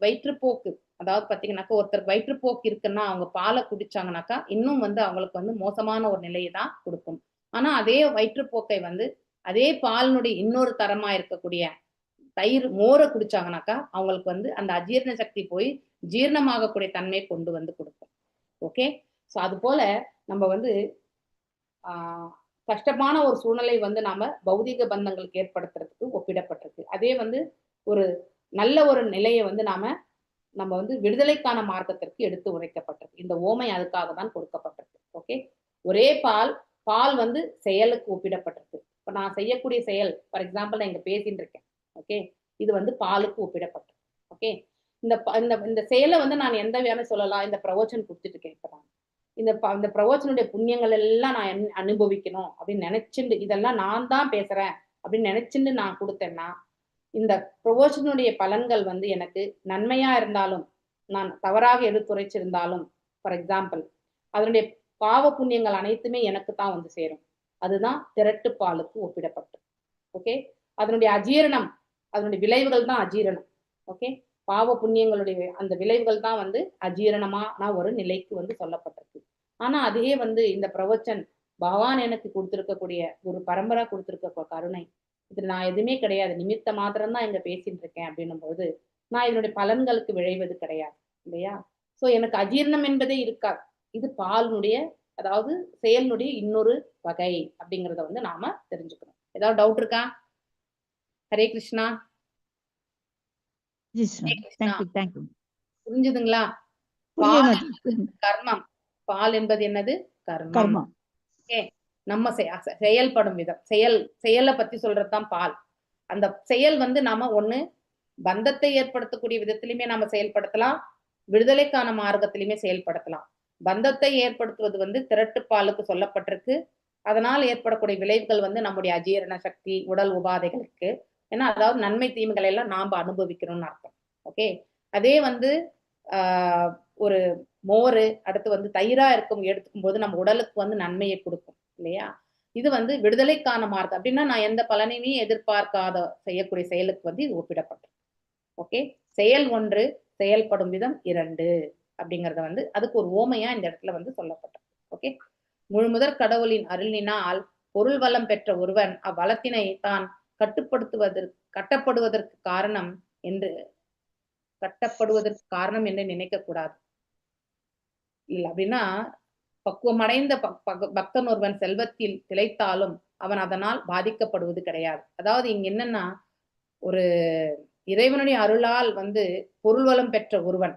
வயிற்றுப்போக்கு, அதாவது பாத்தீங்கன்னாக்கா ஒருத்தருக்கு வயிற்றுப்போக்கு இருக்குன்னா அவங்க பாலை குடிச்சாங்கன்னாக்கா இன்னும் வந்து அவங்களுக்கு வந்து மோசமான ஒரு நிலையை தான் கொடுக்கும். ஆனா அதே வயிற்றுப்போக்கை வந்து அதே பாலினுடைய இன்னொரு தரமா இருக்கக்கூடிய தயிர் மோரை குடிச்சாங்கன்னாக்கா அவங்களுக்கு வந்து அந்த அஜீரண சக்தி போய் ஜீரணமாகக்கூடிய தன்மையை கொண்டு வந்து கொடுக்கும். ஓகே, சோ அது போல நம்ம வந்து கஷ்டமான ஒரு சூழ்நிலை வந்து நாம பௌதிக பந்தங்களுக்கு ஏற்படுத்துறதுக்கு ஒப்பிடப்பட்டிருக்கு. அதே வந்து ஒரு நல்ல ஒரு நிலையை வந்து நம்ம வந்து விடுதலைக்கான மார்க்கத்திற்கு எடுத்து உரைக்கப்பட்டிருக்கு. இந்த ஓமை அதுக்காக தான் கொடுக்கப்பட்டிருக்கு. ஓகே, ஒரே பால் வந்து செயலுக்கு ஒப்பிடப்பட்டிருக்கு. இப்ப நான் செய்யக்கூடிய செயல், ஃபார் எக்ஸாம்பிள் நான் இங்க பேசிட்டு இருக்கேன். ஓகே, இது வந்து பாலுக்கு ஒப்பிடப்பட்டிருக்கு. ஓகே, இந்த செயலை வந்து நான் எந்த வேலை சொல்லலாம், இந்த பிரவச்சனம் கொடுத்துட்டு இருக்கேன். இப்ப நான் இந்த பிரவச்சனுடைய புண்ணியங்கள் எல்லாம் நான் அனுபவிக்கணும் அப்படின்னு நினைச்சுட்டு, இதெல்லாம் நான் தான் பேசுறேன் அப்படின்னு நினைச்சுட்டு நான் கொடுத்தேன்னா இந்த பிரவச்சனுடைய பலன்கள் வந்து எனக்கு நன்மையா இருந்தாலும் நான் தவறாக எடுத்துரைச்சிருந்தாலும், ஃபார் எக்ஸாம்பிள் அதனுடைய பாவ புண்ணியங்கள் அனைத்துமே எனக்கு தான் வந்து சேரும். அதுதான் திரட்டு பாலுக்கு ஒப்பிடப்பட்டு. ஓகே, அதனுடைய அஜீரணம், அதனுடைய விளைவுகள் தான் அஜீரணம். ஓகே, பாவ புண்ணியங்களுடைய அந்த விளைவுகள் தான் வந்து அஜீரணமான ஒரு நிலைக்கு வந்து சொல்லப்பட்டிருக்கு. ஆனா அதே வந்து இந்த பிரவச்சன் பகவான் எனக்கு கொடுத்திருக்கக்கூடிய ஒரு பரம்பரா கொடுத்திருக்க கருணை, இது நான் எதுவுமே கிடையாது, நிமித்த மாத்திரம் தான் இங்க பேசிட்டு இருக்கேன் அப்படின்னும் போது நான் இதனுடைய பலன்களுக்கு விளைவது கிடையாது இல்லையா? சோ எனக்கு அஜீரணம் என்பதே இருக்காது. இது பாலினுடைய, அதாவது செயலினுடைய இன்னொரு வகை அப்படிங்கறத வந்து நாம தெரிஞ்சுக்கணும். ஏதாவது டவுட் இருக்கா? ஹரே கிருஷ்ணா. புரிஞ்சுதுங்களா? கர்மம், பால் என்பது என்னது? கர்மம். ஓகே, நம்ம செயல்படும் விதம், செயலை பத்தி சொல்றதுதான் பால். அந்த செயல் வந்து நாம ஒண்ணு பந்தத்தை ஏற்படுத்தக்கூடிய விதத்திலுமே நாம செயல்படுத்தலாம், விடுதலைக்கான மார்க்கத்திலுமே செயல்படுத்தலாம். பந்தத்தை ஏற்படுத்துவது வந்து திரட்டு பாலுக்கு சொல்லப்பட்டிருக்கு. அதனால் ஏற்படக்கூடிய விளைவுகள் வந்து நம்முடைய அஜீரண சக்தி, உடல் உபாதைகளுக்கு, ஏன்னா அதாவது நன்மை தீமைகளை எல்லாம் நாம அனுபவிக்கணும்னு அர்த்தம். ஓகே, அதே வந்து ஒரு மோரு அடுத்து வந்து தயிரா எடுத்துக்கும் போது நம்ம உடலுக்கு வந்து நன்மையை கொடுக்கும் இல்லையா? இது வந்து விடுதலைக்கான மார்க்கம். அப்படின்னா நான் எந்த பலனையுமே எதிர்பார்க்காத செய்யக்கூடிய செயலுக்கு வந்து இது ஒப்பிடப்பட்டது. ஓகே, செயல் ஒன்று, செயல்படும் விதம் 2 அப்படிங்கறத வந்து அதுக்கு ஒரு ஓமையா இந்த இடத்துல வந்து சொல்லப்பட்டது. ஓகே, முழுமுதற் கடவுளின் அருளினால் பொருள் வளம் பெற்ற ஒருவன் அவ்வளத்தினை தான் கட்டப்படுவதற்கு காரணம் என்று நினைக்க கூடாது. இல்ல அப்படின்னா பக்குவமடைந்த பக்தன் ஒருவன் செல்வத்தில் திளைத்தாலும் அவன் அதனால் பாதிக்கப்படுவது கிடையாது. அதாவது இங்க என்னன்னா, ஒரு இறைவனுடைய அருளால் வந்து பொருள் வளம் பெற்ற ஒருவன்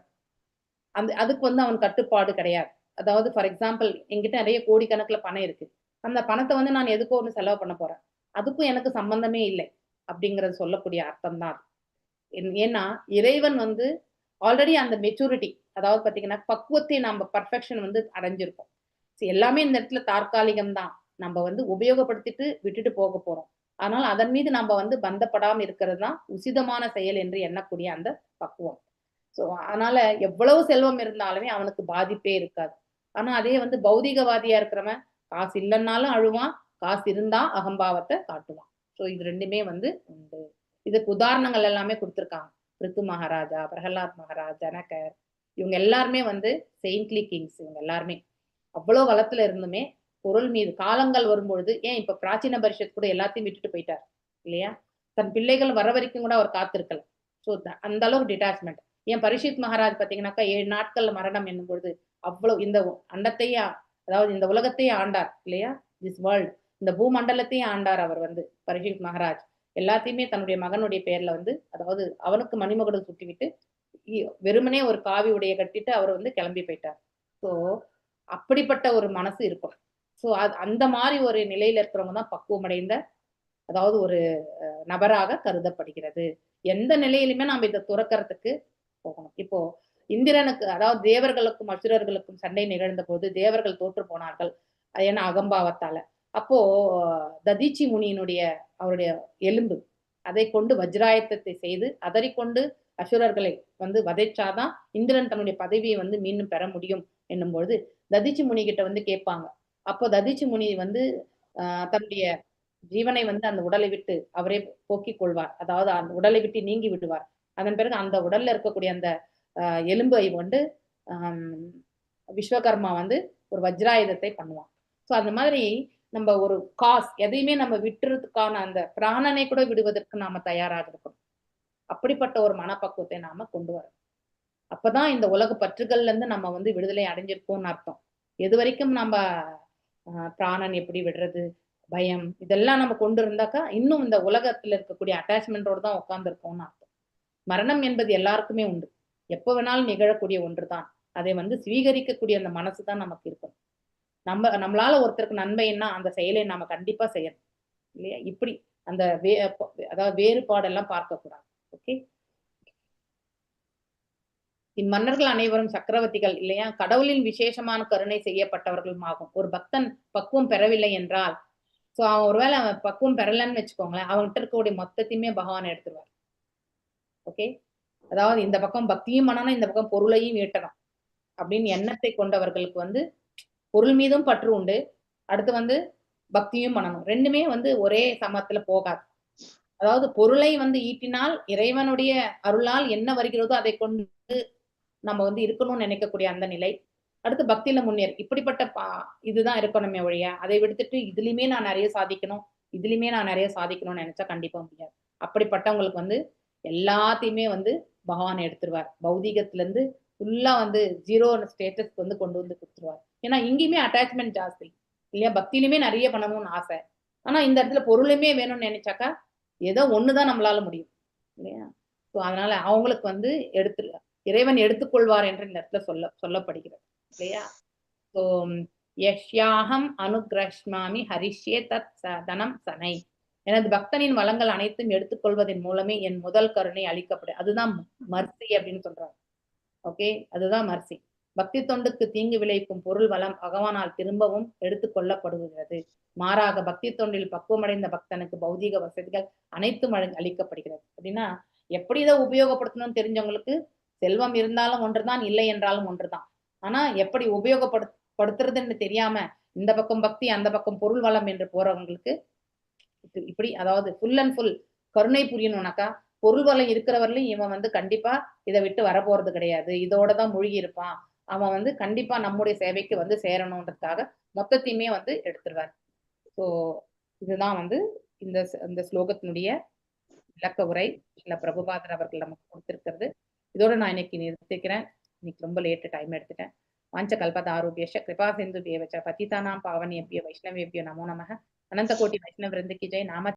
அதுக்கு வந்து அவன் கட்டுப்பாடு கிடையாது. அதாவது ஃபார் எக்ஸாம்பிள் என்கிட்ட நிறைய கோடிக்கணக்கில் பணம் இருக்கு, அந்த பணத்தை வந்து நான் எதுக்கோ ஒன்று செலவு பண்ண போறேன், அதுக்கும் எனக்கு சம்பந்தமே இல்லை அப்படிங்கறது சொல்லக்கூடிய அர்த்தம் தான். ஏன்னா இறைவன் வந்து ஆல்ரெடி அந்த மெச்சூரிட்டி, அதாவது பாத்தீங்கன்னா பக்குவத்தை நம்ம பர்ஃபெக்ஷன் வந்து அடைஞ்சிருக்கோம். எல்லாமே இந்த இடத்துல தற்காலிகம் தான், நம்ம வந்து உபயோகப்படுத்திட்டு விட்டுட்டு போக போறோம். ஆனால் அதன் மீது நம்ம வந்து பந்தப்படாம இருக்கிறது தான் உசிதமான செயல் என்று எண்ணக்கூடிய அந்த பக்குவம். சோ அதனால எவ்வளவு செல்வம் இருந்தாலுமே அவனுக்கு பாதிப்பே இருக்காது. ஆனா அதே வந்து பௌதிகவாதியா இருக்கிறவன் காசு இல்லைன்னாலும் அழுவான், காசு இருந்தா அகம்பாவத்தை காட்டுவான். சோ இது ரெண்டுமே வந்து உண்டு. இதுக்கு உதாரணங்கள் எல்லாமே கொடுத்திருக்காங்க. பிருத்து மகாராஜா, பிரகலாத் மகாராஜ், ஜனகர், இவங்க எல்லாருமே வந்து செயின்ட்லி கிங்ஸ். இவங்க எல்லாருமே அவ்வளவு வளத்துல இருந்துமே பொருள் மீது காலங்கள் வரும்பொழுது, ஏன் இப்ப பிராச்சீன பரிஷத் கூட எல்லாத்தையும் விட்டுட்டு போயிட்டார் இல்லையா? தன் பிள்ளைகள் வர வரைக்கும் கூட அவர் காத்திருக்கல. சோ அந்த அளவுக்கு டிட்டாச்மெண்ட். ஏன் பரிஷித் மகாராஜ் பாத்தீங்கன்னாக்கா 7 நாட்கள் மரணம் என்னும் பொழுது அவ்வளவு இந்த அண்டத்தையே, அதாவது இந்த உலகத்தையே ஆண்டார் இல்லையா? This world. இந்த பூமண்டலத்தையும் ஆண்டார் அவர் வந்து பரீட்சித் மகாராஜ். எல்லாத்தையுமே தன்னுடைய மகனுடைய பேர்ல வந்து, அதாவது அவனுக்கு மணிமகுடம் சுட்டிவிட்டு வெறுமனே ஒரு காவி உடைய கட்டிட்டு அவர் வந்து கிளம்பி போயிட்டார். ஸோ அப்படிப்பட்ட ஒரு மனசு இருக்கும். ஸோ அந்த மாதிரி ஒரு நிலையில இருக்கிறவங்க தான் பக்குவமடைந்த, அதாவது ஒரு நபராக கருதப்படுகிறது. எந்த நிலையிலுமே நாம இதை துறக்கிறதுக்கு போகணும். இப்போ இந்திரனுக்கு, அதாவது தேவர்களுக்கும் அசுரர்களுக்கும் சண்டை நிகழ்ந்த போது தேவர்கள் தோற்று போனார்கள், ஏன்னா அகம்பாவத்தால. அப்போ ததீச்சி முனியினுடைய அவருடைய எலும்பு, அதை கொண்டு வஜ்ராயத்தத்தை செய்து அதறிக்கொண்டு அசுரர்களை வந்து வதைச்சாதான் இந்திரன் தன்னுடைய பதவியை வந்து மீண்டும் பெற முடியும் என்னும் பொழுது ததீச்சி முனி கிட்ட வந்து கேட்பாங்க. அப்போ ததீச்சி முனி வந்து தன்னுடைய ஜீவனை வந்து அந்த உடலை விட்டு அவரே போக்கிக் கொள்வார். அதாவது அந்த உடலை விட்டு நீங்கி விடுவார். அதன் பிறகு அந்த உடல்ல இருக்கக்கூடிய அந்த எலும்பை வந்து விஸ்வகர்மா வந்து ஒரு வஜ்ராயுதத்தை பண்ணுவான். ஸோ அந்த மாதிரி நம்ம ஒரு எதையுமே நம்ம விட்டுறதுக்கான அந்த பிராணனை கூட விடுவதற்கு நாம தயாராக இருக்கணும். அப்படிப்பட்ட ஒரு மனப்பக்குவத்தை நாம கொண்டு வரணும். அப்பதான் இந்த உலக பற்றுகள்ல இருந்து நம்ம வந்து விடுதலை அடைஞ்சிருக்கோம்னு அர்த்தம். எது வரைக்கும் நம்ம பிராணன் எப்படி விடுறது, பயம், இதெல்லாம் நம்ம கொண்டு இருந்தாக்கா இன்னும் இந்த உலகத்துல இருக்கக்கூடிய அட்டாச்மெண்டோடு தான் உட்கார்ந்து இருக்கோம்னு அர்த்தம். மரணம் என்பது எல்லாருக்குமே உண்டு, எப்போ வேணாலும் நிகழக்கூடிய ஒன்றுதான். அதை வந்து ஸ்வீகரிக்கக்கூடிய அந்த மனசு தான் நமக்கு இருக்கும். நம்மளால ஒருத்தருக்கு நன்மைன்னா அந்த செயலை நாம கண்டிப்பா செய்யணும் இல்லையா? இப்படி அந்த அதாவது வேறுபாடெல்லாம் பார்க்க கூடாது. ஓகே, இம்மன்னர்கள் அனைவரும் சக்கரவர்த்திகள் இல்லையா? கடவுளின் விசேஷமான கருணை செய்யப்பட்டவர்களும் ஆகும். ஒரு பக்தன் பக்குவம் பெறவில்லை என்றால், சோ அவன் ஒருவேளை அவன் பக்குவம் பெறலன்னு வச்சுக்கோங்களேன், அவன்கிட்ட இருக்கக்கூடிய மொத்தத்தையுமே பகவான் எடுத்துருவார். ஓகே, அதாவது இந்த பக்கம் பக்தியும் பண்ணணும், இந்த பக்கம் பொருளையும் ஈட்டணும் அப்படின்னு எண்ணத்தை கொண்டவர்களுக்கு வந்து பொருள் மீதும் பற்று உண்டு, அடுத்து வந்து பக்தியும் பண்ணணும். ரெண்டுமே வந்து ஒரே சமத்துல போகாது. அதாவது பொருளை வந்து ஈட்டினால் இறைவனுடைய அருளால் என்ன வருகிறதோ அதை கொண்டு நம்ம வந்து இருக்கணும்னு நினைக்கக்கூடிய அந்த நிலை, அடுத்து பக்தியில முன்னேறு, இப்படிப்பட்ட இதுதான் இருக்கணுமே ஒழிய அதை விடுத்துட்டு இதுலயுமே நான் நிறைய சாதிக்கணும், இதுலயுமே நான் நிறைய சாதிக்கணும்னு நினைச்சா கண்டிப்பா முடியாது. அப்படிப்பட்டவங்களுக்கு வந்து எல்லாத்தையுமே வந்து பகவான் எடுத்துருவார். பௌதிகத்துல இருந்து ஃபுல்லா வந்து ஜீரோ ஸ்டேட்டஸ்க்கு வந்து கொண்டு வந்து கொடுத்துருவார். ஏன்னா இங்கேயுமே அட்டாச்மெண்ட் ஜாஸ்தி இல்லையா? பக்தியிலுமே நிறைய பண்ணணும்னு ஆசை, ஆனா இந்த இடத்துல பொருளுமே வேணும்னு நினைச்சாக்கா ஏதோ ஒண்ணுதான் நம்மளால முடியும் இல்லையா? ஸோ அதனால அவங்களுக்கு வந்து இறைவன் எடுத்துக்கொள்வார் என்று இந்த இடத்துல சொல்லப்படுகிறது இல்லையா? ஸோ யஷ்யாஹம் அனுக்ரஷ்மாமி ஹரிஷ்யே தத் தனம் சனை, எனது பக்தனின் வளங்கள் அனைத்தும் எடுத்துக்கொள்வதன் மூலமே என் முதல் கருணை அளிக்கப்படும். அதுதான் மர்சி அப்படின்னு சொல்றாங்க. ஓகே, அதுதான் மர்சி. பக்தி தொண்டுக்கு தீங்கு விளைவிக்கும் பொருள் வளம் பகவானால் திரும்பவும் எடுத்துக்கொள்ளப்படுகிறது. மாறாக பக்தி தொண்டில் பக்குவமடைந்த பக்தனுக்கு பௌதீக வசதிகள் அனைத்தும் அளிக்கப்படுகிறது. அப்படின்னா எப்படி இதை உபயோகப்படுத்தணும்னு தெரிஞ்சவங்களுக்கு செல்வம் இருந்தாலும் ஒன்றுதான், இல்லை என்றாலும் ஒன்றுதான். ஆனா எப்படி உபயோகப்படுத்துறதுன்னு தெரியாம இந்த பக்கம் பக்தி அந்த பக்கம் பொருள் வளம் என்று போறவங்களுக்கு இப்படி, அதாவது ஃபுல் அண்ட் ஃபுல் கருணை புரியணும்னாக்கா பொருள் வளம் இருக்கிறவர்களையும் இவன் வந்து கண்டிப்பா இதை விட்டு வரப்போறது கிடையாது, இதோட தான் மூழ்கி இருப்பான், அவன் வந்து கண்டிப்பா நம்முடைய சேவைக்கு வந்து சேரணுன்றதுக்காக மொத்தத்தையுமே வந்து எடுத்துருவார். ஸோ இதுதான் வந்து இந்த ஸ்லோகத்தினுடைய விளக்க உரை இல்ல பிரபுபாதர் அவர்கள் நமக்கு கொடுத்திருக்கிறது. இதோட நான் இன்னைக்கு நிறுத்திக்கிறேன். இன்னைக்கு ரொம்ப லேட்டு டைம் எடுத்துட்டேன். வாஞ்ச கல்பத ஆரோபியஷ கிருபா சிந்து தேவச்ச பதிதானாம் பாவனேபிய வைஷ்ணவேபியோ நமோ நமः. அனந்த கோட்டி வைஷ்ணவ விருந்த கி ஜெய். நாம